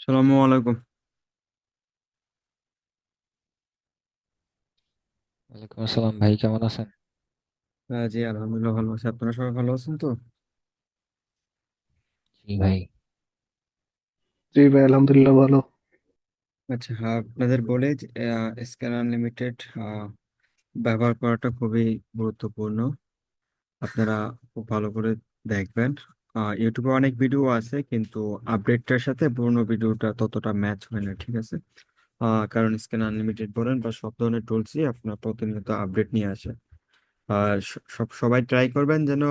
সালামু আলাইকুম। ওয়ালাইকুম আসসালাম ভাই, কেমন আছেন? জি, আলহামদুলিল্লাহ ভালো আছি। আপনারা সবাই ভালো আছেন তো? জি ভাই। জি ভাই, আলহামদুলিল্লাহ ভালো। আচ্ছা, হ্যাঁ, আপনাদের বলে স্ক্যান আনলিমিটেড ব্যবহার করাটা খুবই গুরুত্বপূর্ণ। আপনারা খুব ভালো করে দেখবেন। ইউটিউবে অনেক ভিডিও আছে, কিন্তু আপডেটটার সাথে পুরোনো ভিডিওটা ততটা ম্যাচ হয় না, ঠিক আছে? কারণ স্ক্যান আনলিমিটেড বলেন বা সব ধরনের টুলসই আপনার প্রতিনিয়ত আপডেট নিয়ে আসে। আর সবাই ট্রাই করবেন যেন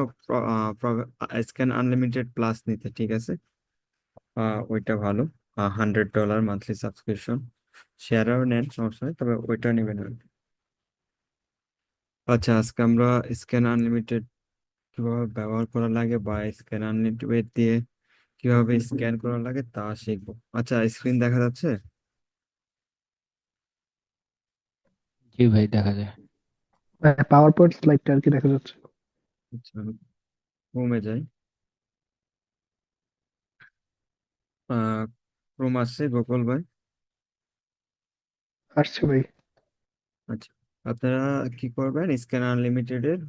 স্ক্যান আনলিমিটেড প্লাস নিতে, ঠিক আছে? ওইটা ভালো। $100 মান্থলি সাবস্ক্রিপশন। শেয়ারও নেন, সমস্যা নেই, তবে ওইটা নেবেন আর কি। আচ্ছা, আজকে আমরা স্ক্যান আনলিমিটেড কিভাবে ব্যবহার করা লাগে বা স্ক্যান আনলিমিটেড দিয়ে কিভাবে স্ক্যান করা লাগে তা শিখবো। আচ্ছা, স্ক্রিন দেখা যাচ্ছে? জি ভাই, দেখা যায়। পাওয়ার পয়েন্ট স্লাইডটা আর কি দেখা যাচ্ছে। আচ্ছা, ক্রোমে যাই। ক্রোম আসছে, গুগল ভাই। আসছে ভাই। আচ্ছা, আপনারা কি করবেন, স্ক্যান আনলিমিটেড এর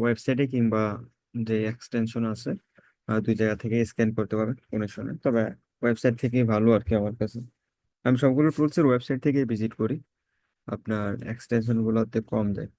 ওয়েবসাইটে কিংবা যে এক্সটেনশন আছে, দুই জায়গা থেকে স্ক্যান করতে পারবেন ফোনের, তবে ওয়েবসাইট থেকেই ভালো আর কি আমার কাছে। আমি সবগুলো টুলসের ওয়েবসাইট থেকে ভিজিট করি, আপনার এক্সটেনশন গুলোতে কম যায়।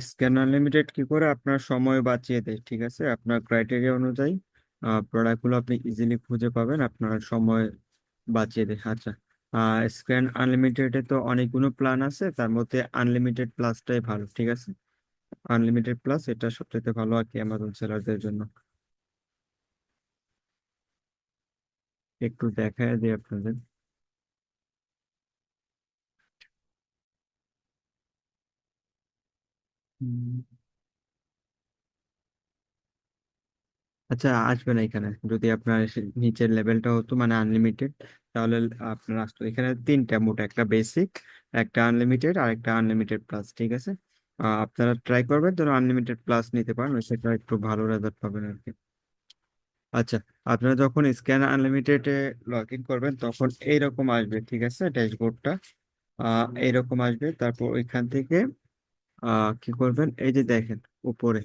স্ক্যান আনলিমিটেড কি করে আপনার সময় বাঁচিয়ে দেয়, ঠিক আছে? আপনার ক্রাইটেরিয়া অনুযায়ী প্রোডাক্টগুলো আপনি ইজিলি খুঁজে পাবেন, আপনার সময় বাঁচিয়ে দেয়। আচ্ছা, স্ক্যান আনলিমিটেডে তো অনেকগুলো প্ল্যান আছে, তার মধ্যে আনলিমিটেড প্লাসটাই ভালো, ঠিক আছে? আনলিমিটেড প্লাস এটা সবচেয়ে ভালো আর কি অ্যামাজন সেলারদের জন্য। একটু দেখায় দিই আপনাদের। হুম। আচ্ছা, আসবে না এখানে যদি আপনার নিচের লেভেলটা হতো মানে আনলিমিটেড, তাহলে আপনার আসতো এখানে তিনটা মোট, একটা বেসিক, একটা আনলিমিটেড আর একটা আনলিমিটেড প্লাস, ঠিক আছে? আপনারা ট্রাই করবেন যেন আনলিমিটেড প্লাস নিতে পারেন, সেটা একটু ভালো রেজাল্ট পাবেন আর কি। আচ্ছা, আপনারা যখন scan unlimited A log in করবেন তখন এইরকম আসবে, ঠিক আছে? ড্যাশবোর্ডটা এইরকম আসবে। তারপর ওইখান থেকে কি করবেন, এই যে দেখেন উপরে,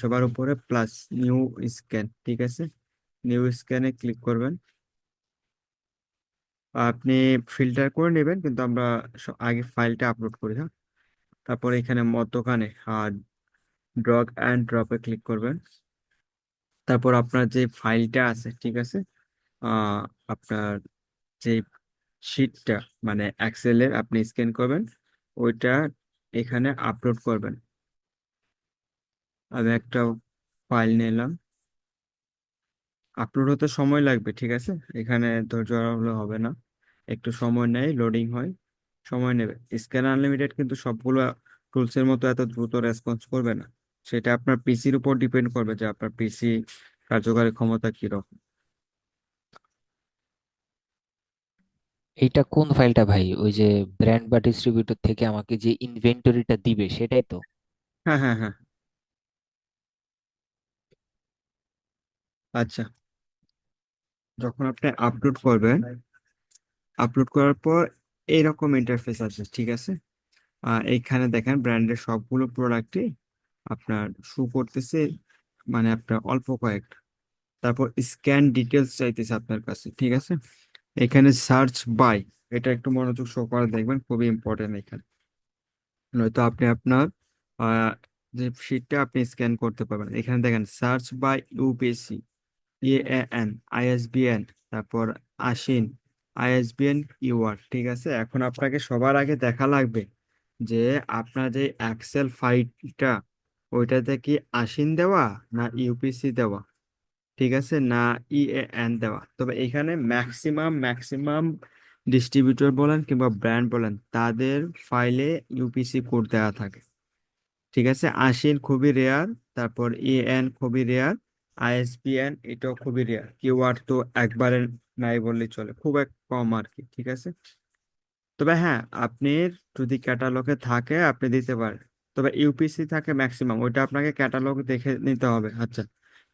সবার উপরে প্লাস, নিউ স্ক্যান, ঠিক আছে? নিউ স্ক্যানে ক্লিক করবেন। আপনি ফিল্টার করে নেবেন, কিন্তু আমরা আগে ফাইলটা আপলোড করি, হ্যাঁ? তারপর এখানে মধ্যখানে ড্রগ অ্যান্ড ড্রপে ক্লিক করবেন। তারপর আপনার যে ফাইলটা আছে, ঠিক আছে, আহ, আপনার যে শিটটা মানে এক্সেলের আপনি স্ক্যান করবেন, ওইটা এখানে আপলোড করবেন। আমি একটা ফাইল নিলাম। আপলোড হতে সময় লাগবে, ঠিক আছে? এখানে ধৈর্য হারালে হবে না, একটু সময় নেয়, লোডিং হয়, সময় নেবে। স্ক্যান আনলিমিটেড কিন্তু সবগুলো টুলসের মতো এত দ্রুত রেসপন্স করবে না। সেটা আপনার পিসির উপর ডিপেন্ড করবে যে আপনার পিসি কার্যকারী ক্ষমতা কিরকম। এইটা কোন ফাইলটা ভাই? ওই যে ব্র্যান্ড বা ডিস্ট্রিবিউটর থেকে আমাকে যে ইনভেন্টরিটা দিবে সেটাই তো? হ্যাঁ, হ্যাঁ, হ্যাঁ। আচ্ছা, যখন আপনি আপলোড করবেন, আপলোড করার পর এইরকম ইন্টারফেস আছে, ঠিক আছে? এইখানে দেখেন ব্র্যান্ডের সবগুলো প্রোডাক্টই আপনার শো করতেছে, মানে আপনার অল্প কয়েকটা। তারপর স্ক্যান ডিটেলস চাইতেছে আপনার কাছে, ঠিক আছে? এখানে সার্চ বাই, এটা একটু মনোযোগ সহকারে দেখবেন, খুবই ইম্পর্টেন্ট এখানে, নয়তো আপনি আপনার আহ, যে শিটটা আপনি স্ক্যান করতে পারবেন। এখানে দেখেন search by UPSC, EAN, ISBN, তারপর আশিন, আইএসবিএন, ইউআর, ঠিক আছে? এখন আপনাকে সবার আগে দেখা লাগবে যে আপনার যে এক্সেল ফাইলটা, ওইটাতে কি আশিন দেওয়া না ইউপিসি দেওয়া, ঠিক আছে, না ইএএন দেওয়া। তবে এখানে ম্যাক্সিমাম ম্যাক্সিমাম ডিস্ট্রিবিউটর বলেন কিংবা ব্র্যান্ড বলেন, তাদের ফাইলে ইউপিসি কোড দেওয়া থাকে। ঠিক আছে, আশিন খুবই রেয়ার, তারপর এএন খুবই রেয়ার, আইএসবিএন এটাও খুবই রেয়ার, কিওয়ার্ড তো একবারে নাই বললেই চলে, খুব এক কম আর কি। ঠিক আছে, তবে হ্যাঁ, আপনি যদি ক্যাটালগে থাকে আপনি দিতে পারেন, তবে ইউপিসি থাকে ম্যাক্সিমাম, ওইটা আপনাকে ক্যাটালগ দেখে নিতে হবে। আচ্ছা,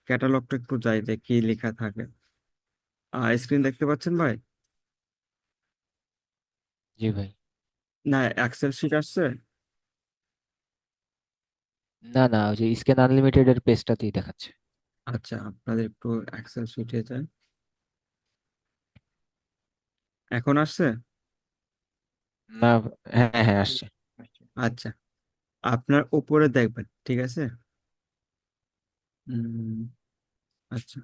ক্যাটালগটা একটু যাই যে কি লেখা থাকে। স্ক্রিন দেখতে পাচ্ছেন ভাই? জি ভাই। না, এক্সেল শিট আসছে? না না, ওই যে স্ক্যান আনলিমিটেড এর পেজটাতেই দেখাচ্ছে। আচ্ছা, আপনাদের একটু এক্সেল শিটে যায়। এখন আসছে? না। হ্যাঁ হ্যাঁ আসছে। আচ্ছা, আপনার উপরে দেখবেন, ঠিক আছে। আচ্ছা,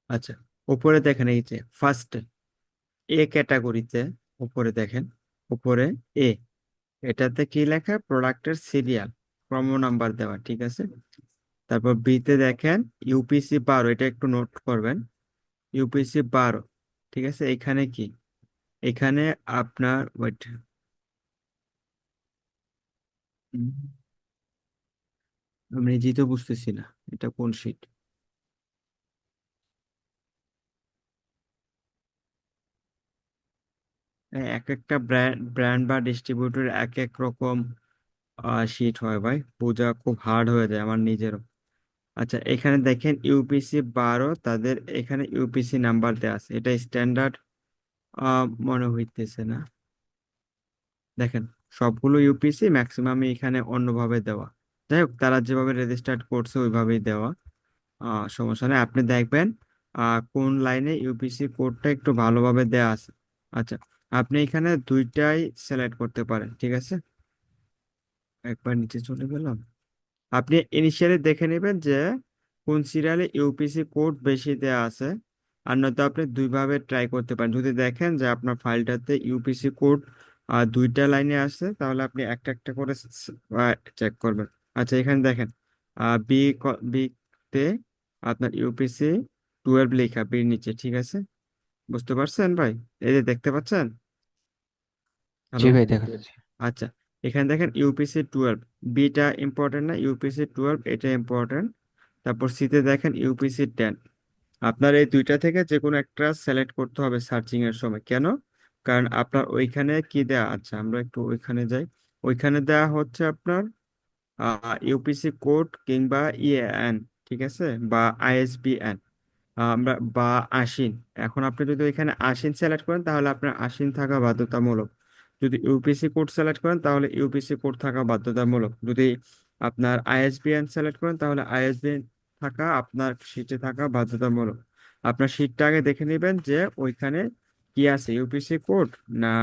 আচ্ছা, উপরে দেখেন এই যে ফার্স্ট এ ক্যাটাগরিতে, উপরে দেখেন, উপরে এ, এটাতে কি লেখা, প্রোডাক্টের সিরিয়াল ক্রম নাম্বার দেওয়া, ঠিক আছে। তারপর বিতে দেখেন ইউপিসি 12, এটা একটু নোট করবেন, ইউপিসি 12, ঠিক আছে। এখানে কি, এখানে আপনার ওয়েট, আমি নিজেই তো বুঝতেছি না এটা কোন শিট। এক একটা ব্র্যান্ড ব্র্যান্ড বা ডিস্ট্রিবিউটর এক এক রকম শিট হয় ভাই, বোঝা খুব হার্ড হয়ে যায় আমার নিজেরও। আচ্ছা, এখানে দেখেন ইউপিসি 12, তাদের এখানে ইউপিসি নাম্বার দেওয়া আছে, এটা স্ট্যান্ডার্ড মনে হইতেছে না। দেখেন, সবগুলো ইউপিসি ম্যাক্সিমাম এখানে অন্যভাবে দেওয়া, যাই হোক তারা যেভাবে রেজিস্টার্ড করছে ওইভাবেই দেওয়া। সমস্যা নেই, আপনি দেখবেন কোন লাইনে ইউপিসি কোডটা একটু ভালোভাবে দেওয়া আছে। আচ্ছা, আপনি এখানে দুইটাই সিলেক্ট করতে পারেন, ঠিক আছে। একবার নিচে চলে গেলাম, আপনি ইনিশিয়ালি দেখে নেবেন যে কোন সিরিয়ালে ইউপিসি কোড বেশি দেওয়া আছে, আর নয়তো আপনি দুইভাবে ট্রাই করতে পারেন। যদি দেখেন যে আপনার ফাইলটাতে ইউপিসি কোড দুইটা লাইনে আছে, তাহলে আপনি একটা একটা করে চেক করবেন। আচ্ছা, এখানে দেখেন বি বি তে আপনার ইউপিসি 12 লেখা, বির নিচে, ঠিক আছে। বুঝতে পারছেন ভাই? এই যে দেখতে পাচ্ছেন? জি হ্যালো? ভাই দেখা যাচ্ছে। আচ্ছা, এখানে দেখেন ইউপিসি 12, বিটা ইম্পর্টেন্ট না, ইউপিসি 12 এটা ইম্পর্টেন্ট। তারপর সিতে দেখেন ইউপিসি 10, আপনার এই দুইটা থেকে যে কোনো একটা সিলেক্ট করতে হবে সার্চিং এর সময়। কেন? কারণ আপনার ওইখানে কি দেয়া, আচ্ছা আমরা একটু ওইখানে যাই। ওইখানে দেয়া হচ্ছে আপনার ইউপিসি কোড কিংবা ইএএন, ঠিক আছে, বা আইএসবিএন, আমরা বা আশিন। এখন আপনি যদি এখানে আশিন সিলেক্ট করেন তাহলে আপনার আশিন থাকা বাধ্যতামূলক, যদি ইউপিসি কোড সিলেক্ট করেন তাহলে ইউপিসি কোড থাকা বাধ্যতামূলক, যদি আপনার আইএসবিএন সিলেক্ট করেন তাহলে আইএসবিএন থাকা আপনার শীটে থাকা বাধ্যতামূলক। আপনার শীটটা আগে দেখে নেবেন যে ওইখানে কি আছে, ইউপিসি কোড না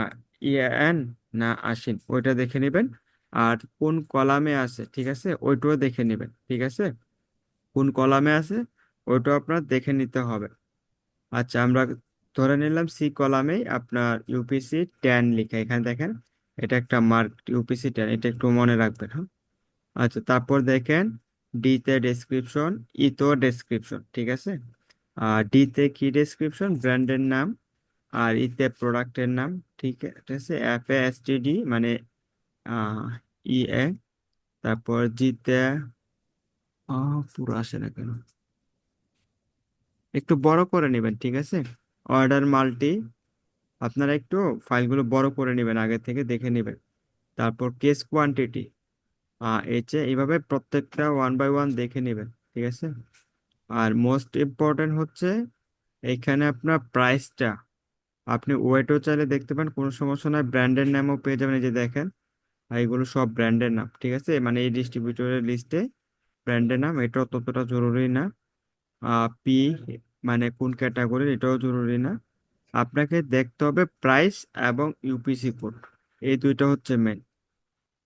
ইএএন না আশিন, ওইটা দেখে নেবেন। আর কোন কলামে আছে, ঠিক আছে, ওইটাও দেখে নেবেন, ঠিক আছে। কোন কলামে আছে ওইটা আপনার দেখে নিতে হবে। আচ্ছা, আমরা ধরে নিলাম সি কলামেই আপনার ইউপিসি 10 লিখা, এখানে দেখেন এটা একটা মার্ক ইউপিসি 10, এটা একটু মনে রাখবেন, হ্যাঁ। আচ্ছা, তারপর দেখেন ডি তে ডেসক্রিপশন, ই তো ডেসক্রিপশন, ঠিক আছে। আর ডি তে কি ডেসক্রিপশন, ব্র্যান্ডের নাম, আর ইতে প্রোডাক্টের নাম, ঠিক আছে, FASTD মানে আহ ইএ। তারপর জিতে পুরো আসে না কেন, একটু বড় করে নেবেন, ঠিক আছে। অর্ডার মাল্টি, আপনারা একটু ফাইলগুলো বড় করে নেবেন, আগে থেকে দেখে নেবেন। তারপর কেস কোয়ান্টিটি, এই যে এইভাবে প্রত্যেকটা ওয়ান বাই ওয়ান দেখে নেবেন, ঠিক আছে। আর মোস্ট ইম্পর্টেন্ট হচ্ছে এইখানে আপনার প্রাইসটা, আপনি ওয়েটও চাইলে দেখতে পান, কোনো সমস্যা নয়, ব্র্যান্ডের নামও পেয়ে যাবেন, এই যে দেখেন। আর এগুলো সব ব্র্যান্ডের নাম, ঠিক আছে, মানে এই ডিস্ট্রিবিউটরের লিস্টে ব্র্যান্ডের নাম, এটাও ততটা জরুরি না। পি মানে কোন ক্যাটাগরির, এটাও জরুরি না। আপনাকে দেখতে হবে প্রাইস এবং ইউপিসি কোড, এই দুইটা হচ্ছে মেন।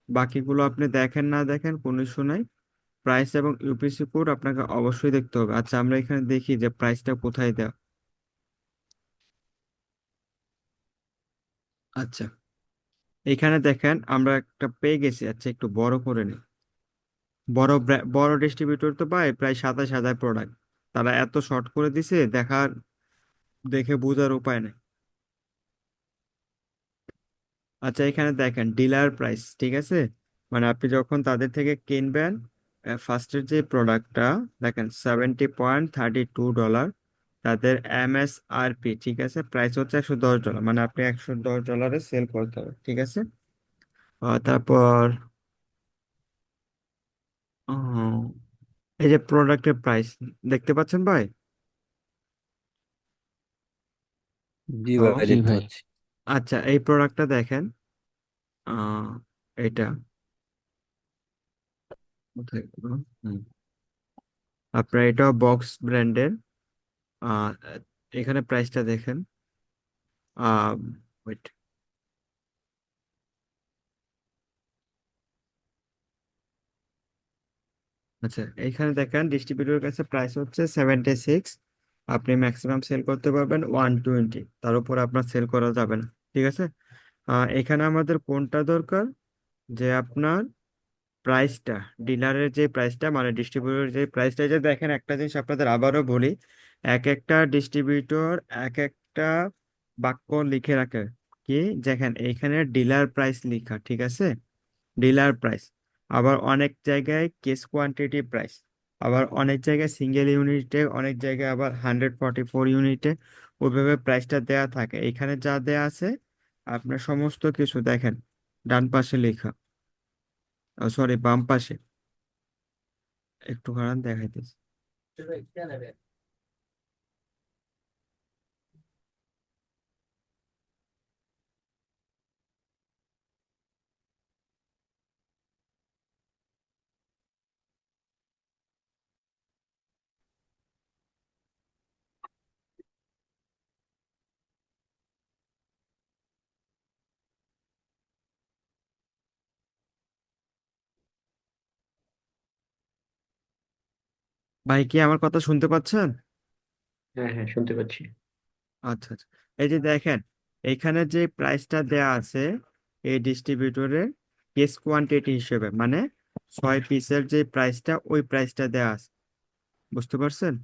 বাকিগুলো আপনি দেখেন না দেখেন কোনো ইস্যু নাই, প্রাইস এবং ইউপিসি কোড আপনাকে অবশ্যই দেখতে হবে। আচ্ছা, আমরা এখানে দেখি যে প্রাইসটা কোথায় দেওয়া। আচ্ছা, এখানে দেখেন আমরা একটা পেয়ে গেছি। আচ্ছা, একটু বড় করে নিই। বড় ডিস্ট্রিবিউটর তো পায় প্রায় 27,000 প্রোডাক্ট, তারা এত শর্ট করে দিছে, দেখে বোঝার উপায় নেই। আচ্ছা, এখানে দেখেন ডিলার প্রাইস, ঠিক আছে? মানে আপনি যখন তাদের থেকে কিনবেন, ফার্স্টের যে প্রোডাক্টটা দেখেন, $70.32, তাদের MSRP, ঠিক আছে? প্রাইস হচ্ছে $110, মানে আপনি $110 সেল করতে হবে, ঠিক আছে? তারপর আহ, এই যে প্রোডাক্টের প্রাইস দেখতে পাচ্ছেন ভাই? জি তো ভাই, ভাই জি দেখতে ভাই। পাচ্ছি। আচ্ছা, এই প্রোডাক্টটা দেখেন, আহ, এটা কোথায় গেল? হুম, আপনার এটা বক্স ব্র্যান্ডের। আহ, এখানে প্রাইসটা দেখেন। ওয়েট, আচ্ছা, এইখানে দেখেন ডিস্ট্রিবিউটরের কাছে প্রাইস হচ্ছে 76। আপনি ম্যাক্সিমাম সেল করতে পারবেন 120, তার উপর আপনার সেল করা যাবে না, ঠিক আছে? এখানে আমাদের কোনটা দরকার, যে আপনার প্রাইসটা, ডিলারের যে প্রাইসটা মানে ডিস্ট্রিবিউটর যে প্রাইসটা, যে দেখেন একটা জিনিস আপনাদের আবারও বলি, এক একটা ডিস্ট্রিবিউটর এক একটা বাক্য লিখে রাখে। কি, দেখেন এইখানে ডিলার প্রাইস লেখা, ঠিক আছে? Dealer price. আবার অনেক জায়গায় কেস কোয়ান্টিটি প্রাইস, আবার অনেক জায়গায় সিঙ্গেল ইউনিটে, অনেক জায়গায় আবার 144 ইউনিটে, ওইভাবে প্রাইসটা দেয়া থাকে। এখানে যা দেয়া আছে আপনার সমস্ত কিছু দেখেন, ডান পাশে লেখা, সরি বাম পাশে, একটু খারাপ দেখাইতেছে। ভাই কি আমার কথা শুনতে পাচ্ছেন? হ্যাঁ হ্যাঁ, শুনতে পাচ্ছি। আচ্ছা আচ্ছা, এই যে দেখেন, এইখানে যে প্রাইসটা দেয়া আছে এই ডিস্ট্রিবিউটরের কেস কোয়ান্টিটি হিসেবে, মানে 6 পিসের যে প্রাইসটা, ওই প্রাইসটা দেয়া আছে, বুঝতে পারছেন?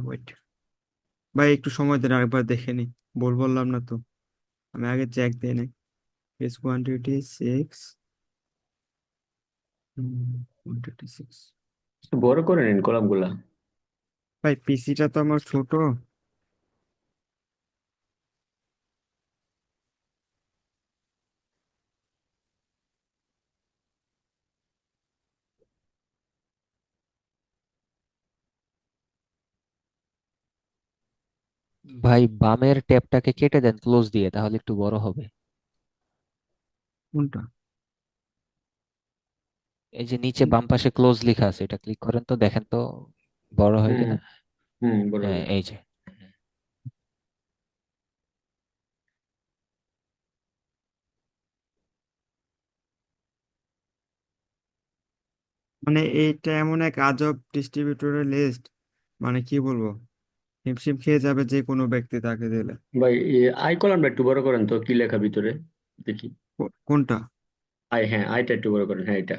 ওয়েট ভাই, একটু সময় দেন, আরেকবার দেখে নি, বললাম না তো, আমি আগে চেক দিয়ে নিই। Case quantity 6, quantity 6। একটু বড় করে নিন কলামগুলা। ভাই পিসিটা তো আমার ছোট। ভাই বামের ট্যাবটাকে কেটে দেন ক্লোজ দিয়ে, তাহলে একটু বড় হবে। কোনটা? এই যে নিচে বাম পাশে ক্লোজ লেখা আছে, এটা ক্লিক করেন তো, দেখেন তো বড় হয় হুম কিনা। হুম, বড় হ্যাঁ হবে। এই যে। মানে এইটা এমন এক আজব ডিস্ট্রিবিউটরের লিস্ট, মানে কি বলবো, হিমশিম খেয়ে যাবে যে কোনো ব্যক্তি তাকে দিলে। ভাই, আই কলামটা একটু বড় করেন তো, কি লেখা ভিতরে দেখি। কোনটা? আই, হ্যাঁ, আইটা একটু বড় করেন, হ্যাঁ এটা।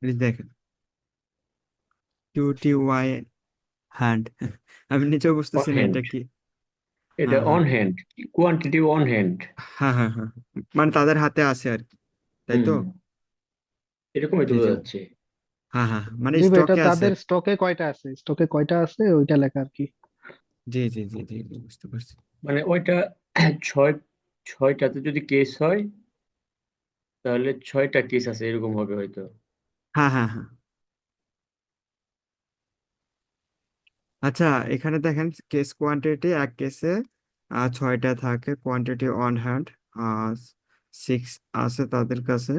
এই দেখেন, QTY হ্যান্ড। আমি নিজেও অন বুঝতেছি না হ্যান্ড, এটা কি। এটা হ্যাঁ হ্যাঁ on hand, quantity on hand. হ্যাঁ হ্যাঁ হ্যাঁ, মানে তাদের হাতে আছে আর কি, তাই তো? হুম, এরকমই তো জি জি, বোঝা যাচ্ছে। হ্যাঁ হ্যাঁ, মানে জি ভাই, এটা স্টকে আছে। তাদের স্টকে কয়টা আছে ওইটা লেখা আর কি। জি জি জি জি জি, বুঝতে পারছি। মানে ওইটা ছয়, ছয়টাতে যদি কেস হয় তাহলে ছয়টা কেস আছে, এরকম হবে হয়তো। হ্যাঁ হ্যাঁ হ্যাঁ, আচ্ছা, এখানে দেখেন কেস কোয়ান্টিটি, এক কেসে 6টা থাকে, কোয়ান্টিটি অন হ্যান্ড 6 আছে তাদের কাছে।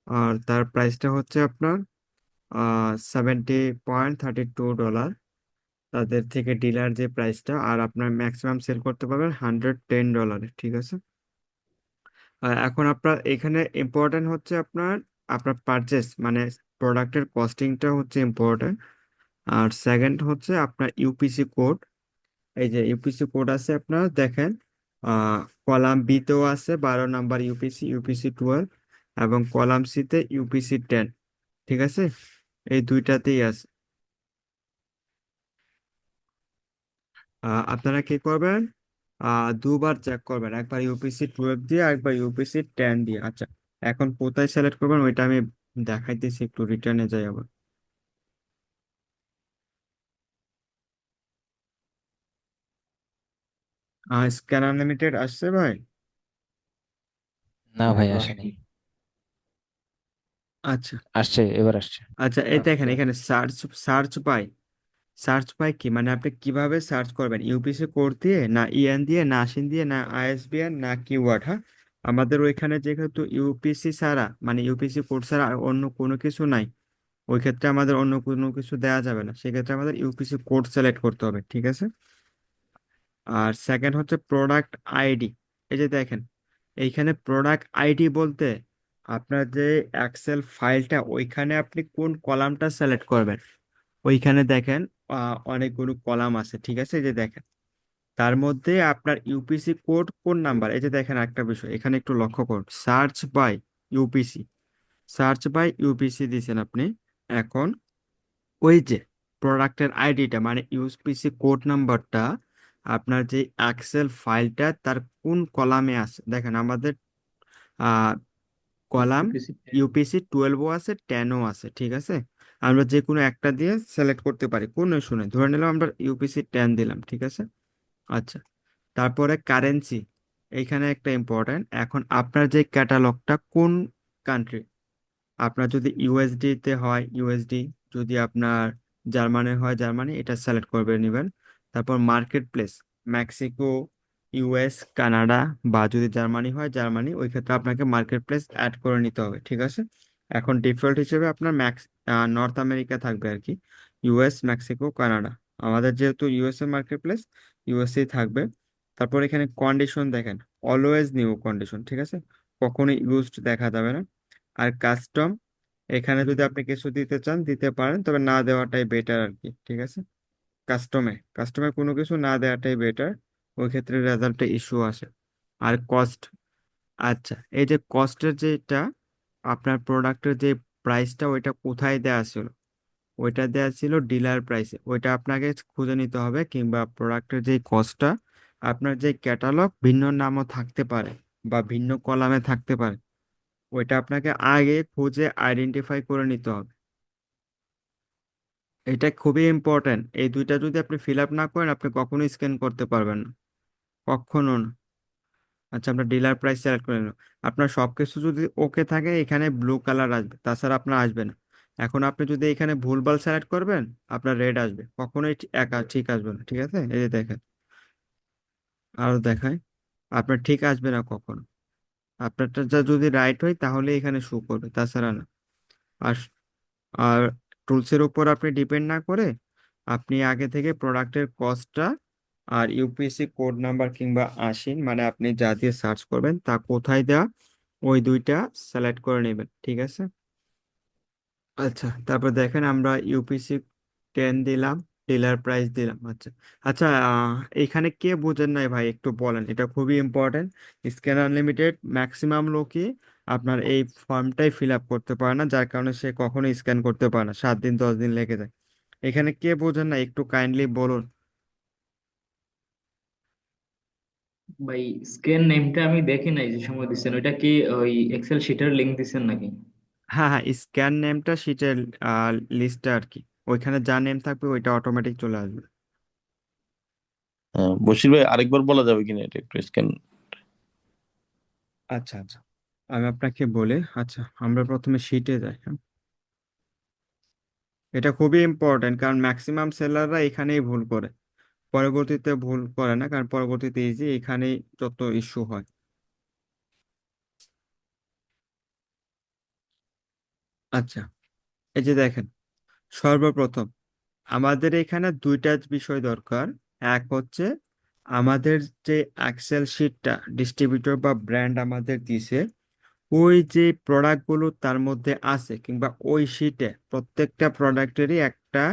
আর তার প্রাইসটা হচ্ছে আপনার $70.32, তাদের থেকে ডিলার যে প্রাইসটা। আর আপনার ম্যাক্সিমাম সেল করতে পারবেন $110, ঠিক আছে? আর এখন আপনার এখানে ইম্পর্টেন্ট হচ্ছে আপনার আপনার পারচেস, মানে প্রোডাক্টের কস্টিংটা হচ্ছে ইম্পর্টেন্ট। আর সেকেন্ড হচ্ছে আপনার ইউপিসি কোড। এই যে ইউপিসি কোড আছে আপনার, দেখেন, কলাম বি তেও আছে 12 নাম্বার ইউপিসি, ইউপিসি 12, এবং কলাম সি তে ইউপিসি 10, ঠিক আছে? এই দুইটাতেই আছে। আপনারা কি করবেন, দুবার চেক করবেন, একবার ইউপিসি 12 দিয়ে একবার ইউপিসি 10 দিয়ে। আচ্ছা, এখন কোথায় সিলেক্ট করবেন ওইটা আমি দেখাইতেছি, একটু রিটার্নে যাই আবার। স্ক্যান আনলিমিটেড আসছে ভাই? না ভাই আসেনি। আচ্ছা আসছে, এবার আসছে। আচ্ছা, এই দেখেন এখানে search search by. Search by কি মানে, আপনি কিভাবে সার্চ করবেন, ইউপিসি কোড দিয়ে না ইএন দিয়ে না আশিন দিয়ে না আইএসবিএন না কিওয়ার্ড? হ্যাঁ, আমাদের ওইখানে যেহেতু ইউপিসি ছাড়া মানে ইউপিসি কোড ছাড়া আর অন্য কোনো কিছু নাই, ওই ক্ষেত্রে আমাদের অন্য কোনো কিছু দেওয়া যাবে না, সেক্ষেত্রে আমাদের ইউপিসি কোড সিলেক্ট করতে হবে, ঠিক আছে? আর সেকেন্ড হচ্ছে প্রোডাক্ট আইডি। এই যে দেখেন এইখানে প্রোডাক্ট আইডি বলতে আপনার যে এক্সেল ফাইলটা, ওইখানে আপনি কোন কলামটা সিলেক্ট করবেন। ওইখানে দেখেন অনেকগুলো কলাম আছে, ঠিক আছে? এই যে দেখেন তার মধ্যে আপনার ইউপিসি কোড কোন নাম্বার, এই যে দেখেন একটা বিষয় এখানে একটু লক্ষ্য করুন, search by UPC. Search by UPC দিয়েছেন আপনি। এখন ওই যে প্রোডাক্টের আইডিটা মানে ইউপিসি কোড নাম্বারটা আপনার যে এক্সেল ফাইলটা তার কোন কলামে আছে দেখেন, আমাদের কলাম ইউপিসি ইউপিসি 12ও আছে 10ও আছে, ঠিক আছে? আমরা যে কোনো একটা দিয়ে সিলেক্ট করতে পারি, কোনো ইস্যু নেই, ধরে নিলাম আমরা ইউপিসি 10 দিলাম, ঠিক আছে? আচ্ছা, তারপরে কারেন্সি, এইখানে একটা ইম্পর্ট্যান্ট, এখন আপনার যে ক্যাটালগটা কোন কান্ট্রি, আপনার যদি ইউএসডি তে হয় ইউএসডি, যদি আপনার জার্মানি হয় জার্মানি, এটা সিলেক্ট করবে নেবেন। তারপর market place, Mexico, US, Canada, বা যদি জার্মানি হয় জার্মানি, ওই ক্ষেত্রে আপনাকে মার্কেট প্লেস অ্যাড করে নিতে হবে, ঠিক আছে? এখন ডিফল্ট হিসেবে আপনার নর্থ আমেরিকা থাকবে আর কি, ইউএস, মেক্সিকো, কানাডা। আমাদের যেহেতু ইউএসএ মার্কেট প্লেস, ইউএসএ থাকবে। তারপর এখানে কন্ডিশন দেখেন, অলওয়েজ নিউ কন্ডিশন, ঠিক আছে? কখনো ইউজড দেখা যাবে না। আর কাস্টম, এখানে যদি আপনি কিছু দিতে চান দিতে পারেন, তবে না দেওয়াটাই বেটার আর কি, ঠিক আছে? কাস্টমে কাস্টমে কোনো কিছু না দেওয়াটাই বেটার, ওই ক্ষেত্রে রেজাল্টে ইস্যু আসে। আর কস্ট, আচ্ছা এই যে কস্টের যেটা আপনার প্রোডাক্টের যে প্রাইসটা, ওইটা কোথায় দেওয়া ছিল, ওইটা দেওয়া ছিল ডিলার প্রাইসে, ওইটা আপনাকে খুঁজে নিতে হবে, কিংবা প্রোডাক্টের যে কস্টটা আপনার যে ক্যাটালগ ভিন্ন নামও থাকতে পারে বা ভিন্ন কলামে থাকতে পারে, ওইটা আপনাকে আগে খুঁজে আইডেন্টিফাই করে নিতে হবে। এটা খুবই ইম্পর্ট্যান্ট, এই দুইটা যদি আপনি ফিল আপ না করেন আপনি কখনো স্ক্যান করতে পারবেন না, কখনো না। আচ্ছা, আপনার ডিলার প্রাইস সিলেক্ট করে নিন। আপনার সবকিছু যদি ওকে থাকে এখানে ব্লু কালার আসবে, তাছাড়া আপনার আসবে না। এখন আপনি যদি এখানে ভুলভাল সিলেক্ট করবেন, আপনার রেড আসবে, কখনোই একা ঠিক আসবে না, ঠিক আছে? এই যে দেখেন, আরো দেখায়, আপনার ঠিক আসবে না কখনো। আপনারটা যদি রাইট হয় তাহলে এখানে শো করবে, তাছাড়া না। আর আর টুলসের উপর আপনি ডিপেন্ড না করে আপনি আগে থেকে প্রোডাক্টের কস্টটা আর ইউপিসি কোড নাম্বার কিংবা আশিন মানে আপনি যা দিয়ে সার্চ করবেন তা কোথায় দেওয়া, ওই দুইটা সিলেক্ট করে নেবেন, ঠিক আছে? আচ্ছা, তারপর দেখেন আমরা ইউপিসি 10 দিলাম, ডিলার প্রাইস দিলাম। আচ্ছা আচ্ছা, এখানে কে বোঝেন নাই ভাই একটু বলেন, এটা খুবই ইম্পর্টেন্ট। স্ক্যান আনলিমিটেড ম্যাক্সিমাম লোকই আপনার এই ফর্মটাই ফিল আপ করতে পারে না, যার কারণে সে কখনো স্ক্যান করতে পারে না, 7 দিন 10 দিন লেগে যায়। এখানে কে বোঝেন না একটু কাইন্ডলি বলুন। ভাই স্ক্যান নেমটা আমি দেখি নাই যে সময় দিচ্ছেন, ওইটা কি ওই এক্সেল শিটের লিংক দিচ্ছেন নাকি? হ্যাঁ হ্যাঁ, স্ক্যান নেমটা শীটের লিস্টে আর কি, ওইখানে যা নেম থাকবে ওইটা অটোমেটিক চলে আসবে। বশির ভাই আরেকবার বলা যাবে কিনা এটা একটু স্ক্যান? আচ্ছা আচ্ছা, আমি আপনাকে বলি। আচ্ছা, আমরা প্রথমে শিটে যাই, হ্যাঁ। এটা খুবই ইম্পর্টেন্ট কারণ ম্যাক্সিমাম সেলাররা এখানেই ভুল করে, পরবর্তীতে ভুল করে না, কারণ পরবর্তীতে ইজি এখানেই যত ইস্যু হয়। আচ্ছা, এই যে দেখেন, সর্বপ্রথম আমাদের এখানে দুইটা বিষয় দরকার। এক হচ্ছে আমাদের যে এক্সেল শিটটা ডিস্ট্রিবিউটর বা ব্র্যান্ড আমাদের দিছে, ওই যে প্রোডাক্টগুলো তার মধ্যে আছে কিংবা ওই শিটে প্রত্যেকটা প্রোডাক্টেরই একটা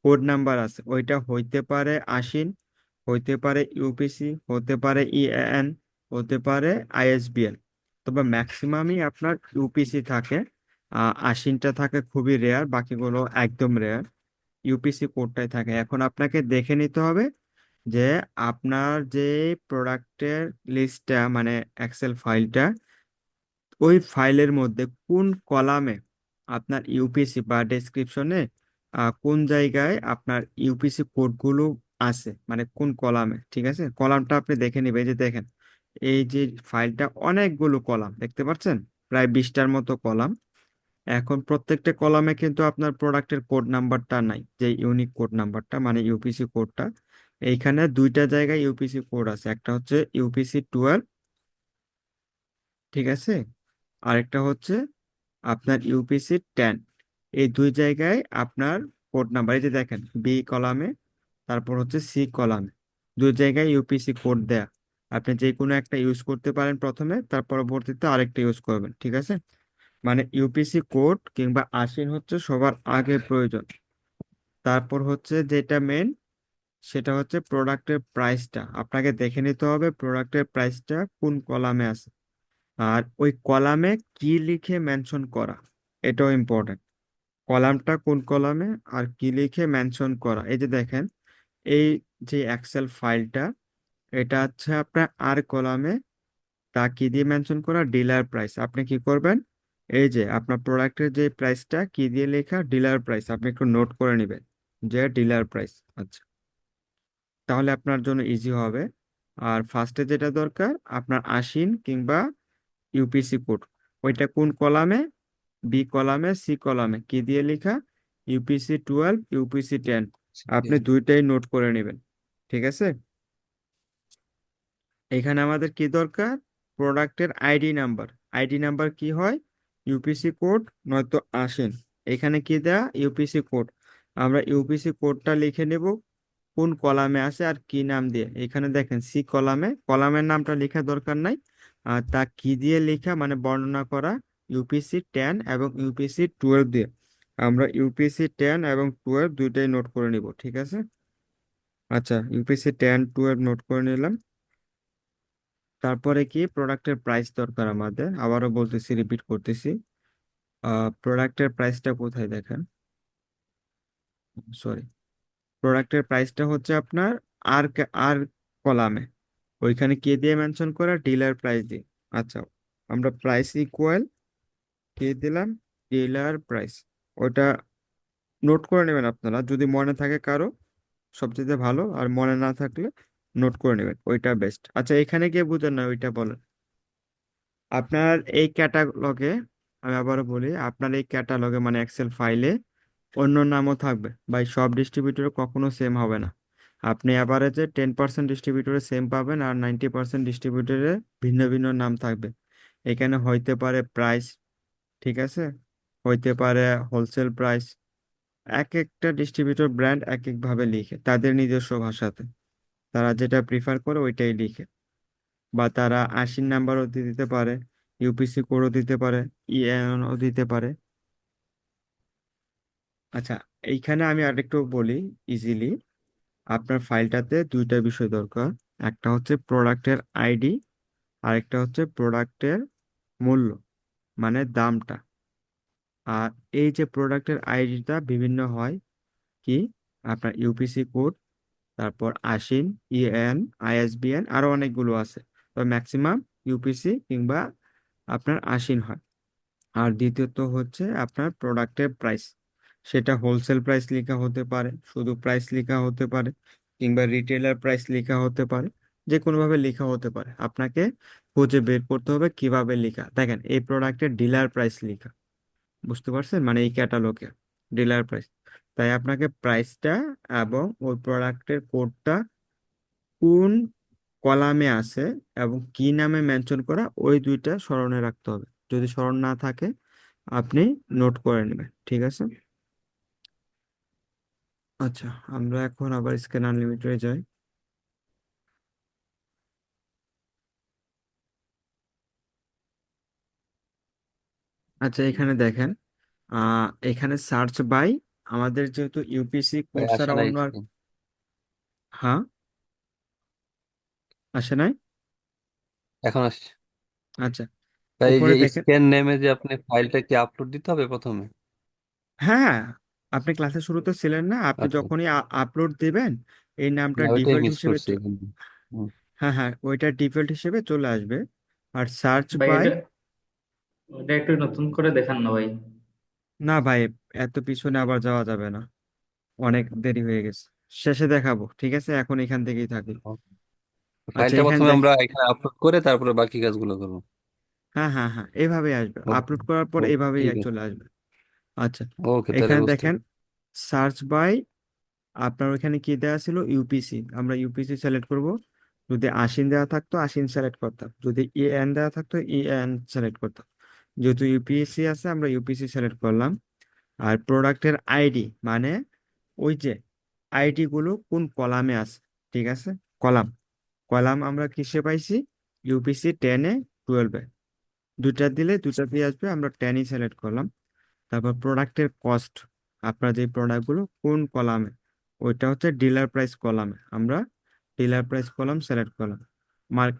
কোড নাম্বার আছে, ওইটা হইতে পারে আশিন, হইতে পারে ইউপিসি, হতে পারে ইএএন, হতে পারে আইএসবিএন। তবে ম্যাক্সিমামই আপনার ইউপিসি থাকে, আশিনটা থাকে খুবই রেয়ার, বাকিগুলো একদম রেয়ার। ইউপিসি কোডটাই থাকে। এখন আপনাকে দেখে নিতে হবে যে আপনার যে প্রোডাক্টের লিস্টটা মানে এক্সেল ফাইলটা, ওই ফাইলের মধ্যে কোন কলামে আপনার ইউপিসি বা ডেসক্রিপশনে কোন জায়গায় আপনার ইউপিসি কোডগুলো আছে, মানে কোন কলামে। ঠিক আছে, কলামটা আপনি দেখে নেবেন। এই যে দেখেন, এই যে ফাইলটা অনেকগুলো কলাম দেখতে পাচ্ছেন, প্রায় 20টার মতো কলাম। এখন প্রত্যেকটা কলামে কিন্তু আপনার প্রোডাক্টের কোড নাম্বারটা নাই, যে ইউনিক কোড নাম্বারটা মানে ইউপিসি কোডটা। এইখানে দুইটা জায়গায় ইউপিসি কোড আছে, একটা হচ্ছে ইউপিসি 12, ঠিক আছে, আরেকটা হচ্ছে আপনার ইউপিসি 10। এই দুই জায়গায় আপনার কোড নাম্বার, এই যে দেখেন বি কলামে, তারপর হচ্ছে সি কলামে, দুই জায়গায় ইউপিসি কোড দেয়া। আপনি যে কোনো একটা ইউজ করতে পারেন প্রথমে, তার পরবর্তীতে আরেকটা ইউজ করবেন। ঠিক আছে, মানে ইউপিসি কোড কিংবা আশিন হচ্ছে সবার আগে প্রয়োজন। তারপর হচ্ছে যেটা মেন, সেটা হচ্ছে প্রোডাক্টের প্রাইসটা আপনাকে দেখে নিতে হবে, প্রোডাক্টের প্রাইসটা কোন কলামে আছে, আর ওই কলামে কি লিখে মেনশন করা, এটাও ইম্পর্টেন্ট। কলামটা কোন কলামে আর কি লিখে মেনশন করা। এই যে দেখেন, এই যে এক্সেল ফাইলটা, এটা হচ্ছে আপনার আর কলামে, তা কি দিয়ে মেনশন করা, ডিলার প্রাইস। আপনি কি করবেন, এই যে আপনার প্রোডাক্টের যে প্রাইসটা কি দিয়ে লেখা, ডিলার প্রাইস, আপনি একটু নোট করে নেবেন যে ডিলার প্রাইস। আচ্ছা, তাহলে আপনার জন্য ইজি হবে। আর ফার্স্টে যেটা দরকার আপনার আশিন কিংবা ইউপিসি কোড, ওইটা কোন কলামে, বি কলামে, সি কলামে কি দিয়ে লেখা, ইউপিসি 12, ইউপিসি 10। আপনি দুইটাই নোট করে নেবেন। ঠিক আছে, এখানে আমাদের কি দরকার, প্রোডাক্টের আইডি নাম্বার। আইডি নাম্বার কি হয়, ইউপিসি কোড নয়তো আসেন। এখানে কি দেয়া, ইউপিসি কোড। আমরা ইউপিসি কোডটা লিখে নেব কোন কলামে আছে আর কি নাম দিয়ে। এখানে দেখেন সি কলামে, কলামের নামটা লেখা দরকার নাই, আর তা কি দিয়ে লেখা মানে বর্ণনা করা, ইউপিসি 10 এবং ইউপিসি 12 দিয়ে। আমরা ইউপিসি 10 এবং 12 দুইটাই নোট করে নিব। ঠিক আছে, আচ্ছা ইউপিসি 10 12 নোট করে নিলাম। তারপরে কি, প্রোডাক্টের প্রাইস দরকার আমাদের, আবারও বলতেছি, রিপিট করতেছি। প্রোডাক্টের প্রাইসটা কোথায় দেখেন, সরি, প্রোডাক্টের প্রাইসটা হচ্ছে আপনার আর কলামে, ওইখানে কি দিয়ে মেনশন করা, ডিলার প্রাইস দিয়ে। আচ্ছা, আমরা প্রাইস ইকুয়াল কি দিলাম, ডিলার প্রাইস। ওটা নোট করে নেবেন আপনারা, যদি মনে থাকে কারো সবচেয়ে ভালো, আর মনে না থাকলে নোট করে নেবেন, ওইটা বেস্ট। আচ্ছা, এখানে গিয়ে বুঝেন না, ওইটা বলেন। আপনার এই ক্যাটালগে, আমি আবারও বলি, আপনার এই ক্যাটালগে মানে এক্সেল ফাইলে অন্য নামও থাকবে ভাই, সব ডিস্ট্রিবিউটর কখনো সেম হবে না। আপনি অ্যাভারেজে 10% ডিস্ট্রিবিউটরে সেম পাবেন, আর 90% ডিস্ট্রিবিউটরে ভিন্ন ভিন্ন নাম থাকবে। এখানে হইতে পারে প্রাইস, ঠিক আছে, হইতে পারে হোলসেল প্রাইস। এক একটা ডিস্ট্রিবিউটর ব্র্যান্ড এক একভাবে লিখে তাদের নিজস্ব ভাষাতে, তারা যেটা প্রিফার করে ওইটাই লিখে। বা তারা আশির নাম্বারও দিতে পারে, ইউপিসি কোডও দিতে পারে, ইএনও দিতে পারে। আচ্ছা, এইখানে আমি আরেকটু বলি ইজিলি, আপনার ফাইলটাতে দুইটা বিষয় দরকার, একটা হচ্ছে প্রোডাক্টের আইডি, আরেকটা হচ্ছে প্রোডাক্টের মূল্য মানে দামটা। আর এই যে প্রোডাক্টের আইডিটা বিভিন্ন হয়, কি, আপনার ইউপিসি কোড, তারপর আশিন, ইএন, আইএসবিএন, আরো অনেকগুলো আছে, তবে ম্যাক্সিমাম ইউপিসি কিংবা আপনার আশিন হয়। আর দ্বিতীয়ত হচ্ছে আপনার প্রোডাক্টের প্রাইস, সেটা হোলসেল প্রাইস লেখা হতে পারে, শুধু প্রাইস লেখা হতে পারে, কিংবা রিটেলার প্রাইস লেখা হতে পারে, যে কোনোভাবে লেখা হতে পারে। আপনাকে খুঁজে বের করতে হবে কিভাবে লেখা। দেখেন এই প্রোডাক্টের ডিলার প্রাইস লেখা, বুঝতে পারছেন, মানে এই ক্যাটালগে ডিলার প্রাইস। তাই আপনাকে প্রাইসটা এবং ওই প্রোডাক্টের কোডটা কোন কলামে আছে এবং কি নামে মেনশন করা, ওই দুইটা স্মরণে রাখতে হবে। যদি স্মরণ না থাকে আপনি নোট করে নেবেন। ঠিক আছে, আচ্ছা আমরা এখন আবার স্ক্যান আনলিমিটেডে যাই। আচ্ছা, এখানে দেখেন, এখানে সার্চ বাই, আমাদের যেহেতু ইউপিসি ভাই কোড আসে ছাড়া নাই অন্য আর, screen। হ্যাঁ, আসে নাই। এখন আসছে। আচ্ছা, ভাই এই উপরে যে দেখেন, স্ক্যান নেমে যে আপনি ফাইলটা কি আপলোড দিতে হবে প্রথমে? হ্যাঁ হ্যাঁ, আপনি ক্লাসের শুরুতে ছিলেন না, আপনি আচ্ছা যখনই আপলোড দিবেন এই নামটা না ওইটাই ডিফল্ট মিস হিসেবে করছি এখানে। হুম। হ্যাঁ হ্যাঁ, ওইটা ডিফল্ট হিসেবে চলে আসবে। আর সার্চ ভাই বাই, এটা একটু নতুন করে দেখান না ভাই। না ভাই, এত পিছনে আবার যাওয়া যাবে না, অনেক দেরি হয়ে গেছে। শেষে দেখাবো, ঠিক আছে? এখন এখান থেকেই থাকি। আচ্ছা, ফাইলটা এখানে প্রথমে দেখ, আমরা এখানে আপলোড করে তারপরে বাকি কাজগুলো করবো। হ্যাঁ হ্যাঁ হ্যাঁ, এভাবে আসবে, ওকে। আপলোড করার পর ওকে এভাবেই ঠিক আছে। চলে আসবে। আচ্ছা, ওকে তাহলে এখানে বুঝতে দেখেন পারছি। সার্চ বাই, আপনার ওখানে কি দেওয়া ছিল? ইউপিসি, আমরা ইউপিসি সিলেক্ট করব। যদি আশিন দেওয়া থাকতো আশিন সিলেক্ট করতাম, যদি ইএন দেওয়া থাকতো ইএন সিলেক্ট করতাম। যেহেতু ইউপিএসসি আছে, আমরা ইউপিসি সিলেক্ট করলাম। আর প্রোডাক্টের আইডি মানে ওই যে আইডি গুলো কোন কলামে আছে, ঠিক আছে? কলাম, কলাম আমরা কিসে পাইছি? ইউপিসি 10-এ, 12-এ, দুইটা দিলে দুইটা দিয়ে আসবে, আমরা 10-ই সিলেক্ট করলাম। তারপর প্রোডাক্টের কস্ট, আপনার যে প্রোডাক্টগুলো কোন কলামে, ওইটা হচ্ছে ডিলার প্রাইস কলামে, আমরা ডিলার প্রাইস কলাম সিলেক্ট করলাম।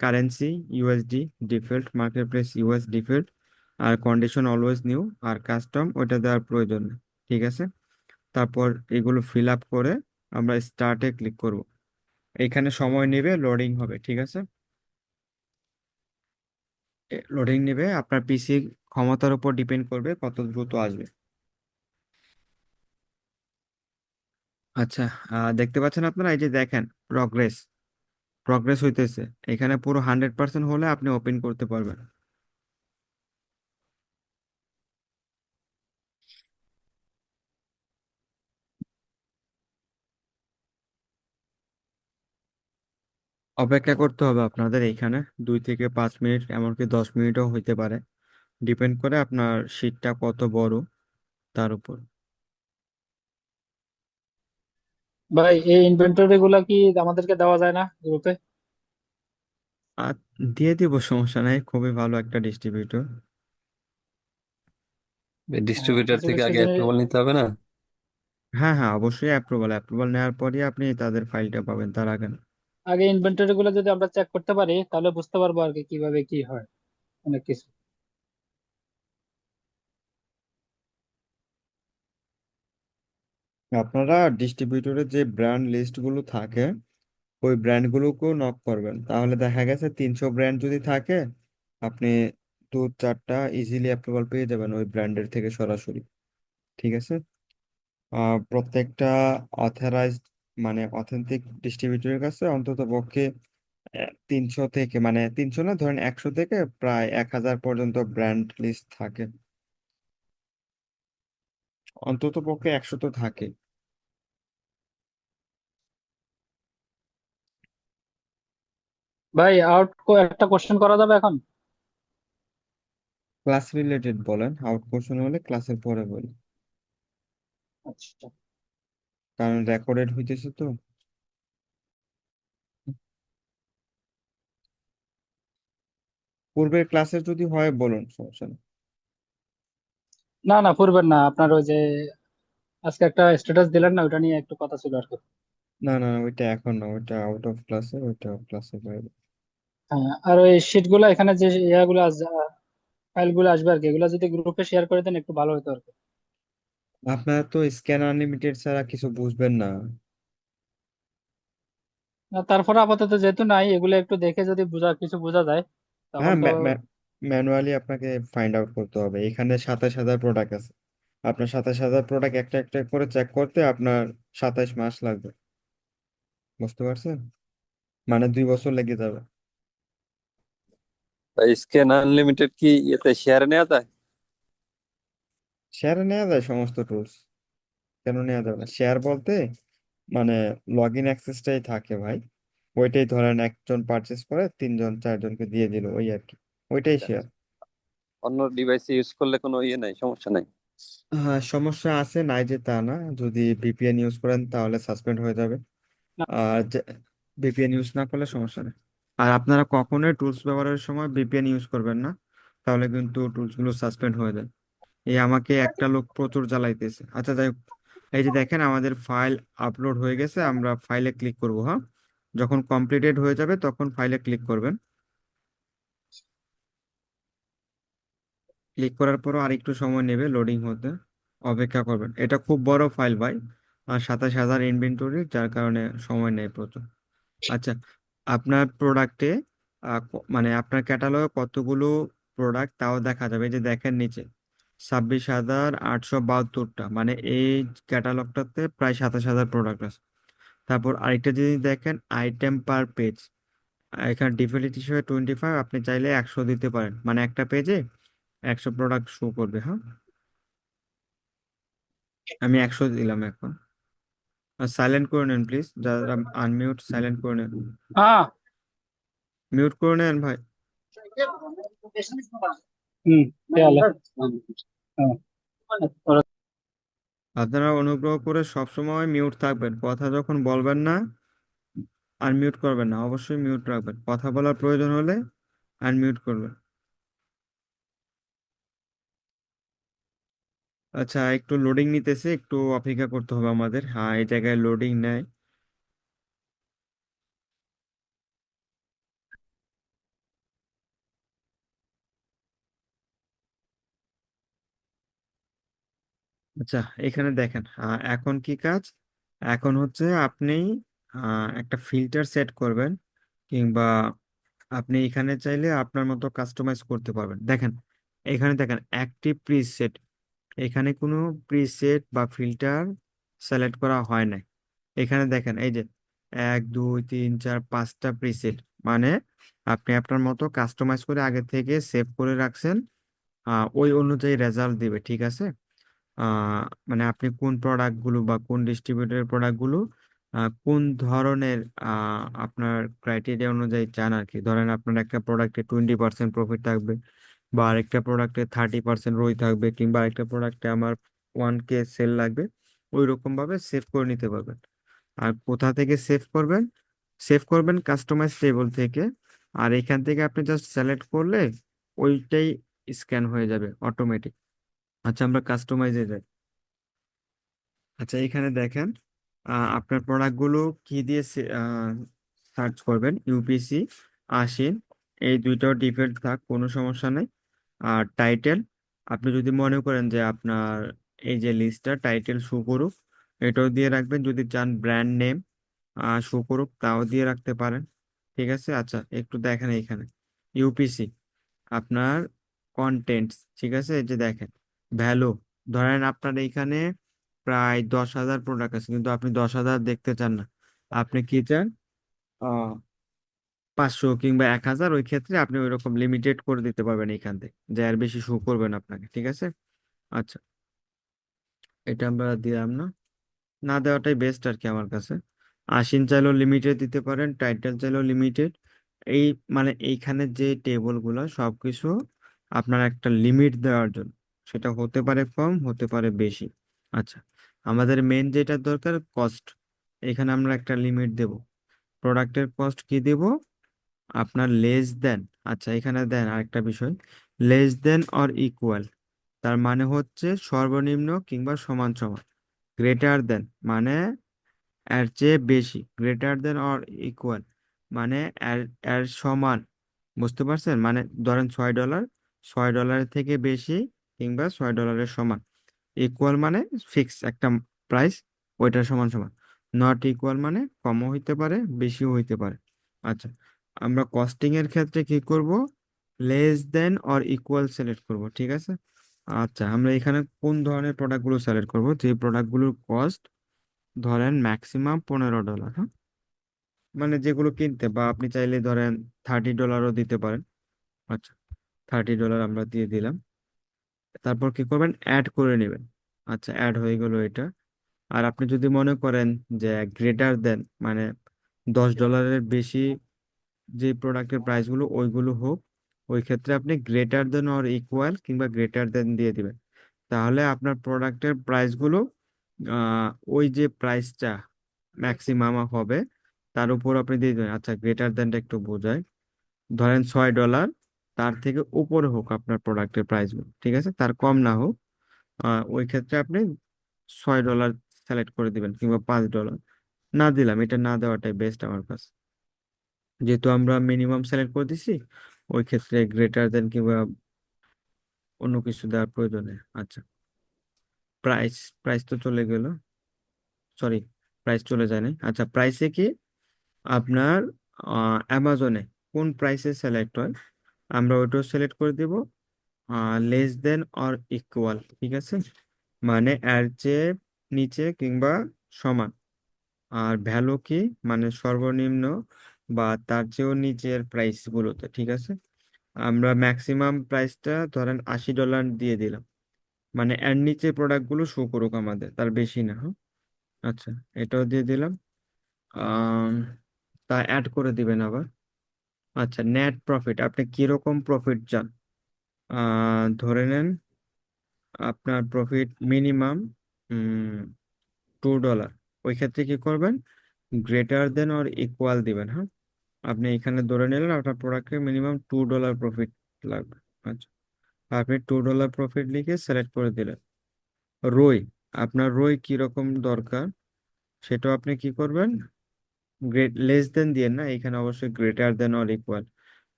Currency USD default, market price US default, আর কন্ডিশন অলওয়েজ নিউ, আর কাস্টম ওইটা দেওয়ার প্রয়োজন নেই, ঠিক আছে? তারপর এগুলো ফিল আপ করে আমরা স্টার্টে ক্লিক করব। এখানে সময় নেবে, লোডিং হবে, ঠিক আছে? লোডিং নেবে, আপনার পিসি ক্ষমতার উপর ডিপেন্ড করবে কত দ্রুত আসবে। আচ্ছা, দেখতে পাচ্ছেন আপনারা, এই যে দেখেন প্রগ্রেস, প্রগ্রেস হইতেছে। এখানে পুরো 100% হলে আপনি ওপেন করতে পারবেন। অপেক্ষা করতে হবে আপনাদের এইখানে 2 থেকে 5 মিনিট, এমনকি 10 মিনিটও হইতে পারে, ডিপেন্ড করে আপনার শীটটা কত বড় তার উপর। ভাই এই ইনভেন্টরি গুলা কি আমাদেরকে দেওয়া যায় না গ্রুপে? আর দিয়ে দিব, সমস্যা নাই, খুবই ভালো একটা ডিস্ট্রিবিউটর। ডিস্ট্রিবিউটর কিছু থেকে কিছু আগে জিনিস অ্যাপ্রুভাল নিতে হবে না? হ্যাঁ হ্যাঁ, অবশ্যই অ্যাপ্রুভাল, অ্যাপ্রুভাল নেওয়ার পরই আপনি তাদের ফাইলটা পাবেন, তার আগে না। আগে ইনভেন্টরি গুলো যদি আমরা চেক করতে পারি তাহলে বুঝতে পারবো আর কি কিভাবে কি হয় অনেক কিছু। আপনারা ডিস্ট্রিবিউটরের যে ব্র্যান্ড লিস্টগুলো থাকে, ওই ব্র্যান্ডগুলোকেও নক করবেন, তাহলে দেখা গেছে 300 ব্র্যান্ড যদি থাকে, আপনি 2-4টা ইজিলি অ্যাপ্রুভাল পেয়ে যাবেন ওই ব্র্যান্ডের থেকে সরাসরি, ঠিক আছে? প্রত্যেকটা অথরাইজড মানে অথেন্টিক ডিস্ট্রিবিউটরের কাছে অন্তত পক্ষে 300 থেকে, মানে 300 না, ধরেন 100 থেকে প্রায় 1000 পর্যন্ত ব্র্যান্ড লিস্ট থাকে, অন্তত পক্ষে 100 তো থাকে। ভাই একটা কোশ্চেন করা যাবে এখন? ক্লাস রিলেটেড বলেন, আউট কোশ্চেন হলে ক্লাসের পরে বলি, আচ্ছা। কারণ রেকর্ডেড হইতেছে তো। পূর্বের ক্লাসে যদি হয় বলুন, সমস্যা নেই। না না, পূর্বের না, আপনার ওই যে আজকে একটা স্ট্যাটাস দিলেন না, ওটা নিয়ে একটু কথা ছিল আর কি। না না না, ওইটা এখন না, ওইটা আউট অফ ক্লাসে, ওইটা ক্লাসের বাইরে। হ্যাঁ, আর ওই শিট গুলো এখানে যে ইয়াগুলো ফাইল গুলো আসবে আর কি, এগুলো যদি গ্রুপে শেয়ার করে দেন একটু ভালো হতো আর কি। আপনারা তো স্ক্যান আনলিমিটেড ছাড়া কিছু বুঝবেন না। তারপরে আপাতত যেহেতু নাই, এগুলো একটু দেখে যদি কিছু বোঝা যায় তখন হ্যাঁ, তো। ম্যানুয়ালি আপনাকে ফাইন্ড আউট করতে হবে, এখানে 27,000 প্রোডাক্ট আছে, আপনার 27,000 প্রোডাক্ট একটা একটা করে চেক করতে আপনার 27 মাস লাগবে, বুঝতে পারছেন? মানে 2 বছর লেগে যাবে। স্ক্যান আনলিমিটেড কি এতে শেয়ারে নেওয়া যায়? শেয়ারে নেওয়া যায় সমস্ত টুলস, কেন নেওয়া যাবে না? শেয়ার বলতে মানে লগ ইন অ্যাক্সেসটাই থাকে ভাই, ওইটাই ধরেন একজন পারচেস করে 3-4জনকে দিয়ে দিল, ওই আর কি, ওইটাই শেয়ার। অন্য ডিভাইসে ইউজ করলে কোনো ইয়ে নাই, সমস্যা নাই? হ্যাঁ, সমস্যা আছে, নাই যে তা না, যদি ভিপিএন ইউজ করেন তাহলে সাসপেন্ড হয়ে যাবে। না, আর ভিপিএন ইউজ না করলে সমস্যা নেই। আর আপনারা কখনোই টুলস ব্যবহারের সময় ভিপিএন ইউজ করবেন না, তাহলে কিন্তু টুলস গুলো সাসপেন্ড হয়ে যায়। এই আমাকে একটা লোক প্রচুর জ্বালাইতেছে। আচ্ছা যাই হোক, এই যে দেখেন আমাদের ফাইল আপলোড হয়ে গেছে, আমরা ফাইলে ক্লিক করব, হ্যাঁ? যখন কমপ্লিটেড হয়ে যাবে তখন ফাইলে ক্লিক করবেন। ক্লিক করার পরও আরেকটু সময় নেবে লোডিং হতে, অপেক্ষা করবেন। এটা খুব বড় ফাইল ভাই, 27,000 ইনভেন্টরি, যার কারণে সময় নেই প্রচুর। আচ্ছা, আপনার প্রোডাক্টে মানে আপনার ক্যাটালগে কতগুলো প্রোডাক্ট তাও দেখা যাবে। এই যে দেখেন নিচে 26,872টা, মানে এই ক্যাটালগটাতে প্রায় 27,000 প্রোডাক্ট আছে। তারপর আরেকটা জিনিস দেখেন, আইটেম পার পেজ, এখানে ডিফল্ট হিসেবে 25, আপনি চাইলে 100 দিতে পারেন, মানে একটা পেজে 100 প্রোডাক্ট শো করবে। হ্যাঁ, আমি 100 দিলাম এখন। সাইলেন্ট করে নেন প্লিজ, যারা আনমিউট সাইলেন্ট করে নেন, হ্যাঁ। মিউট করে নেন ভাই। খেয়াল। হ্যাঁ। আপনারা অনুগ্রহ করে সবসময় মিউট থাকবেন, কথা যখন বলবেন না আনমিউট করবেন না, অবশ্যই মিউট রাখবেন, কথা বলার প্রয়োজন হলে আনমিউট করবেন। আচ্ছা, একটু লোডিং নিতেছে, একটু অপেক্ষা করতে হবে আমাদের। হ্যাঁ, এই জায়গায় লোডিং নেয়। আচ্ছা, এখানে দেখেন, এখন কি কাজ, এখন হচ্ছে আপনি একটা ফিল্টার সেট করবেন, কিংবা আপনি এখানে চাইলে আপনার মতো কাস্টমাইজ করতে পারবেন। দেখেন, এখানে দেখেন অ্যাক্টিভ প্রিসেট, এখানে কোনো প্রিসেট বা ফিল্টার সিলেক্ট করা হয় নাই। এখানে দেখেন এই যে 1 2 3 4 5টা প্রিসেট, মানে আপনি আপনার মতো কাস্টমাইজ করে আগে থেকে সেভ করে রাখছেন, ওই অনুযায়ী রেজাল্ট দিবে, ঠিক আছে। আহ, মানে আপনি কোন প্রোডাক্টগুলো বা কোন ডিস্ট্রিবিউটরের প্রোডাক্টগুলো কোন ধরনের আপনার ক্রাইটেরিয়া অনুযায়ী চান আর কি। ধরেন আপনার একটা প্রোডাক্টে 20% প্রফিট থাকবে, বা আরেকটা প্রোডাক্টে 30% রই থাকবে, কিংবা আরেকটা প্রোডাক্টে আমার 1K সেল লাগবে, ওই রকম ভাবে সেভ করে নিতে পারবেন। আর কোথা থেকে সেভ করবেন, সেভ করবেন কাস্টমাইজ টেবল থেকে। আর এখান থেকে আপনি জাস্ট সিলেক্ট করলে ওইটাই স্ক্যান হয়ে যাবে অটোমেটিক। আচ্ছা, আমরা কাস্টমাইজে যাই। আচ্ছা, এখানে দেখেন, আপনার প্রোডাক্টগুলো কি দিয়ে সার্চ করবেন, ইউপিসি, আশিন, এই দুইটাও ডিফল্ট থাক, কোনো সমস্যা নেই। আর টাইটেল, আপনি যদি মনে করেন যে আপনার এই যে লিস্টটা টাইটেল শো করুক, এটাও দিয়ে রাখবেন। যদি চান ব্র্যান্ড নেম শো করুক, তাও দিয়ে রাখতে পারেন, ঠিক আছে। আচ্ছা, একটু দেখেন এইখানে ইউপিসি, আপনার কন্টেন্টস, ঠিক আছে। এই যে দেখেন ভ্যালু, ধরেন আপনার এইখানে প্রায় 10,000 প্রোডাক্ট আছে, কিন্তু আপনি 10,000 দেখতে চান না, আপনি কি চান, 500 কিংবা 1,000, ওই ক্ষেত্রে আপনি ওই রকম লিমিটেড করে দিতে পারবেন এইখান থেকে, যে আর বেশি শো করবেন আপনাকে, ঠিক আছে। আচ্ছা, এটা আমরা দিলাম না, না দেওয়াটাই বেস্ট আর কি আমার কাছে। আশিন চাইলেও লিমিটেড দিতে পারেন, টাইটেল চাইলেও লিমিটেড। এই মানে এইখানে যে টেবলগুলো সবকিছু আপনার একটা লিমিট দেওয়ার জন্য, সেটা হতে পারে কম, হতে পারে বেশি। আচ্ছা, আমাদের মেন যেটা দরকার কস্ট, এখানে আমরা একটা লিমিট দেব। প্রোডাক্টের কস্ট কি দেব, আপনার লেস দেন, আচ্ছা এখানে দেন আরেকটা বিষয়, লেস দেন অর ইকুয়াল, তার মানে হচ্ছে সর্বনিম্ন কিংবা সমান সমান। গ্রেটার দেন মানে এর চেয়ে বেশি, গ্রেটার দেন অর ইকুয়াল মানে এর এর সমান, বুঝতে পারছেন। মানে ধরেন $6, $6 থেকে বেশি কিংবা $6 সমান। ইকুয়াল মানে ফিক্স একটা প্রাইস, ওইটার সমান সমান। নট ইকুয়াল মানে কমও হইতে পারে, বেশিও হইতে পারে। আচ্ছা, আমরা কস্টিং এর ক্ষেত্রে কি করব, less than or equal select করব, ঠিক আছে। আচ্ছা, আমরা এখানে কোন ধরনের প্রোডাক্টগুলো সিলেক্ট করব, যে প্রোডাক্টগুলোর কস্ট ধরেন ম্যাক্সিমাম $15, হ্যাঁ, মানে যেগুলো কিনতে, বা আপনি চাইলে ধরেন $30ও দিতে পারেন। আচ্ছা, $30 আমরা দিয়ে দিলাম। তারপর কি করবেন, অ্যাড করে নেবেন। আচ্ছা, অ্যাড হয়ে গেল এটা। আর আপনি যদি মনে করেন যে গ্রেটার দেন, মানে $10 বেশি যে প্রোডাক্টের প্রাইসগুলো ওইগুলো হোক, ওই ক্ষেত্রে আপনি গ্রেটার দেন অর ইকুয়াল কিংবা গ্রেটার দেন দিয়ে দিবেন। তাহলে আপনার প্রোডাক্টের প্রাইসগুলো ওই যে প্রাইসটা ম্যাক্সিমাম হবে তার উপর আপনি দিয়ে দেবেন। আচ্ছা, গ্রেটার দেনটা একটু বোঝায়, ধরেন $6, তার থেকে উপরে হোক আপনার প্রোডাক্টের প্রাইসগুলো, ঠিক আছে, তার কম না হোক। ওই ক্ষেত্রে আপনি $6 সিলেক্ট করে দিবেন, কিংবা $5 না দিলাম, এটা না দেওয়াটাই বেস্ট আমার কাছে, যেহেতু আমরা মিনিমাম সিলেক্ট করে দিছি। ওই ক্ষেত্রে গ্রেটার দেন কিংবা অন্য কিছু দেওয়ার প্রয়োজন নেই। আচ্ছা, প্রাইস প্রাইস তো চলে গেল। সরি, প্রাইস চলে যায় না। আচ্ছা, প্রাইসে কি আপনার অ্যামাজনে কোন প্রাইসে সিলেক্ট হয়, আমরা ওইটাও সিলেক্ট করে দিব, লেস দেন অর ইকুয়াল, ঠিক আছে, মানে এর চেয়ে নিচে কিংবা সমান। আর ভ্যালু কি, মানে সর্বনিম্ন বা তার চেয়েও নিচের প্রাইস গুলোতে, ঠিক আছে। আমরা ম্যাক্সিমাম প্রাইসটা ধরেন $80 দিয়ে দিলাম, মানে এর নিচে প্রোডাক্ট গুলো শো করুক আমাদের, তার বেশি না, হ্যাঁ। আচ্ছা, এটাও দিয়ে দিলাম। আম, তা অ্যাড করে দিবেন আবার। আচ্ছা, নেট প্রফিট, আপনি কিরকম প্রফিট চান? ধরে নেন আপনার প্রফিট মিনিমাম $2। ওই ক্ষেত্রে কি করবেন, গ্রেটার দেন অর ইকুয়াল দিবেন, হ্যাঁ। আপনি এখানে ধরে নিলেন আপনার প্রোডাক্টে মিনিমাম $2 প্রফিট লাগবে। আচ্ছা, আপনি $2 প্রফিট লিখে সিলেক্ট করে দিলেন। রোই, আপনার রোই কিরকম দরকার, সেটাও আপনি কি করবেন, লেস দেন দিয়ে না, এখানে অবশ্যই গ্রেটার দেন অর ইকুয়াল,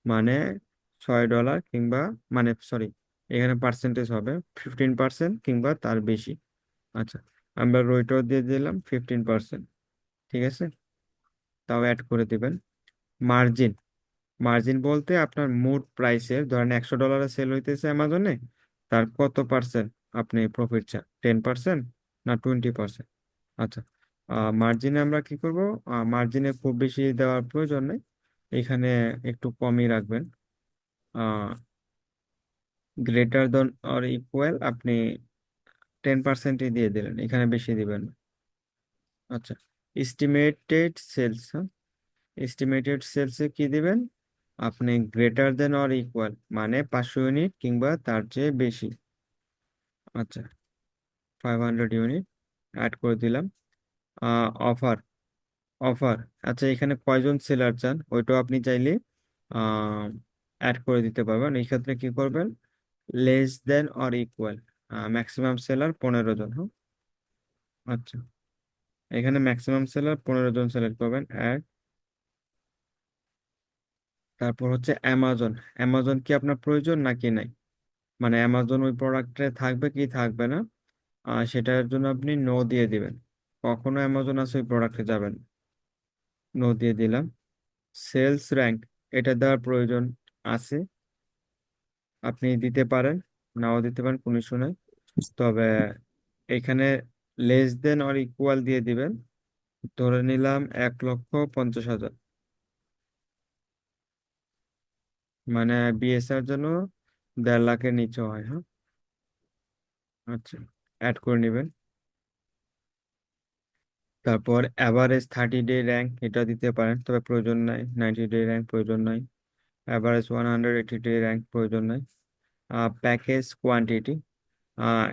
মানে $6 কিংবা, মানে সরি, এখানে পার্সেন্টেজ হবে 15% কিংবা তার বেশি। আচ্ছা, আমরা রোইটাও দিয়ে দিলাম 15%, ঠিক আছে, তাও অ্যাড করে দিবেন। মার্জিন, মার্জিন বলতে আপনার মোট প্রাইসের ধরেন $100 সেল হইতেছে অ্যামাজনে, তার কত পার্সেন্ট আপনি প্রফিট চান, 10% না 20%? আচ্ছা, মার্জিনে আমরা কি করব, মার্জিনে খুব বেশি দেওয়ার প্রয়োজন নেই, এখানে একটু কমই রাখবেন। গ্রেটার দেন অর ইকুয়াল আপনি 10%ই দিয়ে দিলেন, এখানে বেশি দিবেন না। আচ্ছা, এস্টিমেটেড সেলস, এস্টিমেটেড সেলসে কি দিবেন, আপনি গ্রেটার দেন অর ইকুয়াল মানে 500 ইউনিট কিংবা তার চেয়ে বেশি। আচ্ছা, 500 ইউনিট অ্যাড করে দিলাম। অফার, অফার, আচ্ছা এখানে কয়জন সেলার চান ওইটাও আপনি চাইলে অ্যাড করে দিতে পারবেন। এই ক্ষেত্রে কি করবেন, less than or equal, maximum seller 15 জন, হ্যাঁ। আচ্ছা, এখানে ম্যাক্সিমাম সেলার 15 জন সিলেক্ট করবেন, অ্যাড। তারপর হচ্ছে অ্যামাজন, অ্যামাজন কি আপনার প্রয়োজন নাকি নাই, মানে অ্যামাজন ওই প্রোডাক্টে থাকবে কি থাকবে না, সেটার জন্য আপনি নো দিয়ে দিবেন, কখনো অ্যামাজন আছে ওই প্রোডাক্টে যাবেন, নো দিয়ে দিলাম। সেলস র্যাঙ্ক, এটা দেওয়ার প্রয়োজন আছে, আপনি দিতে পারেন, নাও দিতে পারেন, কোনো ইস্যু নাই। তবে এখানে লেস দেন অর ইকুয়াল দিয়ে দিবেন, ধরে নিলাম 1,50,000, মানে বিএসআর জন্য 1.5 লাখের নিচে হয়, হ্যাঁ। আচ্ছা, অ্যাড করে নেবেন। তারপর অ্যাভারেজ 30 ডে র্যাঙ্ক, এটা দিতে পারেন, তবে প্রয়োজন নাই। 90 ডে র্যাঙ্ক প্রয়োজন নাই। অ্যাভারেজ 180 ডে র্যাঙ্ক প্রয়োজন নাই। প্যাকেজ কোয়ান্টিটি,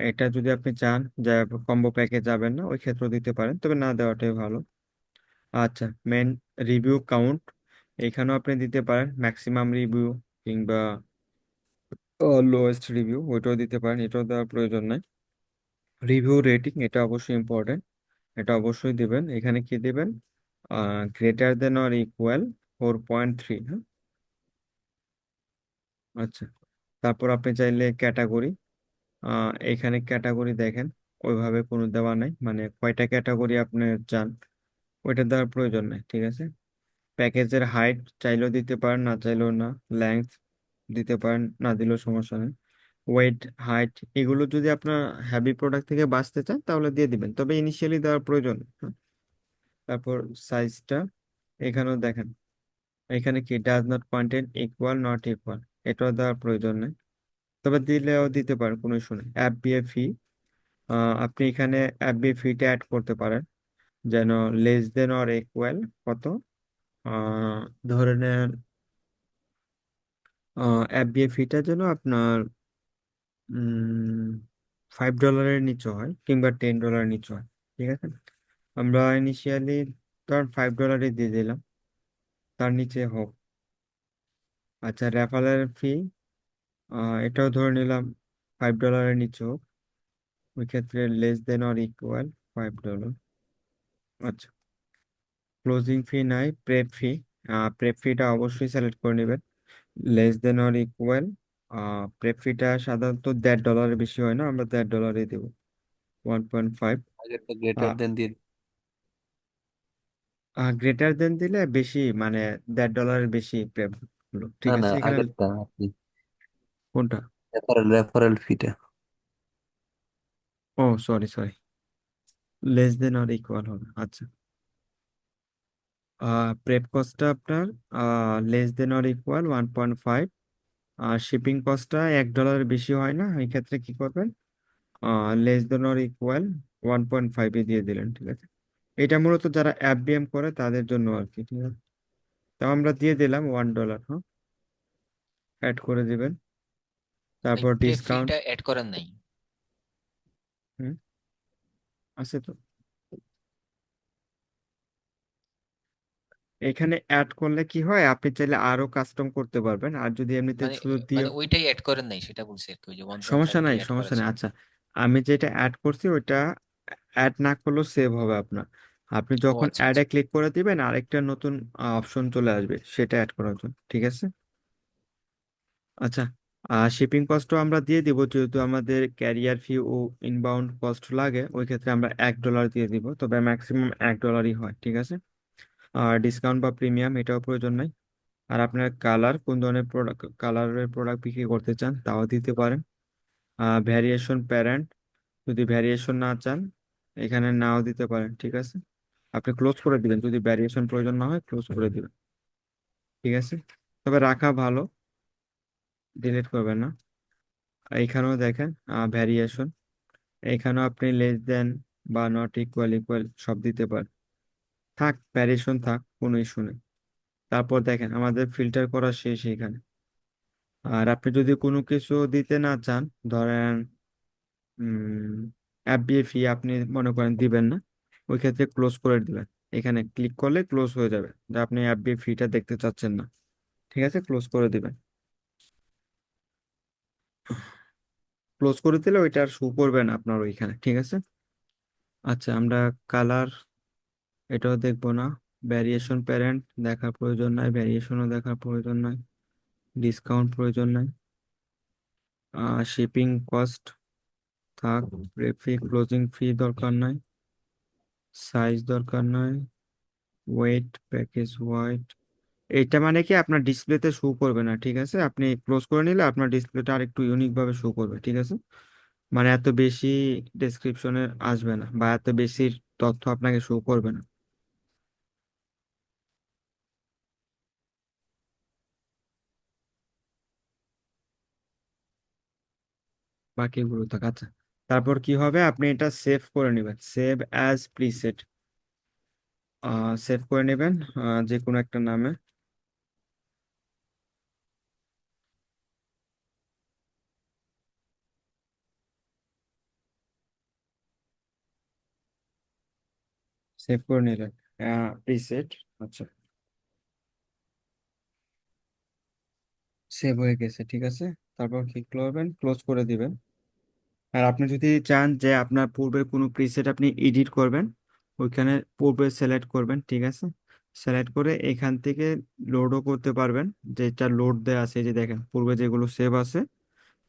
এটা যদি আপনি চান যে কম্বো প্যাকেজ যাবেন না, ওই ক্ষেত্রে দিতে পারেন, তবে না দেওয়াটাই ভালো। আচ্ছা, মেন রিভিউ কাউন্ট, এখানেও আপনি দিতে পারেন ম্যাক্সিমাম রিভিউ কিংবা লোয়েস্ট রিভিউ, ওইটাও দিতে পারেন, এটাও দেওয়ার প্রয়োজন নাই। রিভিউ রেটিং, এটা অবশ্যই ইম্পর্টেন্ট, এটা অবশ্যই দিবেন। এখানে কি দিবেন, গ্রেটার দেন অর ইকুয়াল 4.3, হ্যাঁ। আচ্ছা, তারপর আপনি চাইলে ক্যাটাগরি, এখানে ক্যাটাগরি দেখেন ওইভাবে কোনো দেওয়া নাই, মানে কয়টা ক্যাটাগরি আপনি চান ওইটা দেওয়ার প্রয়োজন নাই, ঠিক আছে। প্যাকেজের হাইট চাইলেও দিতে পারেন, না চাইলেও না। লেন্থ দিতে পারেন, না দিলেও সমস্যা নেই। ওয়েট, হাইট, এগুলো যদি আপনার হ্যাভি প্রোডাক্ট থেকে বাঁচতে চান তাহলে দিয়ে দিবেন, তবে ইনিশিয়ালি দেওয়ার প্রয়োজন নেই, হ্যাঁ। তারপর সাইজটা, এখানেও দেখেন, এখানে কি does not content equal not equal, এটাও দেওয়ার প্রয়োজন নেই, তবে দিলেও দিতে পারেন, কোনো ইস্যু নেই। অ্যাপ ফি, আপনি এখানে অ্যাপ ফিটা অ্যাড করতে পারেন, যেন লেস দেন অর ইকুয়াল কত, আহ, ধরে নেন অ্যাপ ফিটা যেন আপনার $5 নিচে হয় কিংবা $10 নিচে হয়, ঠিক আছে। আমরা ইনিশিয়ালি ধর $5 দিয়ে দিলাম, তার নিচে হোক। আচ্ছা, রেফারেল ফি, এটাও ধরে নিলাম $5 নিচে হোক, ওই ক্ষেত্রে লেস দেন অর ইকুয়াল $5। আচ্ছা, ক্লোজিং ফি নাই, প্রেপ ফি, প্রেপ ফিটা অবশ্যই সিলেক্ট করে নেবেন, less than or equal. Prep ফিটা সাধারণত $1.5 বেশি হয় না, আমরা $1.5 দেবো, 1.5। আগেরটা গ্রেটার দেন দিয়ে দিন। গ্রেটার দেন দিলে বেশি, মানে $1.5 বেশি প্রেপ হলো, ঠিক না না, আছে এখানে। আগেরটা আর কি, কোনটা? রেফারেল ফিটা। ও sorry sorry, less than or equal হবে, আচ্ছা। প্রেপ কস্টটা আপনার লেস দেন অর ইকুয়াল 1.5, আর শিপিং কস্টটা $1 বেশি হয় না, এই ক্ষেত্রে কি করবেন, লেস দেন অর ইকুয়াল 1.5 দিয়ে দিলেন, ঠিক আছে। এটা মূলত যারা এফবিএম করে তাদের জন্য আর কি, ঠিক আছে। তো আমরা দিয়ে দিলাম $1, হ্যাঁ, অ্যাড করে দিবেন, ভাই তারপর প্রেপ ডিসকাউন্ট। ফিটা অ্যাড করেন নাই? হুম, আছে তো। এখানে অ্যাড করলে কি হয়, আপনি চাইলে আরো কাস্টম করতে পারবেন, আর যদি এমনিতে মানে শুধু দিয়ে, মানে ওইটাই অ্যাড করেন নাই সেটা বলছি আর কি, ওই যে সমস্যা 1.5 নাই ওইটাই অ্যাড সমস্যা নাই, করেছেন। আচ্ছা। আমি যেটা অ্যাড করছি ওইটা অ্যাড না করলেও সেভ হবে আপনার। আপনি ও যখন আচ্ছা অ্যাডে আচ্ছা। ক্লিক করে দিবেন আরেকটা নতুন অপশন চলে আসবে, সেটা অ্যাড করার জন্য, ঠিক আছে। আচ্ছা, শিপিং কস্টও আমরা দিয়ে দিব, যেহেতু আমাদের ক্যারিয়ার ফি ও ইনবাউন্ড কস্ট লাগে, ওই ক্ষেত্রে আমরা $1 দিয়ে দিব, তবে ম্যাক্সিমাম $1 হয়, ঠিক আছে। আর ডিসকাউন্ট বা প্রিমিয়াম এটাও প্রয়োজন নাই। আর আপনার কালার, কোন ধরনের প্রোডাক্ট, কালারের প্রোডাক্ট বিক্রি করতে চান তাও দিতে পারেন। ভ্যারিয়েশন প্যারেন্ট, যদি ভ্যারিয়েশন না চান এখানে নাও দিতে পারেন, ঠিক আছে। আপনি ক্লোজ করে দিবেন, যদি ভ্যারিয়েশন প্রয়োজন না হয় ক্লোজ করে দিবেন, ঠিক আছে। তবে রাখা ভালো, ডিলিট করবেন না। এইখানেও দেখেন ভ্যারিয়েশন, এখানেও আপনি লেস দেন বা নট ইকুয়াল ইকুয়াল সব দিতে পারেন, থাক ভ্যারিয়েশন থাক, কোনো ইস্যু নেই। তারপর দেখেন আমাদের ফিল্টার করা শেষ এখানে। আর আপনি যদি কোনো কিছু দিতে না চান, ধরেন এফবিএ ফি আপনি মনে করেন দিবেন না, ওই ক্ষেত্রে ক্লোজ করে দিবেন। এখানে ক্লিক করলে ক্লোজ হয়ে যাবে, যে আপনি এফবিএ ফিটা দেখতে চাচ্ছেন না, ঠিক আছে, ক্লোজ করে দিবেন। ক্লোজ করে দিলে ওইটা আর শো করবে না আপনার ওইখানে, ঠিক আছে। আচ্ছা, আমরা কালার এটাও দেখবো না, ভ্যারিয়েশন প্যারেন্ট দেখার প্রয়োজন নাই, ভ্যারিয়েশনও দেখার প্রয়োজন নাই, ডিসকাউন্ট প্রয়োজন নাই, শিপিং কস্ট থাক, ফি ক্লোজিং ফি দরকার নাই, সাইজ দরকার নাই, ওয়েট প্যাকেজ ওয়াইট, এইটা মানে কি আপনার ডিসপ্লেতে শো করবে না, ঠিক আছে। আপনি ক্লোজ করে নিলে আপনার ডিসপ্লেটা আর একটু ইউনিক ভাবে শো করবে, ঠিক আছে। মানে এত বেশি ডেসক্রিপশনে আসবে না, বা এত বেশি তথ্য আপনাকে শো করবে না। বাকিগুলো থাক, আচ্ছা। তারপর কি হবে, আপনি এটা সেভ করে নেবেন, সেভ অ্যাজ প্রিসেট, সেভ করে নেবেন যে কোনো একটা নামে। সেভ করে নিলেন প্রিসেট, আচ্ছা, সেভ হয়ে গেছে, ঠিক আছে। তারপর কি করবেন, ক্লোজ করে দিবেন। আর আপনি যদি চান যে আপনার পূর্বের কোনো প্রিসেট আপনি এডিট করবেন, ওইখানে পূর্বে সিলেক্ট করবেন, ঠিক আছে। সিলেক্ট করে এখান থেকে লোডও করতে পারবেন, যেটা লোড দেওয়া আছে, এই যে দেখেন পূর্বে যেগুলো সেভ আছে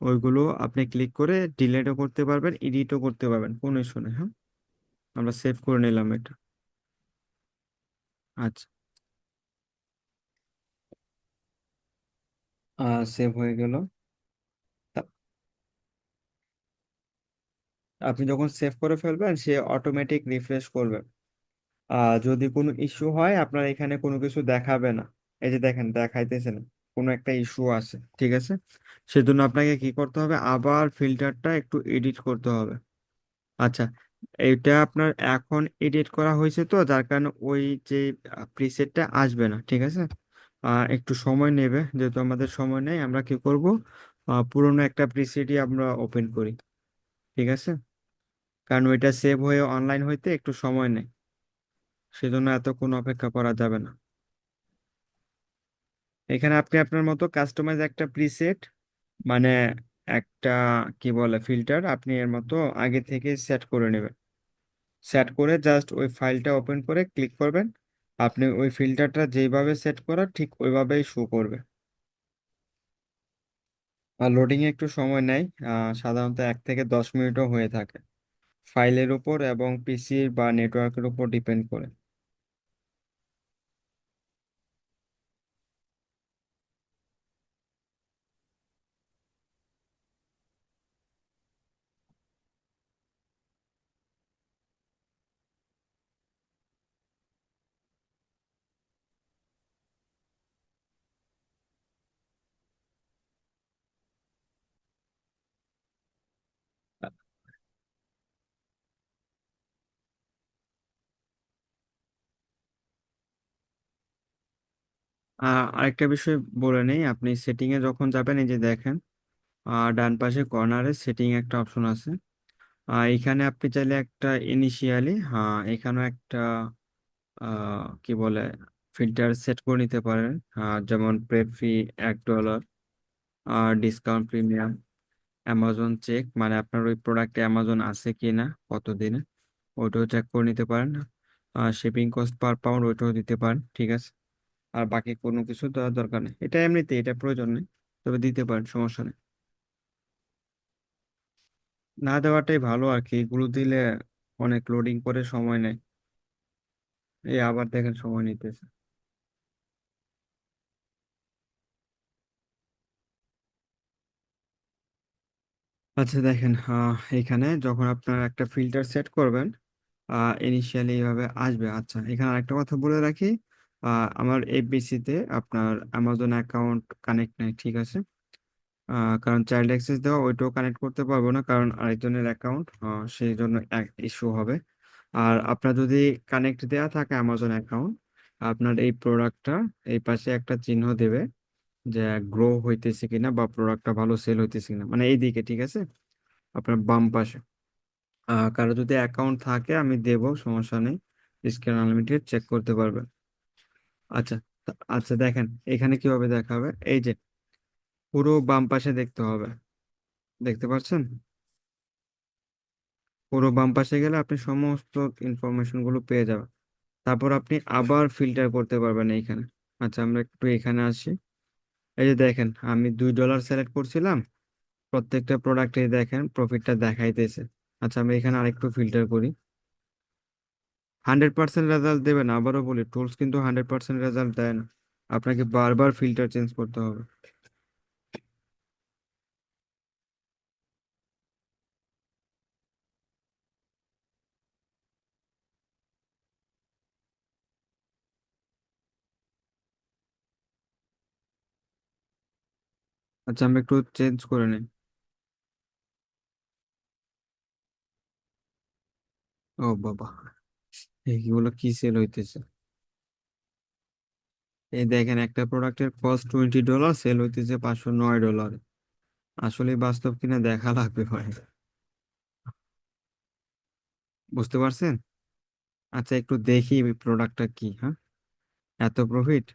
ওইগুলো আপনি ক্লিক করে ডিলেটও করতে পারবেন, এডিটও করতে পারবেন, কোনো ইস্যু নেই, হ্যাঁ। আমরা সেভ করে নিলাম এটা, আচ্ছা। সেভ হয়ে গেল। তা- আপনি যখন সেভ করে ফেলবেন সে অটোমেটিক রিফ্রেশ করবে। যদি কোনো ইস্যু হয় আপনার এখানে কোনো কিছু দেখাবে না, এই যে দেখেন দেখাইতেছে না, কোনো একটা ইস্যু আছে, ঠিক আছে। সেজন্য আপনাকে কি করতে হবে, আবার ফিল্টারটা একটু এডিট করতে হবে। আচ্ছা, এটা আপনার এখন এডিট করা হয়েছে তো যার কারণে ওই যে প্রিসেটটা আসবে না, ঠিক আছে। একটু সময় নেবে, যেহেতু আমাদের সময় নেই, আমরা কি করব, পুরোনো একটা প্রিসেটই আমরা ওপেন করি, ঠিক আছে। কারণ ওইটা সেভ হয়ে অনলাইন হইতে একটু সময় নেয়, সেজন্য এতক্ষণ অপেক্ষা করা যাবে না। এখানে আপনি আপনার মতো কাস্টমাইজ একটা প্রিসেট, মানে একটা কি বলে ফিল্টার, আপনি এর মতো আগে থেকে সেট করে নেবেন। সেট করে জাস্ট ওই ফাইলটা ওপেন করে ক্লিক করবেন, আপনি ওই ফিল্টারটা যেইভাবে সেট করা ঠিক ওইভাবেই শো করবে। আর লোডিং এ একটু সময় নেয়, সাধারণত 1 থেকে 10 মিনিটও হয়ে থাকে, ফাইলের উপর এবং পিসি বা নেটওয়ার্কের উপর ডিপেন্ড করে। আরেকটা বিষয় বলে নেই, আপনি সেটিং এ যখন যাবেন এই যে দেখেন ডান পাশে কর্নারে সেটিং একটা অপশন আছে। এখানে আপনি চাইলে একটা ইনিশিয়ালি, হ্যাঁ এখানেও একটা কি বলে ফিল্টার সেট করে নিতে পারেন। যেমন প্রেপ ফি $1, আর ডিসকাউন্ট প্রিমিয়াম, অ্যামাজন চেক, মানে আপনার ওই প্রোডাক্টে অ্যামাজন আছে কিনা কতদিনে, ওইটাও চেক করে নিতে পারেন। শিপিং কস্ট পার পাউন্ড ওইটাও দিতে পারেন, ঠিক আছে। আর বাকি কোনো কিছু দেওয়ার দরকার নেই, এটা এমনিতে এটা প্রয়োজন নেই, তবে দিতে পারেন, সমস্যা নেই। না দেওয়াটাই ভালো আর কি, এগুলো দিলে অনেক লোডিং করে সময় নেয়। এই আবার দেখেন সময় নিতেছে। আচ্ছা দেখেন, এখানে যখন আপনার একটা ফিল্টার সেট করবেন ইনিশিয়ালি এইভাবে আসবে। আচ্ছা এখানে আরেকটা কথা বলে রাখি, আমার এফবিসি তে আপনার অ্যামাজন অ্যাকাউন্ট কানেক্ট নেই, ঠিক আছে। কারণ চাইল্ড অ্যাক্সেস দেওয়া ওইটাও কানেক্ট করতে পারবো না, কারণ আরেকজনের অ্যাকাউন্ট, সেই জন্য এক ইস্যু হবে। আর আপনার যদি কানেক্ট দেওয়া থাকে অ্যামাজন অ্যাকাউন্ট, আপনার এই প্রোডাক্টটা এই পাশে একটা চিহ্ন দেবে যে গ্রো হইতেছে কিনা বা প্রোডাক্টটা ভালো সেল হইতেছে কিনা, মানে এই দিকে, ঠিক আছে, আপনার বাম পাশে। কারো যদি অ্যাকাউন্ট থাকে আমি দেব, সমস্যা নেই, স্ক্যান আনলিমিটেড চেক করতে পারবেন। আচ্ছা, আচ্ছা দেখেন এখানে কিভাবে দেখাবে, এই যে পুরো বাম পাশে দেখতে হবে, দেখতে পাচ্ছেন? পুরো বাম পাশে গেলে আপনি সমস্ত ইনফরমেশন গুলো পেয়ে যাবেন। তারপর আপনি আবার ফিল্টার করতে পারবেন এইখানে। আচ্ছা আমরা একটু এখানে আসি, এই যে দেখেন আমি $2 সিলেক্ট করছিলাম, প্রত্যেকটা প্রোডাক্টে দেখেন প্রফিটটা দেখাইতেছে। আচ্ছা আমি এখানে আরেকটু ফিল্টার করি। 100% রেজাল্ট দেবে না, আবারও বলি টুলস কিন্তু 100% রেজাল্ট দেয় না, আপনাকে বারবার ফিল্টার চেঞ্জ করতে হবে। আচ্ছা আমি একটু চেঞ্জ করে নিই। ও বাবা, এইগুলো কি সেল হইতেছে! এই দেখেন একটা প্রোডাক্টের কস্ট $20, সেল হইতেছে $509। আসলে বাস্তব কিনা দেখা লাগবে ভাই, বুঝতে পারছেন? আচ্ছা একটু দেখি প্রোডাক্টটা কি, হ্যাঁ এত প্রফিট।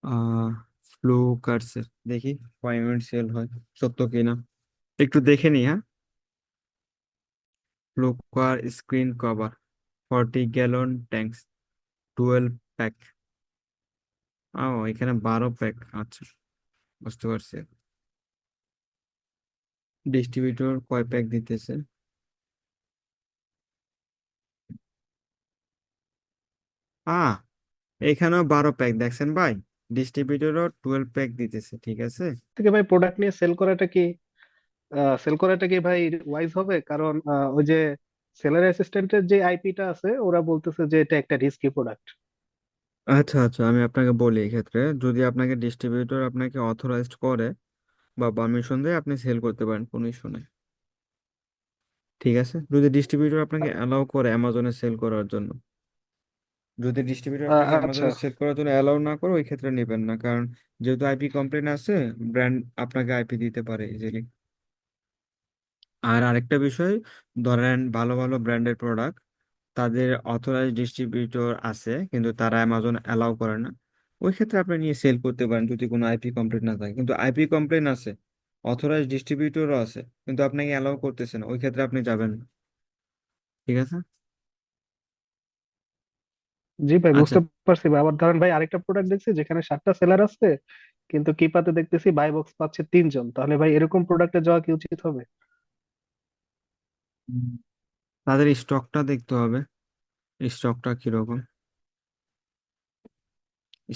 আহ ফ্লু কার্সের দেখি কয় মিনিট সেল হয়, সত্য কিনা একটু দেখে নি, হ্যাঁ। Flu car screen cover, 40 gallon tanks, 12 pack. এখানে 12 প্যাক, আচ্ছা বুঝতে পারছি। ডিস্ট্রিবিউটর কয় প্যাক দিতেছে? আহ এখানেও 12 প্যাক দেখছেন ভাই, ডিস্ট্রিবিউটরও 12 প্যাক দিতেছে, ঠিক আছে। থেকে ভাই প্রোডাক্ট নিয়ে সেল করাটা কি ভাই ওয়াইজ হবে? কারণ ওই যে সেলার অ্যাসিস্ট্যান্টের যে আইপিটা আছে ওরা বলতেছে যে এটা একটা রিস্কি প্রোডাক্ট। আচ্ছা আচ্ছা আমি আপনাকে বলি, এক্ষেত্রে যদি আপনাকে ডিস্ট্রিবিউটর আপনাকে অথরাইজড করে বা পারমিশন দেয় আপনি সেল করতে পারেন, কোনো ইস্যু নেই, ঠিক আছে। যদি ডিস্ট্রিবিউটর আপনাকে অ্যালাউ করে অ্যামাজনে সেল করার জন্য, যদি ডিস্ট্রিবিউটর আপনাকে আচ্ছা। অ্যামাজনে সেল করার জন্য অ্যালাউ না করে ওই ক্ষেত্রে নেবেন না, কারণ যেহেতু আইপি কমপ্লেন আছে, ব্র্যান্ড আপনাকে আইপি দিতে পারে ইজিলি। আর আরেকটা বিষয়, ধরেন ভালো ভালো ব্র্যান্ডের প্রোডাক্ট তাদের অথরাইজড ডিস্ট্রিবিউটর আছে কিন্তু তারা অ্যামাজন অ্যালাউ করে না, ওই ক্ষেত্রে আপনি নিয়ে সেল করতে পারেন যদি কোনো আইপি কমপ্লেন না থাকে। কিন্তু আইপি কমপ্লেন আছে, অথরাইজড ডিস্ট্রিবিউটরও আছে, কিন্তু আপনাকে অ্যালাউ করতেছে না, ওই ক্ষেত্রে আপনি যাবেন না, ঠিক আছে। জি ভাই, আচ্ছা, বুঝতে পারছি ভাই। আবার ধরেন ভাই আরেকটা প্রোডাক্ট দেখছি যেখানে 7টা সেলার আছে, কিন্তু কিপাতে দেখতেছি বাই বক্স পাচ্ছে 3 জন। তাহলে ভাই এরকম প্রোডাক্টে যাওয়া কি উচিত হবে? উম, তাদের স্টকটা দেখতে হবে, স্টকটা কিরকম,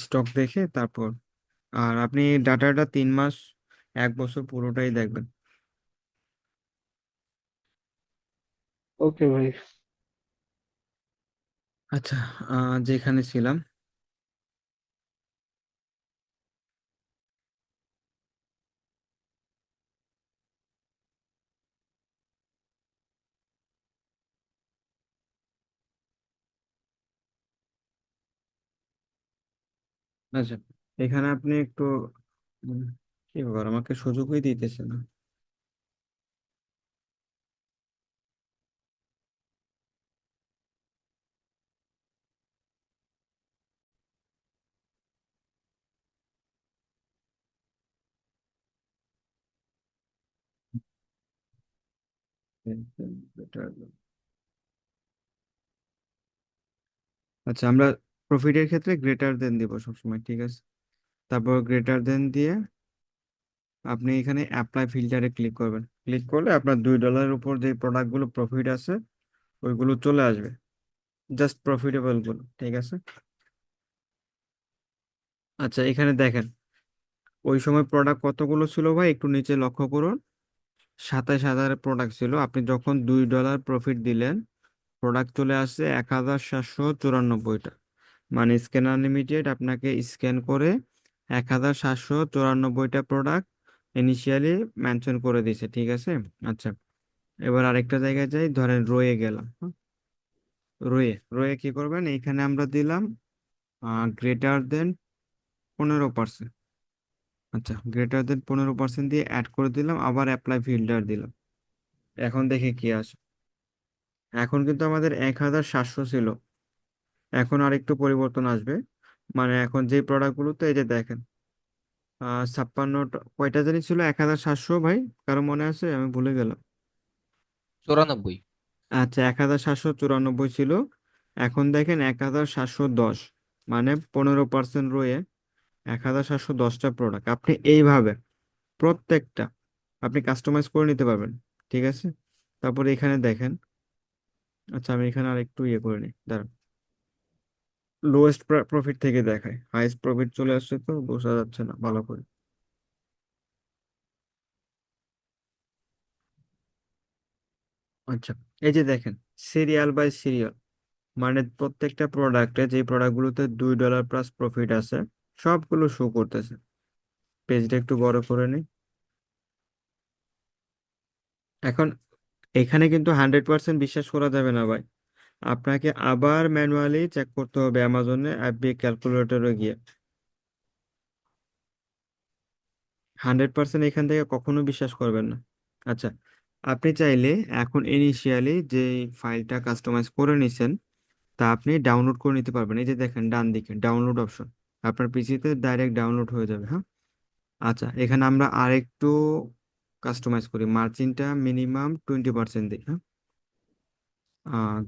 স্টক দেখে তারপর। আর আপনি ডাটাটা 3 মাস 1 বছর পুরোটাই দেখবেন। ওকে ভাই। আচ্ছা, যেখানে ছিলাম, আচ্ছা, এখানে আপনি একটু উম, কি ব্যাপার আমাকে সুযোগই দিতেছে না। আচ্ছা, আমরা প্রফিটের ক্ষেত্রে গ্রেটার দেন দিব সবসময়, ঠিক আছে। তারপর গ্রেটার দেন দিয়ে আপনি এখানে অ্যাপ্লাই ফিল্টারে ক্লিক করবেন। ক্লিক করলে আপনার $2 উপর যে প্রোডাক্টগুলো প্রফিট আছে ওইগুলো চলে আসবে, জাস্ট প্রফিটেবল গুলো, ঠিক আছে। আচ্ছা, এখানে দেখেন ওই সময় প্রোডাক্ট কতগুলো ছিল ভাই, একটু নিচে লক্ষ্য করুন। 27,000 প্রোডাক্ট ছিল। আপনি যখন $2 প্রফিট দিলেন, প্রোডাক্ট চলে আসছে 1,794টা। মানে স্ক্যান আনলিমিটেড আপনাকে স্ক্যান করে 1,794টা প্রোডাক্ট ইনিশিয়ালি মেনশন করে দিয়েছে, ঠিক আছে। আচ্ছা, এবার আরেকটা জায়গায় যাই, ধরেন রয়ে গেলাম। রয়ে রয়ে কি করবেন, এখানে আমরা দিলাম গ্রেটার দেন 15%। আচ্ছা, গ্রেটার দেন 15% দিয়ে অ্যাড করে দিলাম, আবার অ্যাপ্লাই ফিল্টার দিলাম। এখন দেখে কি আসে। এখন কিন্তু আমাদের 1,700 ছিল, এখন আরেকটু পরিবর্তন আসবে। মানে এখন যে প্রোডাক্টগুলোতে এই যে দেখেন 56 কয়টা জানি ছিল, 1,700 ভাই, কারো মনে আছে? আমি ভুলে গেলাম। 94। আচ্ছা, 1,794 ছিল, এখন দেখেন 1,710। মানে 15% রয়ে 1,710টা প্রোডাক্ট আপনি এইভাবে প্রত্যেকটা আপনি কাস্টমাইজ করে নিতে পারবেন, ঠিক আছে। তারপরে এখানে দেখেন, আচ্ছা আমি এখানে আরেকটু ইয়ে করে নিই, দাঁড়ান। লোয়েস্ট প্রফিট থেকে দেখায়, হাইয়েস্ট প্রফিট চলে আসছে তো বোঝা যাচ্ছে না ভালো করে। আচ্ছা, এই যে দেখেন সিরিয়াল বাই সিরিয়াল, মানে প্রত্যেকটা প্রোডাক্টে যে প্রোডাক্টগুলোতে $2 প্লাস প্রফিট আছে সবগুলো শো করতেছে। পেজটা একটু বড় করে নিই। এখন এখানে কিন্তু 100% বিশ্বাস করা যাবে না ভাই, আপনাকে আবার ম্যানুয়ালি চেক করতে হবে অ্যামাজনে অ্যাপবি ক্যালকুলেটরে গিয়ে। 100% এখান থেকে কখনো বিশ্বাস করবেন না। আচ্ছা, আপনি চাইলে এখন ইনিশিয়ালি যে ফাইলটা কাস্টমাইজ করে নিছেন তা আপনি ডাউনলোড করে নিতে পারবেন। এই যে দেখেন ডান দিকে ডাউনলোড অপশন, আপনার পিসিতে ডাইরেক্ট ডাউনলোড হয়ে যাবে, হ্যাঁ। আচ্ছা, এখানে আমরা আরেকটু কাস্টমাইজ করি, মার্জিনটা মিনিমাম 20% দিই, হ্যাঁ।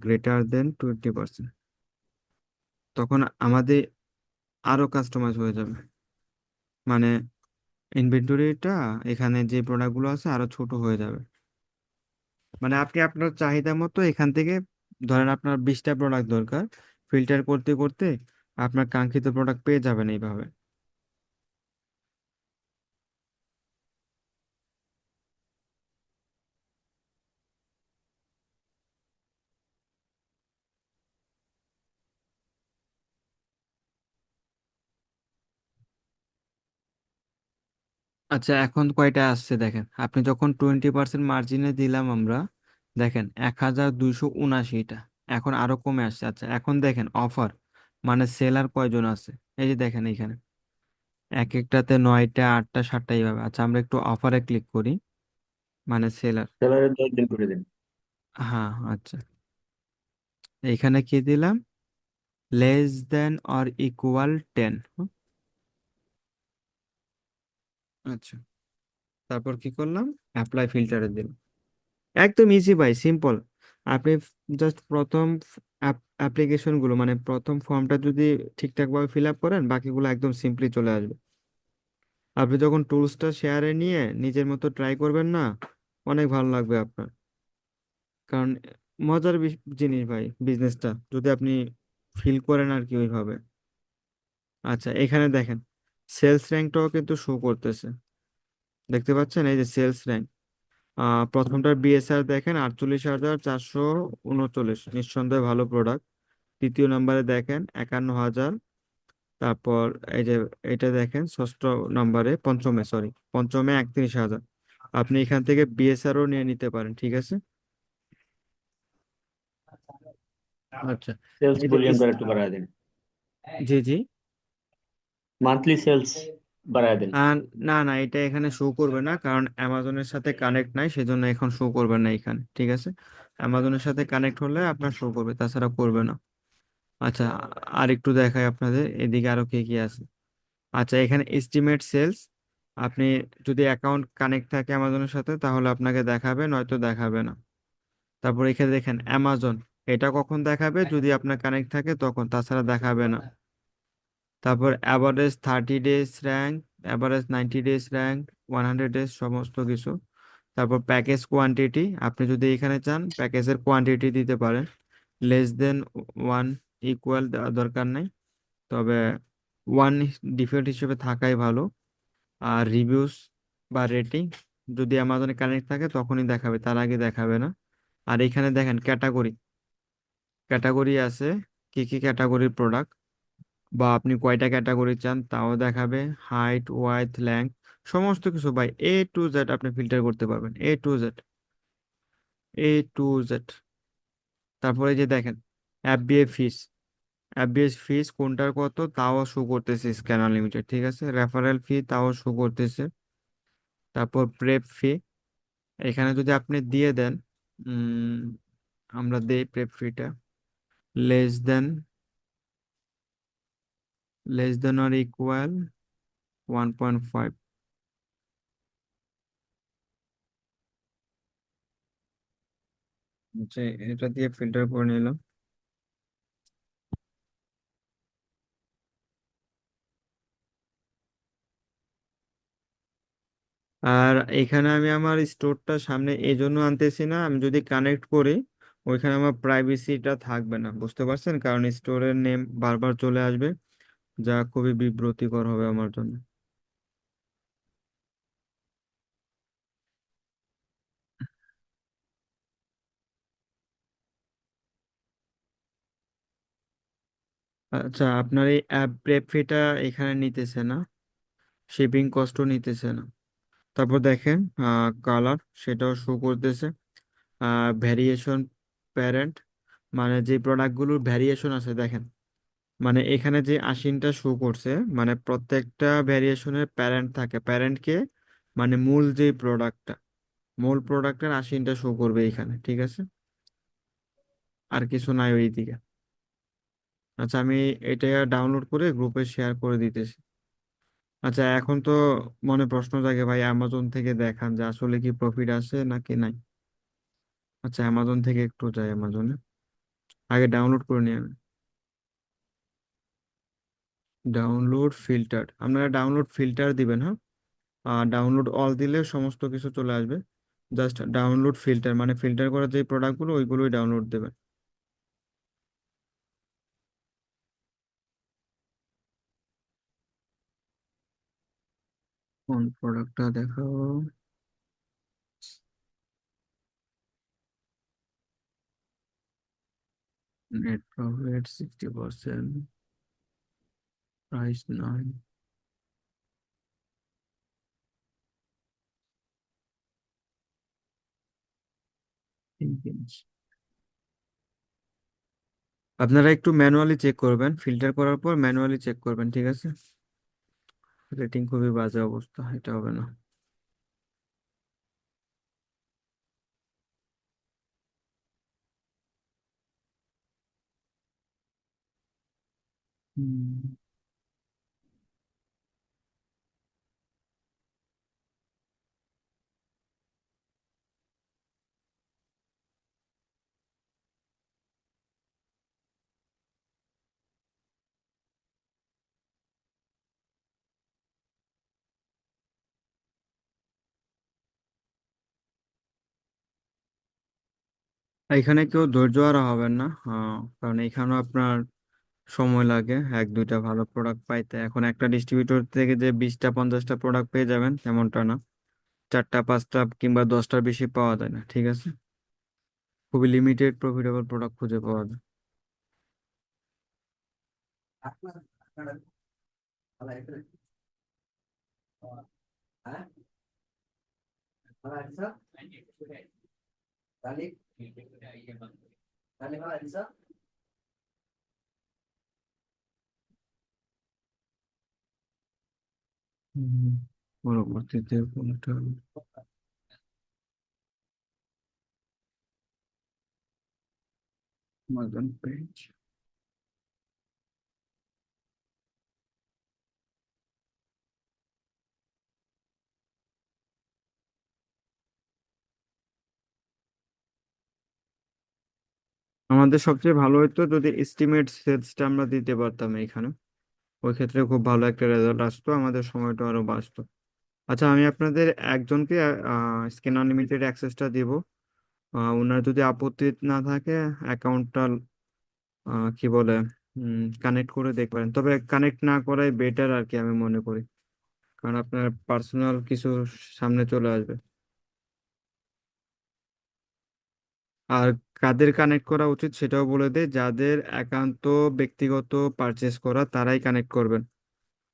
গ্রেটার দেন 20%, তখন আমাদের আরো কাস্টমাইজ হয়ে যাবে। মানে ইনভেন্টরিটা এখানে যে প্রোডাক্টগুলো আছে আরো ছোট হয়ে যাবে। মানে আপনি আপনার চাহিদা মতো এখান থেকে, ধরেন আপনার 20টা প্রোডাক্ট দরকার, ফিল্টার করতে করতে আপনার কাঙ্ক্ষিত প্রোডাক্ট পেয়ে যাবেন এইভাবে। আচ্ছা, এখন কয়টা আসছে দেখেন, আপনি যখন 20% মার্জিনে দিলাম আমরা, দেখেন 1,279টা, এখন আরো কমে আসছে। আচ্ছা, এখন দেখেন অফার, মানে সেলার কয়জন আছে, এই যে দেখেন এখানে এক একটাতে 9টা 8টা 7টা এইভাবে। আচ্ছা, আমরা একটু অফারে ক্লিক করি, মানে সেলার। স্যালারি 10 দিন করে দিন। হ্যাঁ, আচ্ছা, এইখানে কি দিলাম, লেস দেন অর ইকুয়াল 10। আচ্ছা, তারপর কি করলাম, অ্যাপ্লাই ফিল্টারে দিলাম। একদম ইজি ভাই, সিম্পল। আপনি জাস্ট প্রথম অ্যাপ্লিকেশন গুলো, মানে প্রথম ফর্মটা যদি ঠিকঠাক ভাবে ফিল আপ করেন, বাকিগুলো একদম সিম্পলি চলে আসবে। আপনি যখন টুলসটা শেয়ারে নিয়ে নিজের মতো ট্রাই করবেন না, অনেক ভালো লাগবে আপনার। কারণ মজার জিনিস ভাই বিজনেসটা, যদি আপনি ফিল করেন আর কি ওইভাবে। আচ্ছা, এখানে দেখেন সেলস র্যাঙ্কটাও কিন্তু শো করতেছে, দেখতে পাচ্ছেন এই যে সেলস র্যাঙ্ক। প্রথমটার বিএসআর দেখেন 48,439, নিঃসন্দেহে ভালো প্রোডাক্ট। দ্বিতীয় নম্বরে দেখেন 51,000। তারপর এই যে এটা দেখেন ষষ্ঠ নম্বরে, পঞ্চমে সরি, পঞ্চমে 31,000। আপনি এখান থেকে বিএসআরও নিয়ে নিতে পারেন, ঠিক আছে। আচ্ছা, সেলস এই যে ভলিউমটা একটু বাড়ায় দিন। জি জি, মান্থলি সেলস বাড়ায় দেন। আর না না, এটা এখানে শো করবে না, কারণ অ্যামাজনের সাথে কানেক্ট নাই, সেজন্য এখন শো করবে না এখানে, ঠিক আছে। অ্যামাজনের সাথে কানেক্ট হলে আপনার শো করবে, তাছাড়া করবে না। আচ্ছা, আর একটু দেখাই আপনাদের এদিকে আরো কি কি আছে। আচ্ছা, এখানে এস্টিমেট সেলস, আপনি যদি অ্যাকাউন্ট কানেক্ট থাকে অ্যামাজনের সাথে তাহলে আপনাকে দেখাবে, নয়তো দেখাবে না। তারপর এখানে দেখেন অ্যামাজন, এটা কখন দেখাবে, যদি আপনার কানেক্ট থাকে তখন, তাছাড়া দেখাবে না। তারপর average 30 days rank, average 90 days rank, 100 days, সমস্ত কিছু। তারপর প্যাকেজ কোয়ান্টিটি, আপনি যদি এখানে চান প্যাকেজের কোয়ান্টিটি দিতে পারেন। লেস দেন 1, ইকুয়াল দরকার নাই, তবে 1 ডিফল্ট হিসেবে থাকাই ভালো। আর রিভিউস বা রেটিং, যদি অ্যামাজনে কানেক্ট থাকে তখনই দেখাবে, তার আগে দেখাবে না। আর এখানে দেখেন ক্যাটাগরি, ক্যাটাগরি আছে, কি কি ক্যাটাগরির প্রোডাক্ট, বা আপনি কয়টা ক্যাটাগরি চান তাও দেখাবে। হাইট, ওয়াইথ, লেংথ, সমস্ত কিছু ভাই, A to Z আপনি ফিল্টার করতে পারবেন, A to Z, A to Z। তারপরে যে দেখেন FBA ফিস, FBA ফিস কোনটার কত তাও শো করতেছে, স্ক্যান আনলিমিটেড, ঠিক আছে। রেফারেল ফি তাও শো করতেছে। তারপর প্রেপ ফি, এখানে যদি আপনি দিয়ে দেন, উম, আমরা দেই প্রেপ ফিটা, লেস দেন, অর ইকুয়াল 1.5। আচ্ছা, এটা দিয়ে ফিল্টার করে নিলাম। আর এখানে আমি আমার স্টোরটা সামনে এই জন্য আনতেছি না, আমি যদি কানেক্ট করি ওইখানে আমার প্রাইভেসিটা থাকবে না, বুঝতে পারছেন, কারণ স্টোরের নেম বারবার চলে আসবে, যা খুবই বিব্রতিকর হবে আমার জন্য। আচ্ছা, আপনার এই অ্যাপ প্রেপ ফিটা এখানে নিতেছে না, শিপিং কস্টও নিতেছে না। তারপর দেখেন কালার, সেটাও শো করতেছে। ভ্যারিয়েশন প্যারেন্ট, মানে যে প্রোডাক্টগুলোর ভ্যারিয়েশন আছে দেখেন, মানে এখানে যে আশিনটা শো করছে, মানে প্রত্যেকটা ভ্যারিয়েশনের প্যারেন্ট থাকে, প্যারেন্টকে মানে মূল যে প্রোডাক্টটা, মূল প্রোডাক্টের আশিনটা শো করবে এখানে, ঠিক আছে। আর কিছু নাই ওই দিকে। আচ্ছা, আমি এটা ডাউনলোড করে গ্রুপে শেয়ার করে দিতেছি। আচ্ছা, এখন তো মনে প্রশ্ন জাগে ভাই, অ্যামাজন থেকে দেখান যে আসলে কি প্রফিট আছে নাকি নাই। আচ্ছা, অ্যামাজন থেকে একটু যাই, অ্যামাজনে আগে ডাউনলোড করে নিই আমি। ডাউনলোড ফিল্টার, আপনারা ডাউনলোড ফিল্টার দিবেন, হ্যাঁ। ডাউনলোড অল দিলে সমস্ত কিছু চলে আসবে। জাস্ট ডাউনলোড ফিল্টার, মানে ফিল্টার করা যে প্রোডাক্টগুলো ওইগুলোই ডাউনলোড দেবেন। কোন প্রোডাক্টটা দেখাও, নেট প্রফিট 60%, প্রাইস 9। আপনারা একটু ম্যানুয়ালি চেক করবেন, ফিল্টার করার পর ম্যানুয়ালি চেক করবেন, ঠিক আছে। রেটিং খুবই বাজে অবস্থা, এটা হবে না। হুম। এখানে কেউ ধৈর্য হারা হবেন না, কারণ এখানেও আপনার সময় লাগে এক দুইটা ভালো প্রোডাক্ট পাইতে। এখন একটা ডিস্ট্রিবিউটর থেকে যে 20টা 50টা প্রোডাক্ট পেয়ে যাবেন তেমনটা না, 4টা 5টা কিংবা 10টার বেশি পাওয়া যায় না, ঠিক আছে। খুবই লিমিটেড প্রফিটেবল প্রোডাক্ট খুঁজে পাওয়া যায়। হুম, পরবর্তীতে কোনটা আমাজন পেজ? আমাদের সবচেয়ে ভালো হতো যদি এস্টিমেট সেলসটা আমরা দিতে পারতাম এখানে, ওই ক্ষেত্রে খুব ভালো একটা রেজাল্ট আসতো, আমাদের সময়টা আরো বাঁচতো। আচ্ছা, আমি আপনাদের একজনকে স্ক্যান আনলিমিটেড অ্যাক্সেসটা দিব। ওনার যদি আপত্তি না থাকে অ্যাকাউন্টটা কি বলে কানেক্ট করে দেখবেন, তবে কানেক্ট না করাই বেটার আর কি, আমি মনে করি, কারণ আপনার পার্সোনাল কিছু সামনে চলে আসবে। আর কাদের কানেক্ট করা উচিত সেটাও বলে দেয়, যাদের একান্ত ব্যক্তিগত পারচেস করা তারাই কানেক্ট করবেন।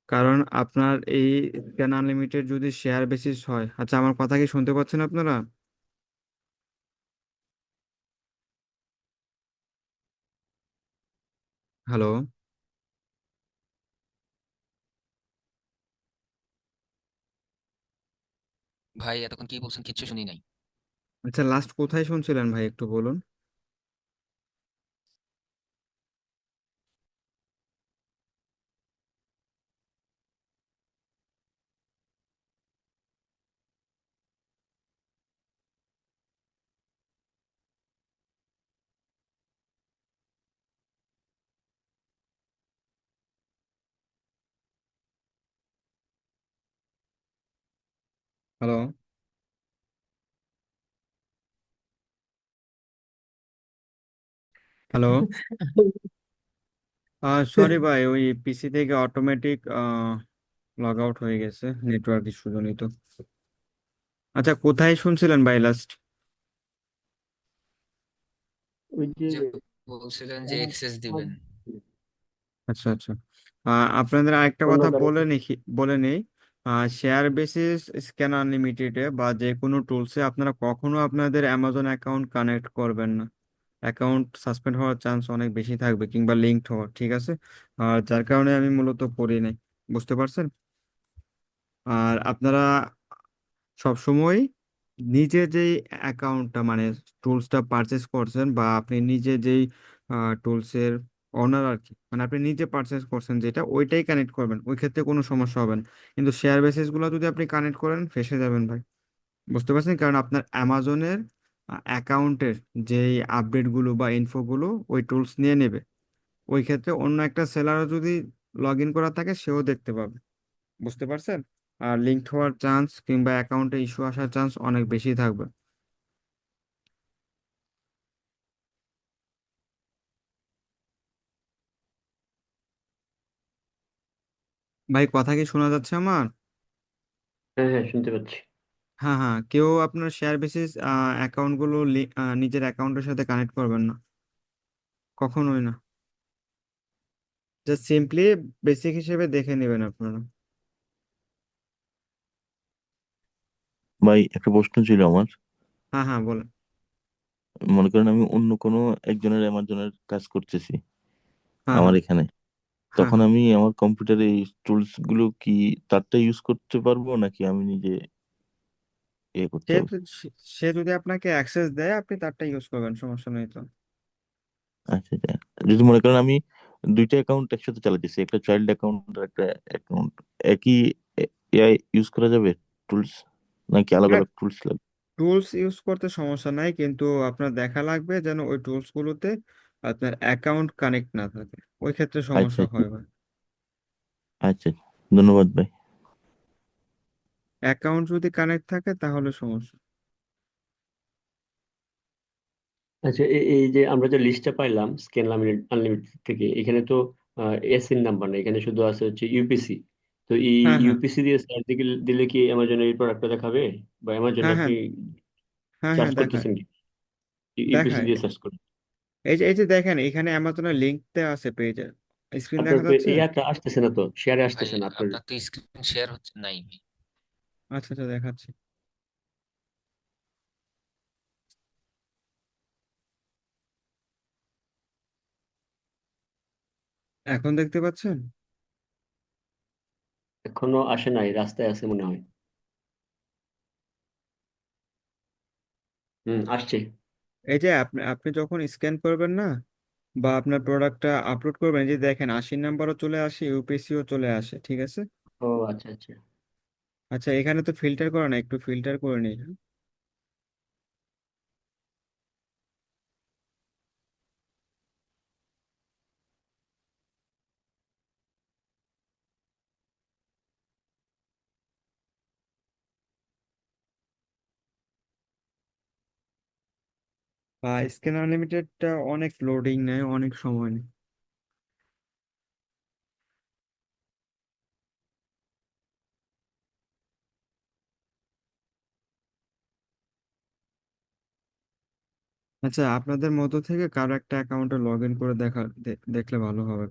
কারণ আপনার এই স্ক্যান আনলিমিটেড যদি শেয়ার বেসিস হয়, আচ্ছা আমার কথা কি শুনতে পাচ্ছেন আপনারা? হ্যালো? ভাই এতক্ষণ কি বলছেন কিচ্ছু শুনি নাই। আচ্ছা, লাস্ট কোথায় শুনছিলেন ভাই, একটু বলুন। হ্যালো? হ্যালো? সরি ভাই, ওই পিসি থেকে অটোমেটিক লগ আউট হয়ে গেছে নেটওয়ার্ক ইস্যু জনিত। আচ্ছা, কোথায় শুনছিলেন ভাই লাস্ট? ওই যে যে বলছিলেন যে এক্সেস দিবেন। আচ্ছা আচ্ছা, আপনাদের আরেকটা অন্য কথা কারো বলে নেই। শেয়ার বেসিস স্ক্যান আনলিমিটেডে বা যে কোনো টুলসে আপনারা কখনো আপনাদের অ্যামাজন অ্যাকাউন্ট কানেক্ট করবেন না। অ্যাকাউন্ট সাসপেন্ড হওয়ার চান্স অনেক বেশি থাকবে, কিংবা লিঙ্কড হওয়ার, ঠিক আছে? আর যার কারণে আমি মূলত করি নাই, বুঝতে পারছেন? আর আপনারা সবসময় নিজে যেই অ্যাকাউন্টটা মানে টুলসটা পারচেস করছেন, বা আপনি নিজে যেই টুলসের অনার আর কি, মানে আপনি নিজে পারচেস করছেন যেটা, ওইটাই কানেক্ট করবেন, ওই ক্ষেত্রে কোনো সমস্যা হবে না। কিন্তু শেয়ার বেসিস গুলো যদি আপনি কানেক্ট করেন ফেঁসে যাবেন ভাই, বুঝতে পারছেন? কারণ আপনার অ্যামাজনের অ্যাকাউন্টের যেই আপডেটগুলো বা ইনফোগুলো ওই টুলস নিয়ে নেবে, ওই ক্ষেত্রে অন্য একটা সেলারও যদি লগ ইন করা থাকে সেও দেখতে পাবে, বুঝতে পারছেন? আর লিঙ্ক হওয়ার চান্স কিংবা অ্যাকাউন্টে ইস্যু আসার চান্স অনেক বেশি থাকবে। ভাই কথা কি শোনা যাচ্ছে আমার? হ্যাঁ হ্যাঁ শুনতে পাচ্ছি। হ্যাঁ হ্যাঁ, কেউ আপনার শেয়ার বেসিস অ্যাকাউন্টগুলো নিজের অ্যাকাউন্টের সাথে কানেক্ট করবেন না, কখনোই না। জাস্ট সিম্পলি বেসিক হিসেবে দেখে নেবেন আপনারা। ভাই একটা প্রশ্ন ছিল আমার। হ্যাঁ হ্যাঁ, বলেন। মনে করেন আমি অন্য কোনো একজনের অ্যামাজনের কাজ করতেছি হ্যাঁ আমার হ্যাঁ এখানে, হ্যাঁ তখন হ্যাঁ, আমি আমার কম্পিউটারে এই টুলস গুলো কি তারটা ইউজ করতে পারবো নাকি আমি নিজে করতে সে হবে? সে যদি আপনাকে অ্যাক্সেস দেয় আপনি তারটা ইউজ করবেন, সমস্যা নেই তো। আচ্ছা আচ্ছা। যদি মনে করেন আমি দুইটা অ্যাকাউন্ট একসাথে চালাতেছি, একটা চাইল্ড অ্যাকাউন্ট আর একটা অ্যাকাউন্ট, একই এআই ইউজ করা যাবে টুলস, নাকি আলাদা হ্যাঁ, আলাদা টুলস লাগবে? টুলস ইউজ করতে সমস্যা নাই, কিন্তু আপনার দেখা লাগবে যেন ওই টুলস গুলোতে আপনার অ্যাকাউন্ট কানেক্ট না থাকে, ওই ক্ষেত্রে আচ্ছা সমস্যা আচ্ছা হয় ভাই। আচ্ছা। ধন্যবাদ ভাই। অ্যাকাউন্ট যদি কানেক্ট থাকে তাহলে সমস্যা। আচ্ছা, এই যে আমরা যে লিস্টটা পাইলাম স্ক্যান আনলিমিটেড থেকে, এখানে তো এসিন নাম্বার না, এখানে শুধু আছে হচ্ছে ইউপিসি। তো এই হ্যাঁ হ্যাঁ ইউপিসি দিয়ে সার্চ দিলে কি অ্যামাজনের এই প্রোডাক্টটা দেখাবে, বা অ্যামাজনে হ্যাঁ হ্যাঁ আপনি হ্যাঁ সার্চ হ্যাঁ, দেখায় করতেছেন কি ইউপিসি দেখায়। দিয়ে সার্চ করে? এই যে দেখেন, এখানে অ্যামাজনের লিঙ্ক দেওয়া আছে পেজে, স্ক্রিন আপনার দেখা যাচ্ছে। ইয়াটা আসতেছে না তো, শেয়ারে ভাই আসতেছে না আপনার। আপনার তো স্ক্রিন শেয়ার হচ্ছে নাই ভাই। আচ্ছা আচ্ছা, দেখাচ্ছি। এখন দেখতে পাচ্ছেন? এখনো আসে নাই, রাস্তায় আছে মনে হয়। আসছে। এই যে আপনি আপনি যখন স্ক্যান করবেন না বা আপনার প্রোডাক্টটা আপলোড করবেন, এই যে দেখেন 80 নাম্বারও চলে আসে, ইউপিসিও চলে আসে, ঠিক আছে। ও আচ্ছা আচ্ছা। আচ্ছা, এখানে তো ফিল্টার করা না, একটু ফিল্টার করে নিই। স্ক্যান আনলিমিটেডটা অনেক লোডিং নেয়, অনেক সময় নেয়। আচ্ছা, আপনাদের মধ্য থেকে কারো একটা অ্যাকাউন্টে লগ ইন করে দেখলে ভালো হবে।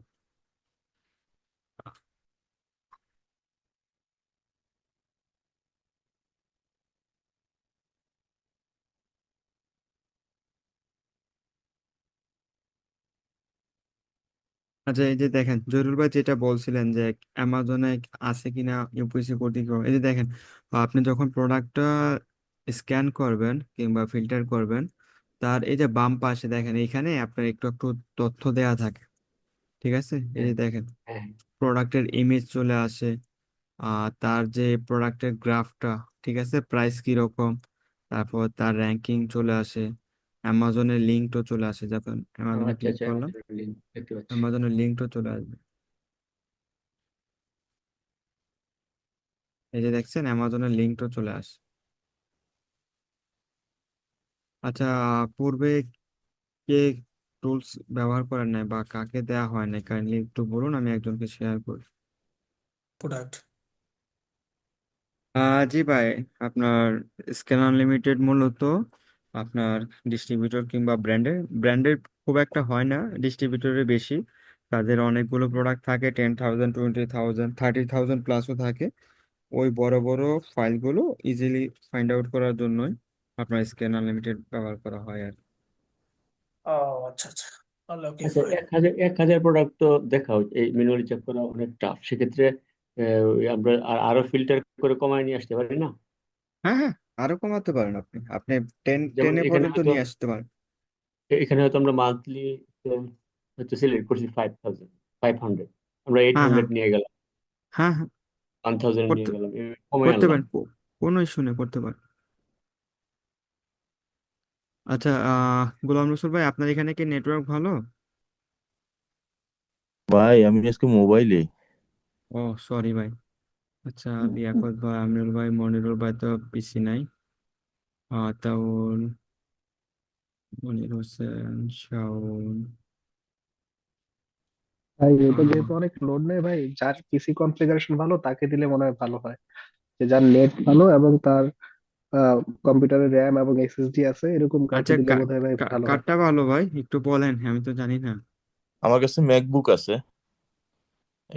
আচ্ছা, এই যে দেখেন জরুল ভাই যেটা বলছিলেন যে অ্যামাজনে আছে কিনা ইউপিসি করতে কি হবে? এই যে দেখেন, আপনি যখন প্রোডাক্টটা স্ক্যান করবেন কিংবা ফিল্টার করবেন, তার এই যে বাম পাশে দেখেন এখানে আপনার একটু একটু তথ্য দেয়া থাকে, ঠিক আছে। এই হ্যাঁ যে দেখেন হ্যাঁ। প্রোডাক্টের ইমেজ চলে আসে, তার যে প্রোডাক্টের গ্রাফটা, ঠিক আছে, প্রাইস কিরকম, তারপর তার র্যাঙ্কিং চলে আসে, অ্যামাজনের লিঙ্কটা চলে আসে। যখন ও অ্যামাজনে আচ্ছা ক্লিক আচ্ছা, করলাম, অ্যামাজনের লিঙ্ক দেখতে পাচ্ছি। অ্যামাজনের লিঙ্কটা চলে আসবে। এই যে দেখছেন অ্যামাজনের লিঙ্কটা চলে আসে। আচ্ছা, পূর্বে কে টুলস ব্যবহার করেন নাই বা কাকে দেয়া হয় নাই, কাইন্ডলি একটু বলুন, আমি একজনকে শেয়ার করি। প্রোডাক্ট। জি ভাই, আপনার স্ক্যান আনলিমিটেড মূলত আপনার ডিস্ট্রিবিউটর কিংবা ব্র্যান্ডের খুব একটা হয় না, ডিস্ট্রিবিউটরের বেশি। তাদের অনেকগুলো প্রোডাক্ট থাকে, 10,000, 20,000, 30,000 প্লাসও থাকে। ওই বড় বড় ফাইলগুলো ইজিলি ফাইন্ড আউট করার জন্যই আপনার স্ক্যান আনলিমিটেড ব্যবহার করা হয় আর কি। ও আচ্ছা আচ্ছা, তাহলে ওকে আচ্ছা, ফাইন। 1,000 প্রোডাক্ট তো দেখাও, এই ম্যানুয়ালি চেক করা অনেক টাফ। সেক্ষেত্রে ওই আমরা আরো ফিল্টার করে কমায় নিয়ে আসতে পারি না? হ্যাঁ, হ্যাঁ, আরো কমাতে পারেন আপনি আপনি টেন যেমন টেনে এখানে পর্যন্ত হয়তো নিয়ে আসতে পারেন। এখানে হয়তো আমরা মান্থলি হয়তো সিলেক্ট করছি 5,500, আমরা এইট হ্যাঁ, হ্যাঁ, হান্ড্রেড নিয়ে গেলাম, হ্যাঁ, হ্যাঁ, 1,000 নিয়ে করতে গেলাম, এভাবে কমে করতে আনলাম। পারেন, কোনো ইস্যু নেই, করতে পারেন। আচ্ছা, গোলাম রসুল ভাই, আপনার এখানে কি নেটওয়ার্ক ভালো? ভাই আমি আজকে মোবাইলে। ও, সরি ভাই। আচ্ছা, লিয়াকত ভাই, আমিনুল ভাই, মনিরুল ভাই তো পিসি নাই। তাউল, মনির হোসেন, শাওন। ভাই এটা আহ, যেহেতু অনেক লোড নেয় ভাই, যার পিসি কনফিগারেশন ভালো তাকে দিলে মনে হয় ভালো হয়। যে যার নেট ভালো এবং তার কম্পিউটারের র্যাম এবং এসএসডি আছে, এরকম কাউকে আচ্ছা, দিলে বোধ হয় ভাই ভালো হয়। কার্ডটা ভালো ভাই, একটু বলেন, আমি তো জানি না। আমার কাছে ম্যাকবুক আছে,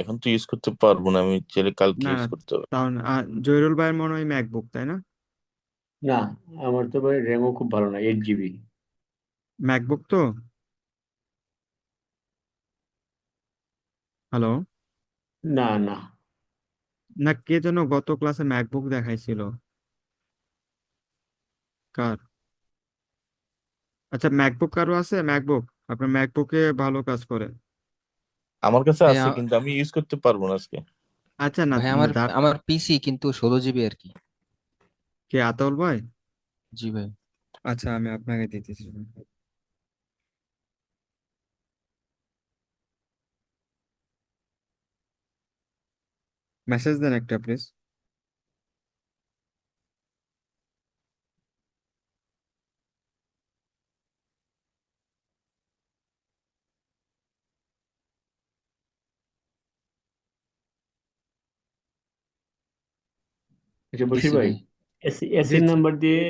এখন তো ইউজ করতে পারবো না, আমি চাইলে কালকে না, ইউজ করতে পারবো। তাও না, জহিরুল ভাইয়ের মনে হয় ম্যাকবুক, তাই না? না, আমার তো ভাই র্যামও খুব ভালো না, 8 জিবি। ম্যাকবুক তো। হ্যালো। না না। না, কে যেন গত ক্লাসে ম্যাকবুক দেখাইছিল, কার? আচ্ছা, ম্যাকবুক কারো আছে, ম্যাকবুক? আপনার ম্যাকবুকে ভালো কাজ করে? আমার কাছে ভাই আছে কিন্তু আমি ইউজ করতে পারবো না আজকে। আচ্ছা, না, ভাই আমার যার, আমার পিসি কিন্তু 16 জিবি আর কি। কে, আতাউল ভাই? জি ভাই। আচ্ছা, আমি আপনাকে দিতেছি। মেসেজ দেন একটা প্লিজ। আচ্ছা বশির দিছি ভাই, ভাই। এসি জি, নাম্বার দিয়ে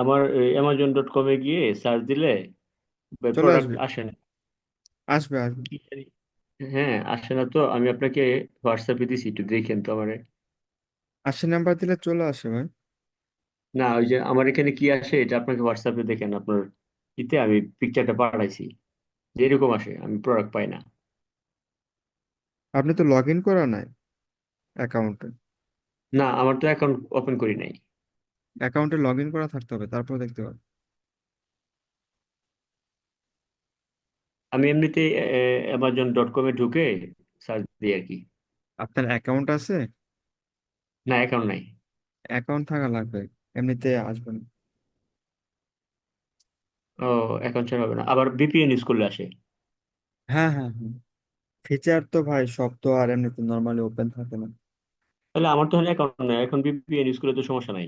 আমার amazon.com গিয়ে সার্চ দিলে চলে প্রোডাক্ট আসবে, আসে না। আসবে, আসবে। কি জানি। হ্যাঁ আসে না তো, আমি আপনাকে হোয়াটসঅ্যাপে দিছি, একটু দেখেন তো আমারে। 80 নাম্বার দিলে চলে আসে ভাই। না, ওই যে আমার এখানে কি আসে এটা আপনাকে হোয়াটসঅ্যাপে দেখেন, আপনার ইতে আমি পিকচারটা পাঠাইছি, যে এরকম আসে, আমি প্রোডাক্ট পাই না। আপনি তো লগ ইন করা নাই অ্যাকাউন্টে। না, আমার তো অ্যাকাউন্ট ওপেন করি নাই। অ্যাকাউন্টে লগ ইন করা থাকতে হবে, তারপর দেখতে পাবেন। আমি এমনিতে amazon.com-এ ঢুকে সার্চ দিই আর কি। আপনার অ্যাকাউন্ট আছে? না, অ্যাকাউন্ট নাই। অ্যাকাউন্ট থাকা লাগবে, এমনিতে আসবে না। ও, অ্যাকাউন্ট ছাড়া হবে না, আবার ভিপিএন ইউজ করলে আসে? হ্যাঁ হ্যাঁ হ্যাঁ, ফিচার তো ভাই সব তো আর এমনিতে নর্মালি ওপেন থাকে না। তাহলে আমার তো অ্যাকাউন্ট নাই, এখন ভিপিএন ইউজ করলে তো সমস্যা নাই।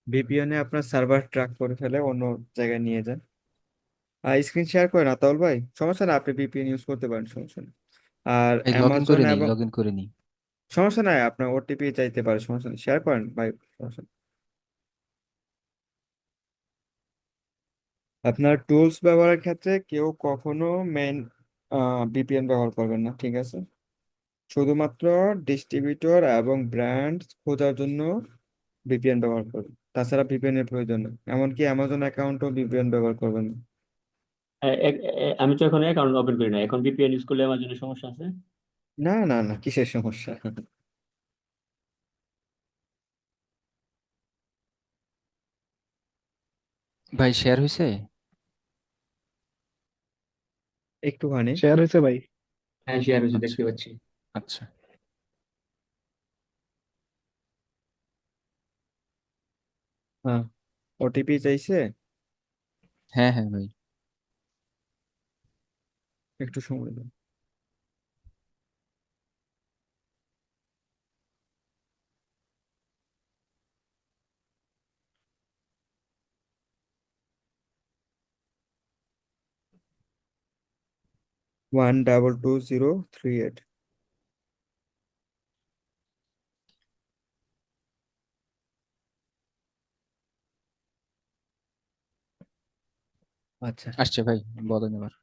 ভিপিএন এ আপনার সার্ভার ট্র্যাক করে ফেলে অন্য জায়গায় নিয়ে যান। আর স্ক্রিন শেয়ার করেন আতাউল ভাই, সমস্যা না, আপনি ভিপিএন ইউজ করতে পারেন, সমস্যা নেই। আর ভাই লগ ইন অ্যামাজন করে নিই, এবং লগ ইন করে নিই। সমস্যা নাই, আপনার ওটিপি চাইতে পারে, সমস্যা নেই, শেয়ার করেন ভাই, সমস্যা নেই। আপনার টুলস ব্যবহারের ক্ষেত্রে কেউ কখনো মেইন ভিপিএন ব্যবহার করবেন না, ঠিক আছে? শুধুমাত্র ডিস্ট্রিবিউটর এবং ব্র্যান্ড খোঁজার জন্য ভিপিএন ব্যবহার করবেন, তাছাড়া ভিপিএন এর প্রয়োজন নেই, এমনকি অ্যামাজন অ্যাকাউন্টও ভিপিএন ব্যবহার করবেন না। আমি তো এখন অ্যাকাউন্ট ওপেন করি না, এখন ভিপিএন ইউজ করলে আমার জন্য সমস্যা আছে? না না না, কিসের সমস্যা? ভাই শেয়ার হয়েছে? একটুখানি। শেয়ার হয়েছে ভাই। হ্যাঁ, শেয়ার হয়েছে, আচ্ছা দেখতে পাচ্ছি। আচ্ছা। হ্যাঁ, ওটিপি চাইছে, হ্যাঁ হ্যাঁ ভাই। একটু সময় দেন। One double two zero three eight. আচ্ছা, আসছে ভাই, বলেন এবার।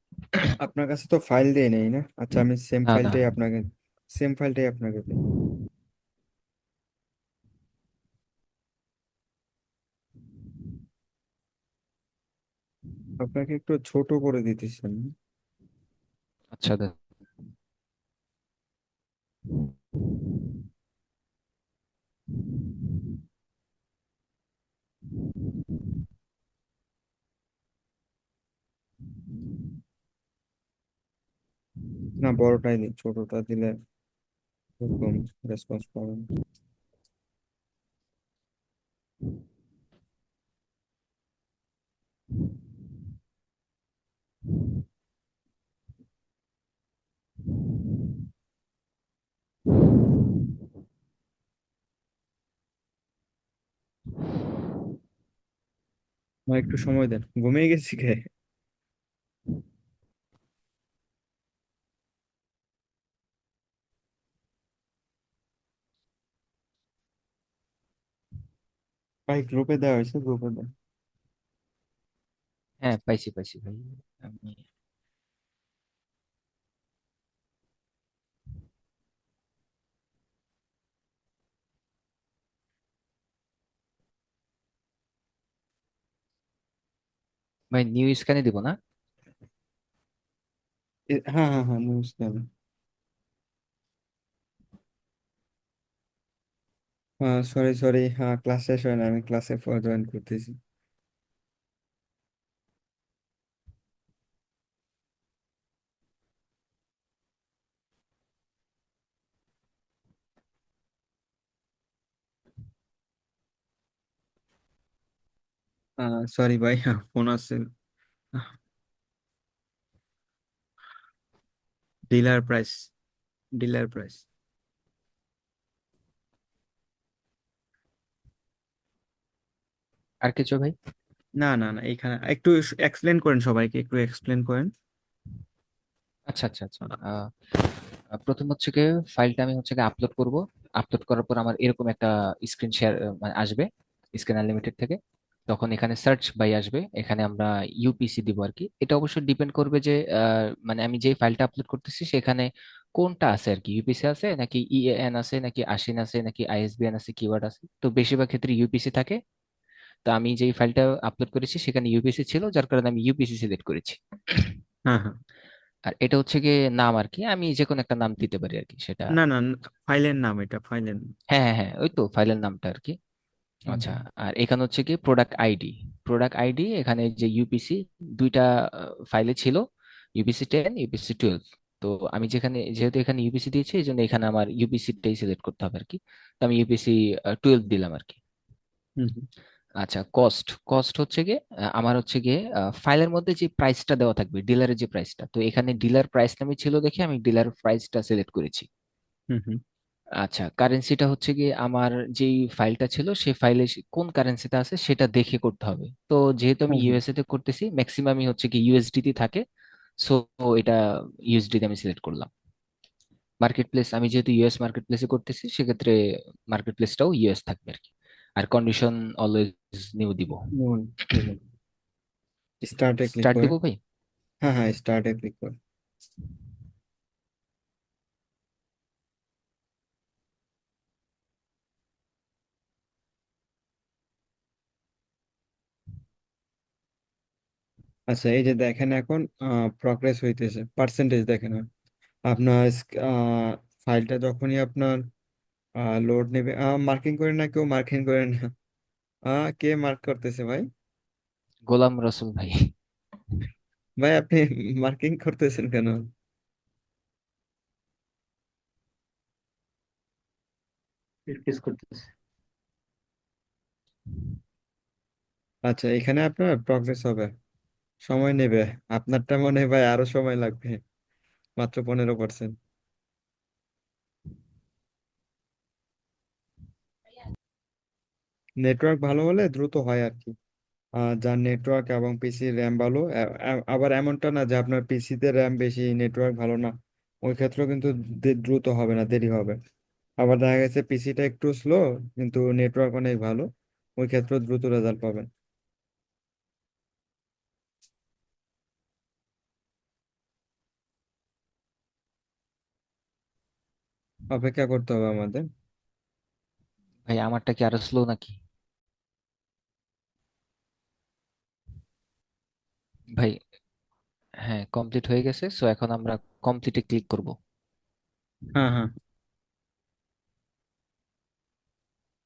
আপনার কাছে তো ফাইল দিয়ে নেই না, আচ্ছা আমি সেম না না। ফাইলটাই আপনাকে, সেম ফাইলটাই আপনাকে দিই। আপনাকে একটু ছোট করে দিতেছেন। আচ্ছা দেন। না, বড়টাই দিন, ছোটটা দিলে এরকম রেসপন্স পাবেন। আমার একটু সময় দেন, ঘুমিয়ে গেছি কে? ভাই গ্রুপে দেওয়া হয়েছে, গ্রুপে দেন। হ্যাঁ পাইছি পাইছি ভাই। আমি ভাই নিউ স্ক্যানে দিব না? হ্যাঁ হ্যাঁ হ্যাঁ, নিউজ দেন। হ্যাঁ সরি সরি, হ্যাঁ ক্লাস শেষ হয় না, আমি ক্লাসে জয়েন করতেছি। সরি ভাই, হ্যাঁ ফোন আসছে। Dealer price, dealer price. আর কিছু ভাই? না না না, এখানে একটু এক্সপ্লেন করেন, সবাইকে একটু এক্সপ্লেন করেন। আচ্ছা আচ্ছা আচ্ছা। প্রথম হচ্ছে কি, ফাইলটা আমি হচ্ছে কি আপলোড করব। আপলোড করার পর আমার এরকম একটা স্ক্রিন শেয়ার মানে আসবে স্ক্রিন আনলিমিটেড থেকে। তখন এখানে সার্চ বাই আসবে, এখানে আমরা ইউপিসি দিব আর কি। এটা অবশ্যই ডিপেন্ড করবে যে মানে আমি যেই ফাইলটা আপলোড করতেছি সেখানে কোনটা আছে আর কি, ইউপিসি আছে নাকি ইএএন আছে নাকি আশিন আছে নাকি আইএসবিএন আছে, কিওয়ার্ড আছে। তো বেশিরভাগ ক্ষেত্রে ইউপিসি থাকে। তো আমি যেই ফাইলটা আপলোড করেছি সেখানে ইউপিসি ছিল, যার কারণে আমি ইউপিসি সিলেক্ট করেছি। হ্যাঁ হ্যাঁ। আর এটা হচ্ছে গিয়ে নাম আর কি, আমি যে কোনো একটা নাম দিতে পারি আর কি সেটা। না না, ফাইলের নাম, এটা ফাইলের নাম। হ্যাঁ হ্যাঁ হ্যাঁ, ওই তো ফাইলের নামটা আর কি। হুম আচ্ছা, হুম। আর এখানে হচ্ছে কি প্রোডাক্ট আইডি। প্রোডাক্ট আইডি এখানে যে ইউপিসি দুইটা ফাইলে ছিল, ইউপিসি 10, ইউপিসি 12। তো আমি যেখানে যেহেতু এখানে ইউপিসি দিয়েছি এই জন্য এখানে আমার ইউপিসিটাই সিলেক্ট করতে হবে আর কি। তো আমি ইউপিসি 12 দিলাম আর কি। হুম হুম। আচ্ছা, কস্ট কস্ট হচ্ছে গিয়ে আমার হচ্ছে গিয়ে ফাইলের মধ্যে যে প্রাইসটা দেওয়া থাকবে, ডিলারের যে প্রাইসটা, তো এখানে ডিলার প্রাইস নামে ছিল দেখে আমি ডিলার প্রাইসটা সিলেক্ট করেছি। হুম হুম। আচ্ছা, কারেন্সিটা হচ্ছে গিয়ে আমার যেই ফাইলটা ছিল সেই ফাইলে কোন কারেন্সিতে আছে সেটা দেখে করতে হবে। তো যেহেতু আমি হুম হুম। ইউএসএ তে করতেছি, ম্যাক্সিমামই হচ্ছে কি ইউএসডিতে থাকে। সো এটা ইউএসডি তে আমি সিলেক্ট করলাম। মার্কেট প্লেস আমি যেহেতু ইউএস মার্কেট প্লেসে করতেছি, সেক্ষেত্রে মার্কেট প্লেসটাও ইউএস থাকবে আর কি। আর কন্ডিশন অলওয়েজ নিউ দিব। হুম, হুম। স্টার্টে ক্লিক স্টার্ট করে, দিব ভাই। হ্যাঁ হ্যাঁ, স্টার্টে ক্লিক করে। আচ্ছা, এই যে দেখেন এখন প্রগ্রেস হইতেছে, পার্সেন্টেজ দেখেন। আপনার ফাইলটা যখনই আপনার লোড নেবে, মার্কিং করে না, কেউ মার্কিং করে না। কে মার্ক করতেছে ভাই? গোলাম রসুল ভাই। ভাই আপনি মার্কিং করতেছেন কেন? প্র্যাকটিস করতেছে। আচ্ছা, এখানে আপনার প্রগ্রেস হবে, সময় নেবে। আপনারটা মনে হয় ভাই আরো সময় লাগবে, মাত্র 15%। নেটওয়ার্ক ভালো হলে দ্রুত হয় আর কি। যার নেটওয়ার্ক এবং পিসি র্যাম ভালো, আবার এমনটা না যে আপনার পিসিতে র্যাম বেশি, নেটওয়ার্ক ভালো না, ওই ক্ষেত্রেও কিন্তু দ্রুত হবে না, দেরি হবে। আবার দেখা গেছে পিসিটা একটু স্লো কিন্তু নেটওয়ার্ক অনেক ভালো, ওই ক্ষেত্রে দ্রুত রেজাল্ট পাবেন। অপেক্ষা করতে হবে আমাদের। ভাই আমারটা কি আরো স্লো নাকি? ভাই হ্যাঁ, কমপ্লিট হয়ে গেছে। সো এখন আমরা কমপ্লিটে ক্লিক করব। হ্যাঁ হ্যাঁ।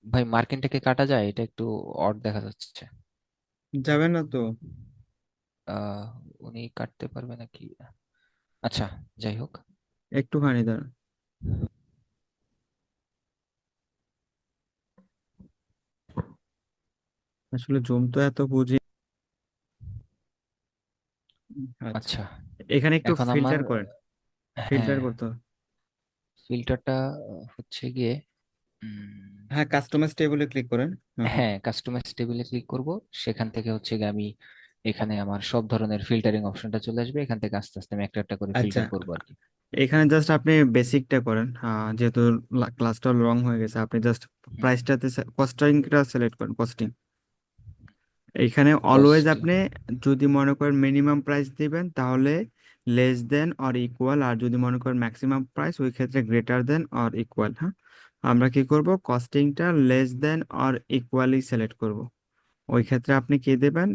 ভাই মার্কিনটাকে কাটা যায়? এটা একটু অড দেখা যাচ্ছে। যাবে না তো। আহ উনি কাটতে পারবে নাকি? আচ্ছা, যাই হোক। একটুখানি দাঁড়ান, আসলে জুম তো এত বুঝি। আচ্ছা, আচ্ছা, এখানে একটু এখন আমার ফিল্টার করেন, ফিল্টার হ্যাঁ করতে হবে। ফিল্টারটা হচ্ছে গিয়ে উম, হ্যাঁ, কাস্টমাইজ টেবিলে ক্লিক করেন। হ্যাঁ হ্যাঁ। হ্যাঁ, কাস্টমাইজ টেবিলে ক্লিক করব। সেখান থেকে হচ্ছে গিয়ে আমি এখানে আমার সব ধরনের ফিল্টারিং অপশনটা চলে আসবে। এখান থেকে আস্তে আস্তে আমি একটা একটা করে আচ্ছা, ফিল্টার করবো আর কি। এখানে জাস্ট আপনি বেসিকটা করেন, যেহেতু ক্লাসটা রং হয়ে গেছে, আপনি জাস্ট প্রাইসটাতে কস্টিংটা সিলেক্ট করেন, কস্টিং। এখানে অলওয়েজ কস্টিং। আপনি যদি মনে করেন মিনিমাম প্রাইস দিবেন তাহলে লেস দেন অর ইকুয়াল, আর যদি মনে করেন ম্যাক্সিমাম প্রাইস ওই ক্ষেত্রে গ্রেটার দেন অর ইকুয়াল। হ্যাঁ, আমরা কি করব, কস্টিংটা less than or equally select করব। ওই ক্ষেত্রে আপনি কি দেবেন,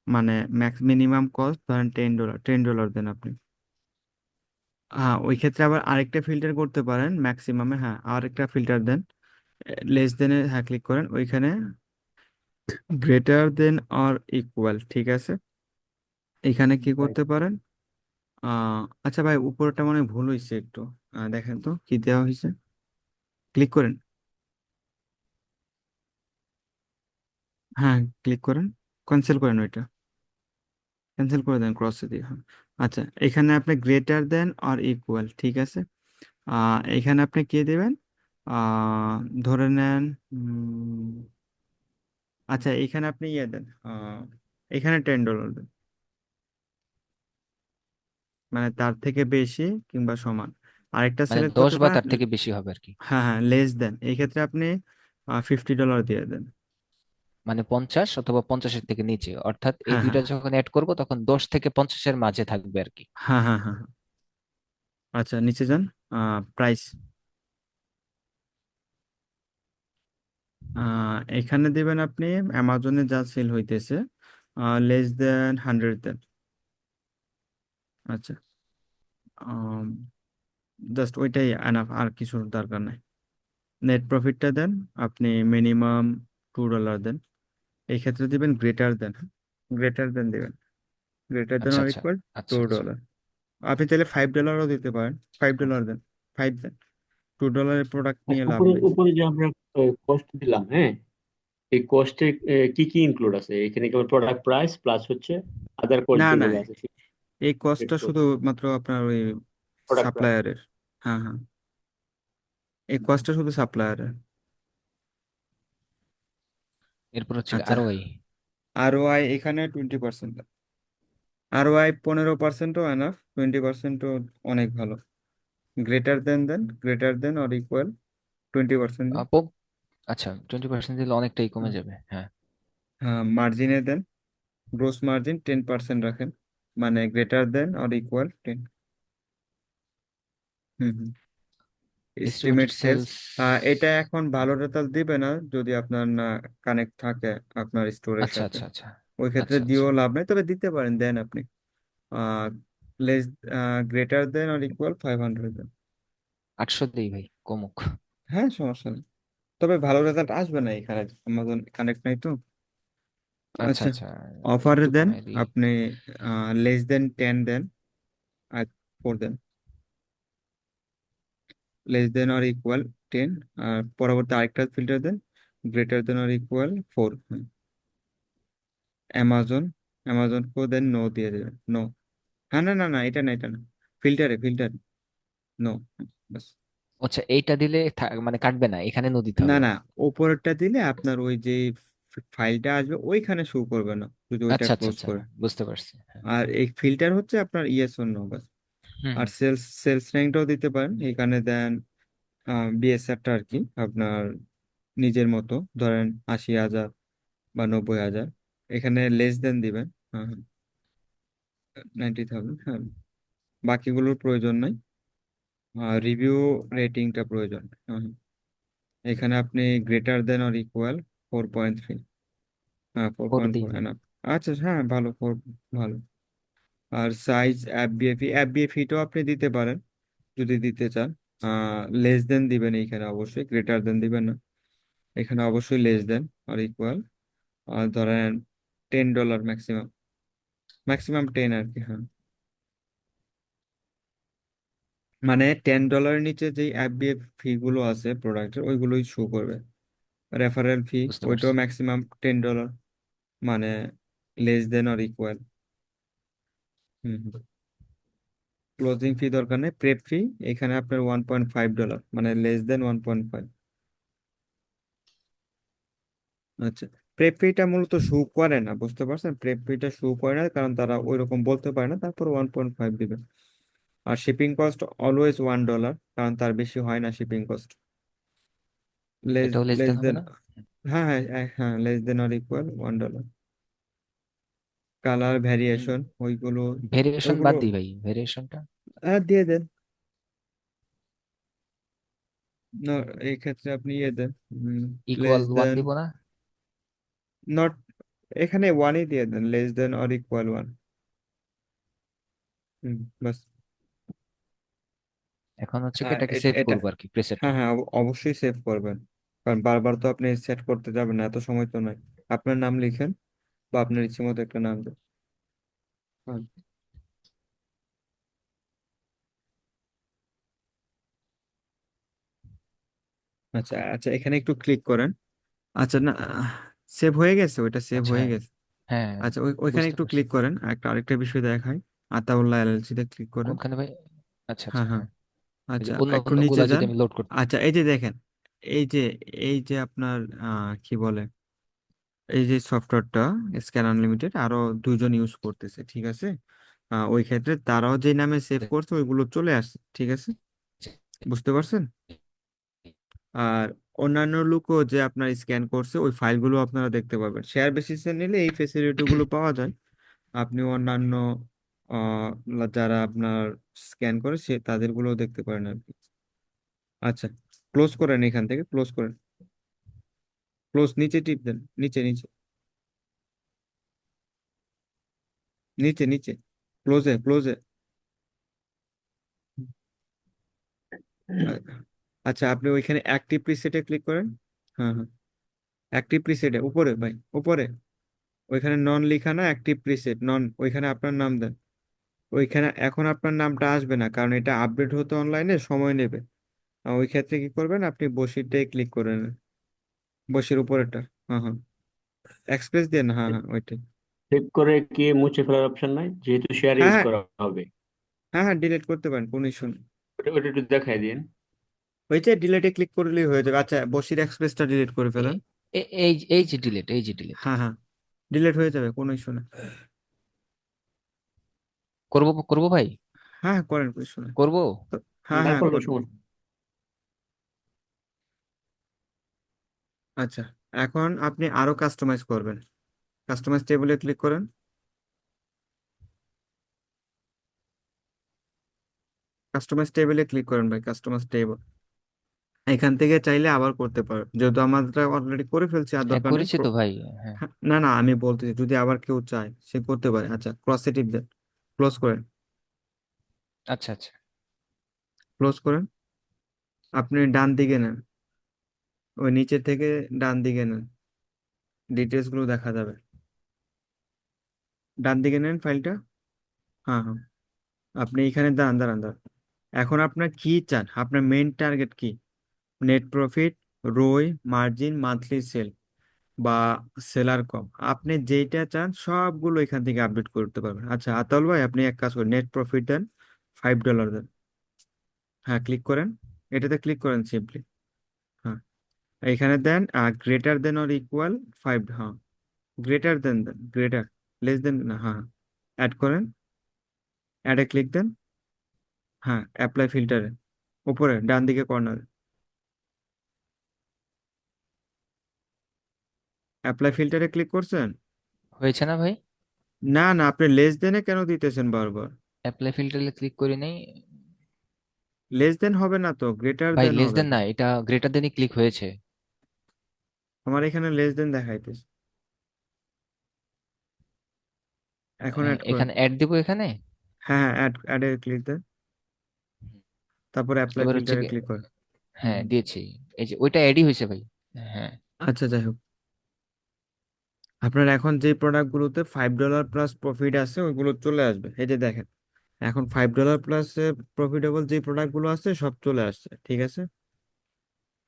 মানে ম্যাক্স মিনিমাম কস্ট ধরেন $10, $10 দেন আপনি। হ্যাঁ, ওই ক্ষেত্রে আবার আরেকটা ফিল্টার করতে পারেন ম্যাক্সিমামে, হ্যাঁ আরেকটা ফিল্টার দেন, লেস দেনে হ্যাঁ ক্লিক করেন, ওইখানে গ্রেটার দেন অর ইকুয়াল, ঠিক আছে। এখানে কি করতে পারেন, আচ্ছা ভাই উপরটা মনে হয় ভুল হয়েছে একটু, দেখেন তো কি দেওয়া হয়েছে, ক্লিক করেন, হ্যাঁ ক্লিক করেন, ক্যান্সেল করেন ওইটা, ক্যান্সেল করে দেন ক্রস দিয়ে, হ্যাঁ। আচ্ছা, এখানে আপনি গ্রেটার দেন অর ইকুয়াল, ঠিক আছে। এখানে আপনি কি দেবেন, ধরে নেন, আচ্ছা এখানে আপনি ইয়ে দেন, এখানে $10 দেন, মানে তার থেকে বেশি কিংবা সমান। আরেকটা মানে সিলেক্ট 10 করতে বা পারেন, তার থেকে বেশি হবে আর কি। হ্যাঁ হ্যাঁ, লেস দেন, এই ক্ষেত্রে আপনি $50 দিয়ে দেন। মানে 50 অথবা 50-এর থেকে নিচে, অর্থাৎ এই হ্যাঁ হ্যাঁ দুইটা যখন অ্যাড করব তখন 10 থেকে 50-এর মাঝে থাকবে আর কি। হ্যাঁ হ্যাঁ হ্যাঁ হ্যাঁ। আচ্ছা, নিচে যান, প্রাইস, এখানে দিবেন আপনি অ্যামাজনে যা সেল হইতেছে, লেস দেন 100 দেন। আচ্ছা, জাস্ট ওইটাই এনাফ, আর কিছু দরকার নাই। নেট প্রফিটটা দেন, আপনি মিনিমাম $2 দেন। এই ক্ষেত্রে দিবেন গ্রেটার দেন, গ্রেটার দেন দিবেন, গ্রেটার দেন আচ্ছা অর আচ্ছা ইকুয়াল টু আচ্ছা আচ্ছা ডলার আপনি চাইলে $5 দিতে পারেন, $5 দেন, 5 দেন। $2 প্রোডাক্ট আর নিয়ে লাভ উপরে নেই। উপরে যে আমরা কস্ট দিলাম, হ্যাঁ, এই কস্টে কি কি ইনক্লুড আছে এখানে? কেবল প্রোডাক্ট প্রাইস প্লাস হচ্ছে আদার কস্ট না না, যেগুলো আছে, এই কস্টটা শুধুমাত্র আপনার ওই প্রোডাক্ট প্রাইস। সাপ্লায়ারের। হ্যাঁ হ্যাঁ, এই কস্টটা শুধু সাপ্লায়ারের। এরপর হচ্ছে আচ্ছা, আরওআই। ROI এখানে 20%। ROI 15%ও এনাফ, 20%ও অনেক ভালো। Greater than, greater than or equal 20%। আচ্ছা, 20% দিলে অনেকটাই কমে যাবে, হ্যাঁ। হ্যাঁ, মার্জিনে দেন, গ্রোস মার্জিন 10% রাখেন, মানে গ্রেটার দেন অর ইকুয়াল 10। হুম হুম। Estimate distributor sales, sales. এটা এখন ভালো রেজাল্ট দিবে না যদি আপনার না কানেক্ট থাকে আপনার স্টোরের আচ্ছা সাথে। আচ্ছা আচ্ছা ওই ক্ষেত্রে আচ্ছা আচ্ছা দিয়েও লাভ নেই, তবে দিতে পারেন, দেন আপনি less, greater than or equal 500 দেন। 800 দেই ভাই, কমুক। হ্যাঁ, সমস্যা নেই, তবে ভালো রেজাল্ট আসবে না এখানে, আমাজন কানেক্ট নাই তো। আচ্ছা আচ্ছা, আচ্ছা, অফারে একটু দেন কমাই দিই। আপনি, less than 10 then, R 4 then, less than or equal 10। আর পরবর্তী আরেকটা ফিল্টার দেন, greater than or equal 4। Amazon, অ্যামাজনকেও দেন নো দিয়ে দেবেন, নো। হ্যাঁ, না না না, এটা না, এটা না, ফিল্টারে নো, বাস। আচ্ছা, এইটা দিলে মানে কাটবে না, এখানে নো দিতে না হবে। না, ওপরেরটা দিলে আপনার ওই যে ফাইলটা আসবে ওইখানে শো করবে না, যদি ওইটা আচ্ছা আচ্ছা ক্লোজ আচ্ছা, করে। বুঝতে পারছি, হ্যাঁ। আর এই ফিল্টার হচ্ছে আপনার ইয়েস অর নো, বাস। হুম আর হুম। সেলস র্যাঙ্কটাও দিতে পারেন এখানে দেন, বিএসআরটা আর কি আপনার নিজের মতো, ধরেন 80,000 বা 90,000। এখানে লেস দেন দিবেন, হ্যাঁ হ্যাঁ, 90,000, হ্যাঁ। বাকিগুলোর প্রয়োজন নাই। রিভিউ রেটিংটা প্রয়োজন, হ্যাঁ হ্যাঁ। এখানে আপনি গ্রেটার দেন অর ইকুয়াল 4.3। হ্যাঁ, ফোর ফোর পয়েন্ট দিই ফোর ভাই। আচ্ছা, হ্যাঁ, ভালো, 4 ভালো। আর সাইজ, এফবিএফিটাও আপনি দিতে পারেন যদি দিতে চান। লেস দেন দিবেন এইখানে, অবশ্যই গ্রেটার দেন দিবেন না। এখানে অবশ্যই লেস দেন আর ইকুয়াল, আর ধরেন $10 ম্যাক্সিমাম, ম্যাক্সিমাম 10 আর কি, হ্যাঁ। মানে $10 নিচে যেই এফবিএফ ফি গুলো আছে প্রোডাক্টের, ওইগুলোই শো করবে। রেফারেল ফি, বুঝতে ওইটাও পারছি। ম্যাক্সিমাম $10, মানে লেস দেন অর ইকুয়াল। হুম হুম। ক্লোজিং ফি দরকার নেই, প্রেপ ফি এখানে আপনার $1.5, মানে লেস দেন 1.5। আচ্ছা, প্রেপ ফিটা মূলত শো করে না, বুঝতে পারছেন, প্রেপ ফিটা শো করে না কারণ তারা ওই রকম বলতে পারে না, তারপর 1.5 দিবে। আর শিপিং কস্ট অলওয়েজ $1, কারণ তার বেশি হয় না শিপিং কস্ট। লেস এটাও লেস লেস দেন হবে দেন, না? হ্যাঁ হ্যাঁ হ্যাঁ, less than or equal $1। Colour variation ওইগুলো, ভেরিয়েশন ওইগুলো বাদ দিই ভাই, ভেরিয়েশনটা। দিয়ে দেন। না, এই ক্ষেত্রে আপনি ইয়ে দেন, লেস ইকুয়াল ওয়ান দেন, দিব না? নট, এখানে ওয়ানই দিয়ে দেন, লেস দেন অর ইকুয়াল 1। বাস। এখন হচ্ছে কি হ্যাঁ, এটাকে সেভ এটা, করবো আর কি, প্রেসেটে। হ্যাঁ হ্যাঁ, অবশ্যই সেভ করবেন, কারণ বারবার তো আপনি সেট করতে যাবেন না, এত সময় তো নয়। আপনার নাম লিখেন, বা আপনার ইচ্ছে মতো একটা নাম দেন। হ্যাঁ। আচ্ছা আচ্ছা, এখানে একটু ক্লিক করেন। আচ্ছা, না, সেভ হয়ে গেছে, ওইটা সেভ আচ্ছা, হয়ে হ্যাঁ গেছে। হ্যাঁ, আচ্ছা, ওইখানে বুঝতে একটু পারছি। ক্লিক করেন, আরেকটা বিষয় দেখাই, আতাউল্লাহ এলএলসি তে ক্লিক করেন। কোনখানে ভাই? আচ্ছা হ্যাঁ আচ্ছা, হ্যাঁ, হ্যাঁ। ওই যে আচ্ছা, অন্য একটু অন্য নিচে গুলা যদি যান। আমি লোড করতে। আচ্ছা, এই যে দেখেন, এই যে এই যে আপনার কি বলে, এই যে সফটওয়্যারটা স্ক্যান আনলিমিটেড আরো দুজন ইউজ করতেছে, ঠিক আছে। ওই ক্ষেত্রে তারাও যে নামে সেভ করছে ওইগুলো চলে আসছে, ঠিক আছে, বুঝতে পারছেন। আর অন্যান্য লোকও যে আপনার স্ক্যান করছে ওই ফাইলগুলো আপনারা দেখতে পাবেন, শেয়ার বেসিসে নিলে এই ফেসিলিটি গুলো পাওয়া যায়। আপনি অন্যান্য যারা আপনার স্ক্যান করে সে তাদেরগুলো দেখতে পারেন আর কি। আচ্ছা, ক্লোজ করেন, এখান থেকে ক্লোজ করেন, ক্লোজ, নিচে টিপ দেন, নিচে নিচে, নিচে নিচে, ক্লোজে ক্লোজে। আ- আচ্ছা, আপনি ওইখানে অ্যাক্টিভ প্রিসেটে ক্লিক করেন। হ্যাঁ, হ্যাঁ, অ্যাক্টিভ প্রিসেটে উপরে ভাই, উপরে ওইখানে নন লিখা না, অ্যাক্টিভ প্রিসেট নন, ওইখানে আপনার নাম দেন। ওইখানে এখন আপনার নামটা আসবে না, কারণ এটা আপডেট হতে অনলাইনে সময় নেবে। ওই ক্ষেত্রে কি করবেন, আপনি বসিরটাই ক্লিক করেন, বসির উপরেরটা। হ্যাঁ, হ্যাঁ, এক্সপ্রেস দেন, হ্যাঁ, হ্যাঁ, ওইটাই। সেভ করে কি মুছে ফেলার অপশন নাই, যেহেতু শেয়ার হ্যাঁ, ইউজ হ্যাঁ, করা হবে? হ্যাঁ, হ্যাঁ, ডিলিট করতে পারেন, কোনো ইস্যু নেই। ওটা একটু দেখাই দিন। ওই যে ডিলেটে ক্লিক করলেই হয়ে যাবে। আচ্ছা, বসির এক্সপ্রেসটা ডিলিট করে ফেলেন। এই যে ডিলিট, এই যে ডিলিট হ্যাঁ, হ্যাঁ, ডিলিট হয়ে যাবে, কোনো ইস্যু নেই। করবো, করবো ভাই, হ্যাঁ, হ্যাঁ, করেন, কোনো ইস্যু নেই। করবো। তো হ্যাঁ, হ্যাঁ, তারপর করেন। সমস্যা। আচ্ছা, এখন আপনি আরো কাস্টমাইজ করবেন। কাস্টমাইজ টেবিলে ক্লিক করেন। কাস্টমাইজ টেবিলে ক্লিক করেন ভাই, কাস্টমাইজ টেবিল। এখান থেকে চাইলে আবার করতে পারো, যেহেতু আমরা অলরেডি করে ফেলছি, আর হ্যাঁ দরকার নেই। করেছি তো ভাই। হ্যাঁ। হ্যাঁ, না, না, আমি বলতেছি যদি আবার কেউ চায় সে করতে পারে। আচ্ছা, ক্রসে টিপ দেন, ক্লোজ করেন, আচ্ছা আচ্ছা। ক্লোজ করেন। আপনি ডান দিকে নেন, ওই নিচে থেকে ডান দিকে নেন, ডিটেলস গুলো দেখা যাবে। ডান দিকে নেন ফাইলটা। হ্যাঁ, হ্যাঁ, আপনি এখানে দাঁড়ান, দাঁড়ান, দাঁড়ান। এখন আপনার কি চান, আপনার মেইন টার্গেট কি? Net profit, ROI, margin, monthly sale, বা সেলার কম, আপনি যেইটা চান সবগুলো এখান থেকে আপডেট করতে পারবেন। আচ্ছা আতাউল ভাই, আপনি এক কাজ করেন, নেট প্রফিট দেন, $5 দেন। হ্যাঁ, ক্লিক করেন, এটাতে ক্লিক করেন সিম্পলি। হ্যাঁ, এখানে দেন গ্রেটার দেন অর ইকুয়াল 5। হ্যাঁ, গ্রেটার দেন, দেন গ্রেটার, লেস দেন না। হ্যাঁ, অ্যাড করেন, অ্যাডে ক্লিক দেন। হ্যাঁ, অ্যাপ্লাই ফিল্টারে উপরে ডান দিকে কর্নারে অ্যাপ্লাই ফিল্টারে ক্লিক করছেন? হয়েছে না ভাই? না, না, আপনি লেস দেনে কেন দিতেছেন বারবার? অ্যাপ্লাই ফিল্টারে ক্লিক করি নাই লেস দেন হবে না তো, গ্রেটার ভাই, দেন লেস হবে। দেন না, এটা গ্রেটার দেনই ক্লিক হয়েছে। আমার এখানে লেস দেন দেখাইতেছে। এখন অ্যাড করেন। এখানে অ্যাড দিব এখানে। হ্যাঁ, হ্যাঁ, অ্যাডে ক্লিক দেন, তারপর অ্যাপ্লাই এবার হচ্ছে ফিল্টারে কি, ক্লিক করেন। হুম, হ্যাঁ হুম। দিয়েছি, এই যে ওইটা অ্যাডই হয়েছে ভাই। হ্যাঁ। আচ্ছা, যাই হোক, আপনার এখন যে প্রোডাক্টগুলোতে $5 প্লাস প্রফিট আছে ওইগুলো চলে আসবে, এই যে দেখেন। এখন $5 প্লাস প্রফিটেবল যে প্রোডাক্টগুলো আছে সব চলে আসছে, ঠিক আছে,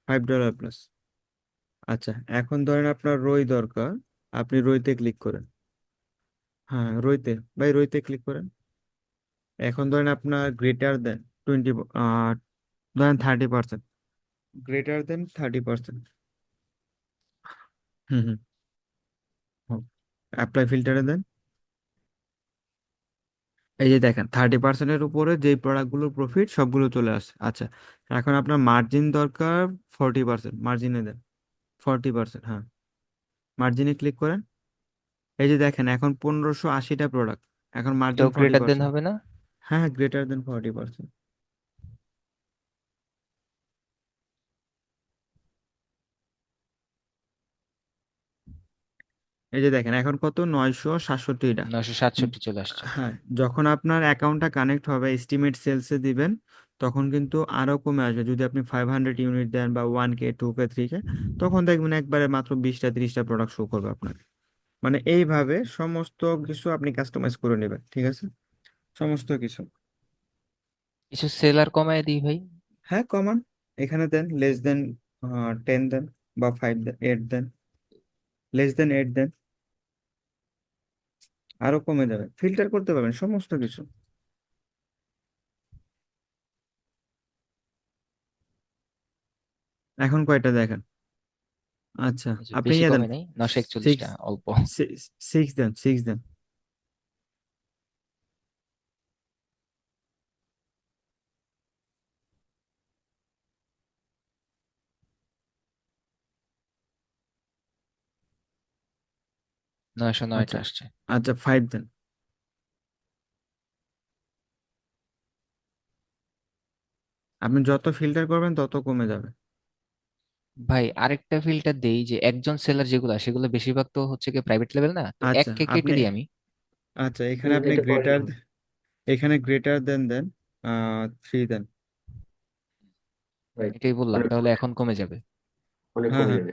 $5 প্লাস। আচ্ছা, এখন ধরেন আপনার রই দরকার, আপনি রইতে ক্লিক করেন। হ্যাঁ, রইতে ভাই, রইতে ক্লিক করেন। এখন ধরেন আপনার গ্রেটার দেন 20, ধরেন 30%, গ্রেটার দেন 30%। হুম, হুম, অ্যাপ্লাই ফিল্টারে দেন। এই যে দেখেন 30%-এর উপরে যে প্রোডাক্টগুলোর প্রফিট সবগুলো চলে আসছে। আচ্ছা, এখন আপনার মার্জিন দরকার 40%, মার্জিনে দেন 40%। হ্যাঁ, মার্জিনে ক্লিক করেন। এই যে দেখেন এখন 1580টা প্রোডাক্ট, এখন মার্জিন এটাও ফর্টি গ্রেটার দেন পার্সেন্ট হবে না? হ্যাঁ, গ্রেটার দেন 40%। এই যে দেখেন এখন কত, 967টা। 967 চলে আসছে। হ্যাঁ, যখন আপনার অ্যাকাউন্টটা কানেক্ট হবে এস্টিমেট সেলসে দিবেন, তখন কিন্তু আরো কমে আসবে। যদি আপনি 500 ইউনিট দেন বা 1K, 2K, 3K, তখন দেখবেন একবারে মাত্র 20টা 30টা প্রোডাক্ট শো করবে আপনার। মানে এইভাবে সমস্ত কিছু আপনি কাস্টমাইজ করে নেবেন, ঠিক আছে, সমস্ত কিছু। কিছু সেলার কমায় দিই ভাই। হ্যাঁ, কমান, এখানে দেন লেস দেন 10 দেন, বা 5 দেন, 8 দেন, লেস দেন 8 দেন, আরো কমে যাবে, ফিল্টার করতে পারবেন সমস্ত কিছু। এখন কয়টা দেখেন? আচ্ছা, এই যে আপনি বেশি ইয়ে দেন, কমে নাই, 941টা, সিক্স, অল্প। সিক্স দেন, 6 দেন। 909টা আচ্ছা, আসছে। আচ্ছা, 5 দেন। আপনি যত ফিল্টার করবেন তত কমে যাবে। ভাই আরেকটা ফিল্টার দেই, যে একজন সেলার যেগুলো সেগুলো বেশিরভাগ তো হচ্ছে কি প্রাইভেট লেভেল না, তো এক আচ্ছা, কে কেটে আপনি, দিই আমি। আচ্ছা, এখানে আপনি এটা পরে গ্রেটার, দেখুন। এখানে গ্রেটার দেন দেন 3 দেন। রাইট, এটাই বললাম, অনেক তাহলে কমে এখন কমে যাবে। অনেক হ্যাঁ কমে হ্যাঁ যাবে।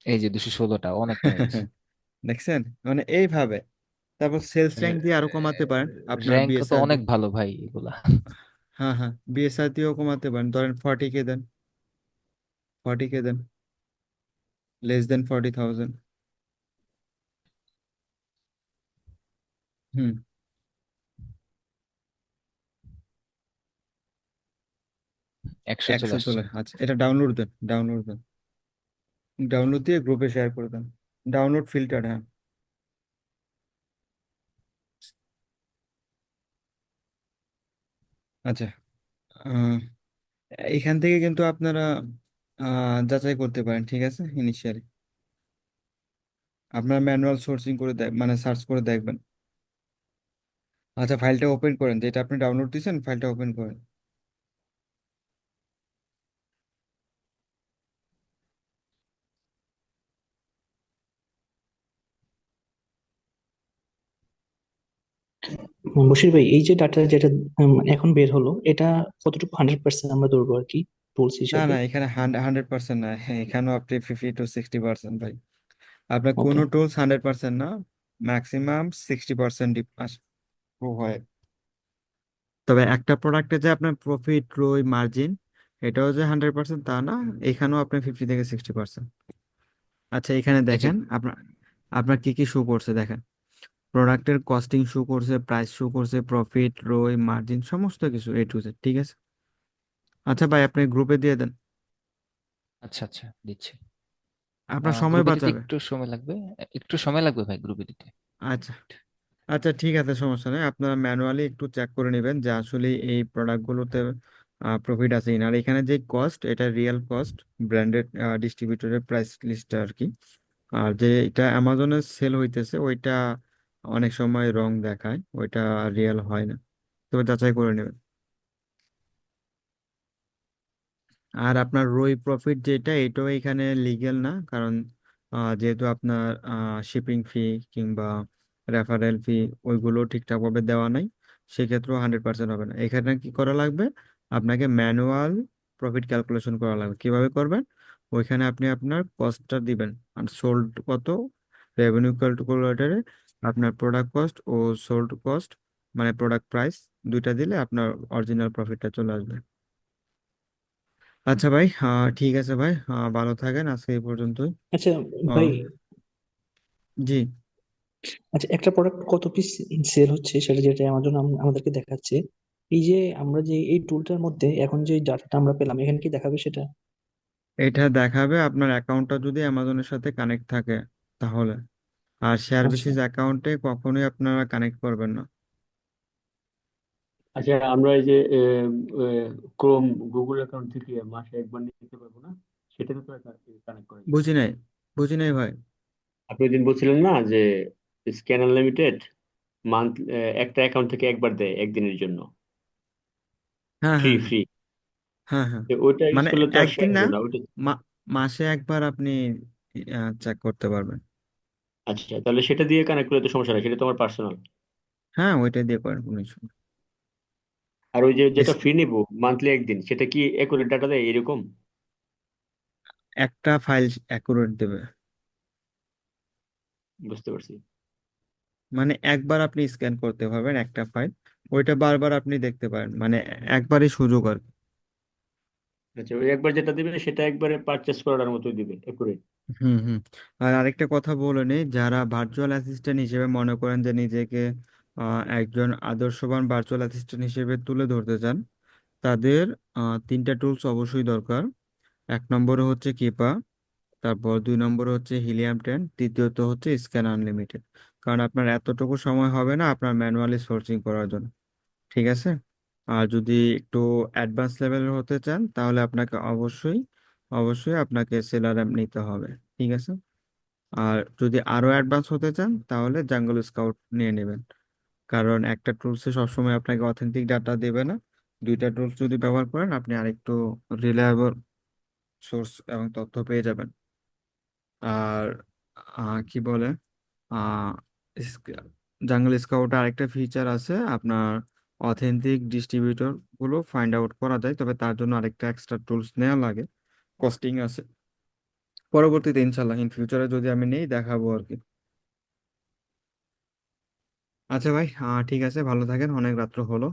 এই যে 216টা অনেক কমে গেছে। দেখছেন, মানে এইভাবে। তারপর সেলস র্যাঙ্ক দিয়ে আরো কমাতে পারেন আপনার র্যাঙ্ক তো বিএসআর অনেক দিয়ে। ভালো ভাই এগুলা। হ্যাঁ হ্যাঁ, বিএসআর দিয়েও কমাতে পারেন, ধরেন 40K দেন, 40K দেন, less than 40,000। হুম। 100 চলে 100 আসছে। চলে, আচ্ছা এটা ডাউনলোড দেন, ডাউনলোড দেন, ডাউনলোড দিয়ে গ্রুপে শেয়ার করে দেন। ডাউনলোড ফিল্টার, হ্যাঁ। আচ্ছা, আহ, এখান থেকে কিন্তু আপনারা যাচাই করতে পারেন, ঠিক আছে। ইনিশিয়ালি আপনার ম্যানুয়াল সোর্সিং করে মানে সার্চ করে দেখবেন। আচ্ছা, ফাইলটা ওপেন করেন, যেটা আপনি ডাউনলোড দিয়েছেন, ফাইলটা ওপেন করেন। বশির ভাই, এই যে ডাটা যেটা এখন বের হলো, এটা কতটুকু 100% আমরা ধরবো আর কি টুলস না হিসেবে? না, এখানে 100% না, হ্যাঁ, এখানেও আপনি 50 to 60% ভাই। আপনার ওকে। কোনো টুলস 100% না, ম্যাক্সিমাম 60% হয়। তবে একটা প্রোডাক্টে যে আপনার প্রফিট রই মার্জিন, এটাও যে 100% তা না, এখানেও আপনি 50 থেকে 60%। আচ্ছা, এখানে এই যে দেখেন আপনার আপনার কি কি শো করছে দেখেন। প্রোডাক্টের কস্টিং শো করছে, প্রাইস শো করছে, প্রফিট রই মার্জিন সমস্ত কিছু A to Z, ঠিক আছে। আচ্ছা ভাই, আপনি গ্রুপে দিয়ে দেন, আচ্ছা আচ্ছা, দিচ্ছি। আপনার সময় গ্রুপে দিতে বাঁচাবে। একটু সময় লাগবে, একটু সময় লাগবে ভাই গ্রুপে দিতে। আচ্ছা আচ্ছা, ঠিক আছে, সমস্যা নেই। আপনারা ম্যানুয়ালি একটু চেক করে নেবেন যে আসলে এই প্রোডাক্টগুলোতে প্রফিট আছে কিনা। আর এখানে যে কস্ট, এটা রিয়েল কস্ট, ব্র্যান্ডেড ডিস্ট্রিবিউটরের প্রাইস লিস্ট আর কি। আর যে এটা অ্যামাজনে সেল হইতেছে, ওইটা অনেক সময় রং দেখায়, ওইটা রিয়েল হয় না, তবে যাচাই করে নেবেন। আর আপনার রই প্রফিট যেটা, এটাও এখানে লিগেল না, কারণ যেহেতু আপনার শিপিং ফি কিংবা রেফারেল ফি ওইগুলো ঠিকঠাক ভাবে দেওয়া নাই, সেক্ষেত্রেও 100% হবে না। এখানে কি করা লাগবে, আপনাকে ম্যানুয়াল প্রফিট ক্যালকুলেশন করা লাগবে। কিভাবে করবেন, ওইখানে আপনি আপনার কস্টটা দিবেন, আর সোল্ড কত, রেভিনিউ ক্যালকুলেটরে আপনার প্রোডাক্ট কস্ট ও সোল্ড কস্ট, মানে প্রোডাক্ট প্রাইস, দুইটা দিলে আপনার অরিজিনাল প্রফিটটা চলে আসবে। আচ্ছা ভাই, ঠিক আছে ভাই, ভালো থাকেন, আজকে এই পর্যন্তই। আচ্ছা আহ, ভাই, জি। আচ্ছা একটা প্রোডাক্ট কত পিস সেল হচ্ছে সেটা যেটা অ্যামাজন আমাদেরকে দেখাচ্ছে, এই যে আমরা যে এই টুলটার মধ্যে এখন যে ডাটাটা আমরা পেলাম, এখানে কি দেখাবে সেটা? এটা দেখাবে আপনার অ্যাকাউন্টটা যদি অ্যামাজনের সাথে কানেক্ট থাকে তাহলে। আর শেয়ার আচ্ছা বেসিস অ্যাকাউন্টে কখনোই আপনারা কানেক্ট করবেন না। আচ্ছা, আমরা এই যে ক্রোম গুগল অ্যাকাউন্ট থেকে মাসে একবার নিতে পারবো না? সেটাতে তো কানেক্ট করা যায়। বুঝি নাই, বুঝি নাই ভাই। আপনি ওই দিন বলছিলেন না যে স্ক্যান আনলিমিটেড মান্থ, একটা অ্যাকাউন্ট থেকে একবার দেয় একদিনের জন্য, হ্যাঁ ফ্রি হ্যাঁ হ্যাঁ ফ্রি। হ্যাঁ হ্যাঁ, ওইটা ইউজ মানে করলে তো আর একদিন শেয়ার না, হবে না ওইটা। মাসে একবার আপনি চেক করতে পারবেন। আচ্ছা, তাহলে সেটা দিয়ে কানেক্ট করলে তো সমস্যা নাই, সেটা তোমার পার্সোনাল। হ্যাঁ, ওইটা দিয়ে করেন, কোনো ইস্যু নেই। আর ওই যে যেটা ইস- ফ্রি নিব মান্থলি একদিন, সেটা কি একুরেট ডাটা দেয় এরকম? একটা ফাইল অ্যাকুরেট দেবে, বুঝতে পারছি। মানে একবার আপনি স্ক্যান করতে পারবেন একটা ফাইল, ওইটা বারবার আপনি দেখতে পারেন, মানে একবারই সুযোগ আর কি। আচ্ছা, ওই একবার যেটা দিবে সেটা একবারে পারচেস করার মতোই দিবে একুরেট। হুম হুম। আর আরেকটা কথা বলে নেই, যারা ভার্চুয়াল অ্যাসিস্ট্যান্ট হিসেবে মনে করেন যে নিজেকে একজন আদর্শবান ভার্চুয়াল অ্যাসিস্ট্যান্ট হিসেবে তুলে ধরতে চান, তাদের তিনটা টুলস অবশ্যই দরকার। এক নম্বরে হচ্ছে কিপা, তারপর 2 নম্বরে হচ্ছে হিলিয়াম 10, তৃতীয়ত হচ্ছে স্ক্যান আনলিমিটেড। কারণ আপনার এতটুকু সময় হবে না আপনার ম্যানুয়ালি সোর্সিং করার জন্য, ঠিক আছে। আর যদি একটু অ্যাডভান্স লেভেলের হতে চান, তাহলে আপনাকে অবশ্যই অবশ্যই আপনাকে সেলারাম নিতে হবে, ঠিক আছে। আর যদি আরো অ্যাডভান্স হতে চান, তাহলে জাঙ্গল স্কাউট নিয়ে নেবেন। কারণ একটা টুলসে সবসময় আপনাকে অথেন্টিক ডাটা দেবে না। দুইটা টুলস যদি ব্যবহার করেন, আপনি আরেকটু রিলায়েবল সোর্স এবং তথ্য পেয়ে যাবেন। আর কি বলে, আহ জাঙ্গল স্কাউটে আরেকটা ফিচার আছে আপনার, অথেন্টিক ডিস্ট্রিবিউটর গুলো ফাইন্ড আউট করা যায়, তবে তার জন্য আরেকটা এক্সট্রা টুলস নেওয়া লাগে, কস্টিং আছে। পরবর্তীতে ইনশাল্লাহ ইন ফিউচারে যদি আমি নেই দেখাবো আর কি। আচ্ছা ভাই, ঠিক আছে, ভালো থাকেন, অনেক রাত্র হলো।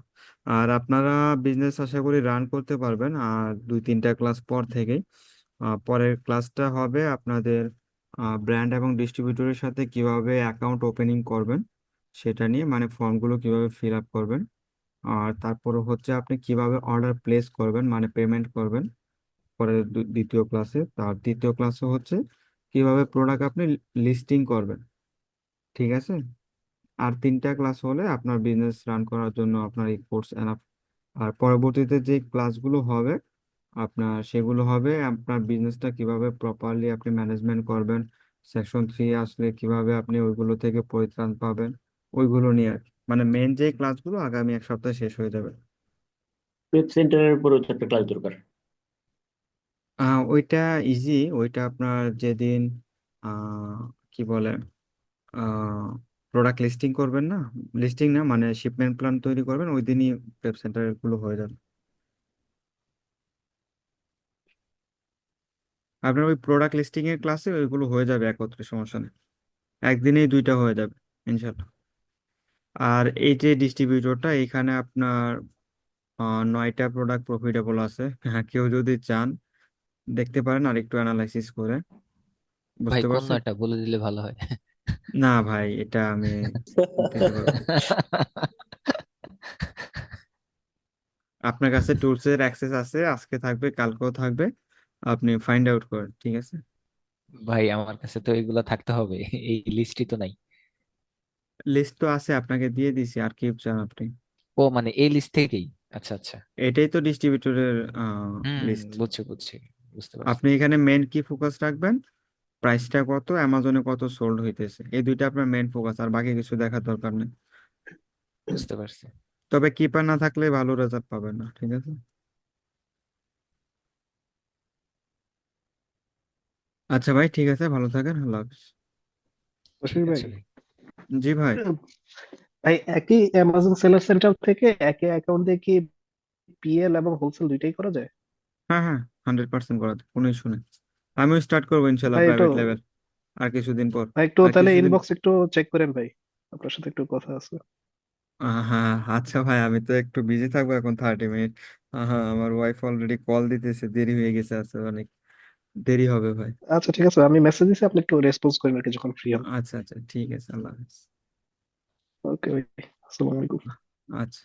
আর আপনারা বিজনেস আশা করি রান করতে পারবেন আর 2-3টা ক্লাস পর থেকেই। পরের ক্লাসটা হবে আপনাদের ব্র্যান্ড এবং ডিস্ট্রিবিউটরের সাথে কিভাবে অ্যাকাউন্ট ওপেনিং করবেন সেটা নিয়ে, মানে ফর্মগুলো কিভাবে ফিল আপ করবেন। আর তারপরে হচ্ছে আপনি কিভাবে অর্ডার প্লেস করবেন, মানে পেমেন্ট করবেন। পরে দ্বিতীয় ক্লাসে, তার তৃতীয় ক্লাসে হচ্ছে কিভাবে প্রোডাক্ট আপনি লিস্টিং করবেন। ঠিক আছে। আর 3টা ক্লাস হলে আপনার বিজনেস রান করার জন্য আপনার এই কোর্স এনাফ। আর পরবর্তীতে যে ক্লাসগুলো হবে আপনার, সেগুলো হবে আপনার বিজনেসটা কিভাবে প্রপারলি আপনি ম্যানেজমেন্ট করবেন, সেকশন 3 আসলে কিভাবে আপনি ওইগুলো থেকে পরিত্রাণ পাবেন, ওইগুলো নিয়ে আর কি। মানে মেন যে ক্লাসগুলো আগামী 1 সপ্তাহে শেষ হয়ে যাবে। ওয়েব সেন্টারের উপরেও তো একটা ক্লাস দরকার। ওইটা ইজি, ওইটা আপনার যেদিন কি বলে প্রোডাক্ট লিস্টিং করবেন না, লিস্টিং না মানে শিপমেন্ট প্ল্যান তৈরি করবেন, ওই দিনই ওয়েব সেন্টার গুলো হয়ে যাবে। আপনার ওই প্রোডাক্ট লিস্টিং এর ক্লাসে ওইগুলো হয়ে যাবে একত্রে, সমস্যা নেই, একদিনেই 2টা হয়ে যাবে ইনশাল্লাহ। আর এই যে ডিস্ট্রিবিউটরটা, এখানে আপনার 9টা প্রোডাক্ট প্রফিটেবল আছে। হ্যাঁ, কেউ যদি চান দেখতে পারেন আর একটু অ্যানালাইসিস করে। ভাই বুঝতে কোন পারছেন? নয়টা বলে দিলে ভালো হয়। না ভাই, এটা আমি দিতে পারবো না। আপনার কাছে টুলস এর অ্যাক্সেস আছে, আজকে থাকবে কালকেও থাকবে, আপনি ফাইন্ড আউট করেন, ঠিক আছে। ভাই আমার কাছে তো এগুলো থাকতে হবে, এই লিস্টই তো নাই। লিস্ট তো আছে, আপনাকে দিয়ে দিছি, আর কি চান আপনি? ও মানে এই লিস্ট থেকেই? আচ্ছা আচ্ছা। এটাই তো ডিস্ট্রিবিউটরের হুম, লিস্ট। বুঝছি বুঝছি, বুঝতে পারছি। আপনি এখানে মেন কি ফোকাস রাখবেন, প্রাইসটা কত, অ্যামাজনে কত সোল্ড হইতেছে, এই 2টা আপনার মেন ফোকাস, আর বাকি কিছু দেখার দরকার নেই। বুঝতে পারছি। তবে কিপার না থাকলে ভালো রেজাল্ট পাবেন না, ঠিক আছে। আচ্ছা ভাই, ঠিক আছে, ভালো থাকেন, আল্লাহ হাফিজ। ঠিক বশির ভাই, আছে ভাই। জি ভাই। ভাই একই অ্যামাজন সেলার সেন্টার থেকে একই অ্যাকাউন্ট দিয়ে কি পিএল এবং হোলসেল দুইটাই করা যায়? হ্যাঁ হ্যাঁ, 100% করা যায়, কোনো ইস্যু নেই। আমিও স্টার্ট করবো ইনশাল্লাহ ভাই একটু প্রাইভেট লেভেল আর কিছুদিন পর। ভাই একটু আর তাহলে কিছুদিন। ইনবক্স একটু চেক করেন ভাই, আপনার সাথে একটু কথা আছে। হ্যাঁ আচ্ছা ভাই, আমি তো একটু বিজি থাকবো এখন 30 মিনিট। হ্যাঁ, আমার ওয়াইফ অলরেডি কল দিতেছে, দেরি হয়ে গেছে, আছে অনেক দেরি হবে ভাই। আচ্ছা ঠিক আছে, আমি মেসেজ দিছি, আপনি একটু রেসপন্স করেন আর কি যখন ফ্রি হন। আচ্ছা আচ্ছা, ঠিক আছে, আল্লাহ হাফিজ। ওকে ভাই, আসসালামু আলাইকুম। আচ্ছা।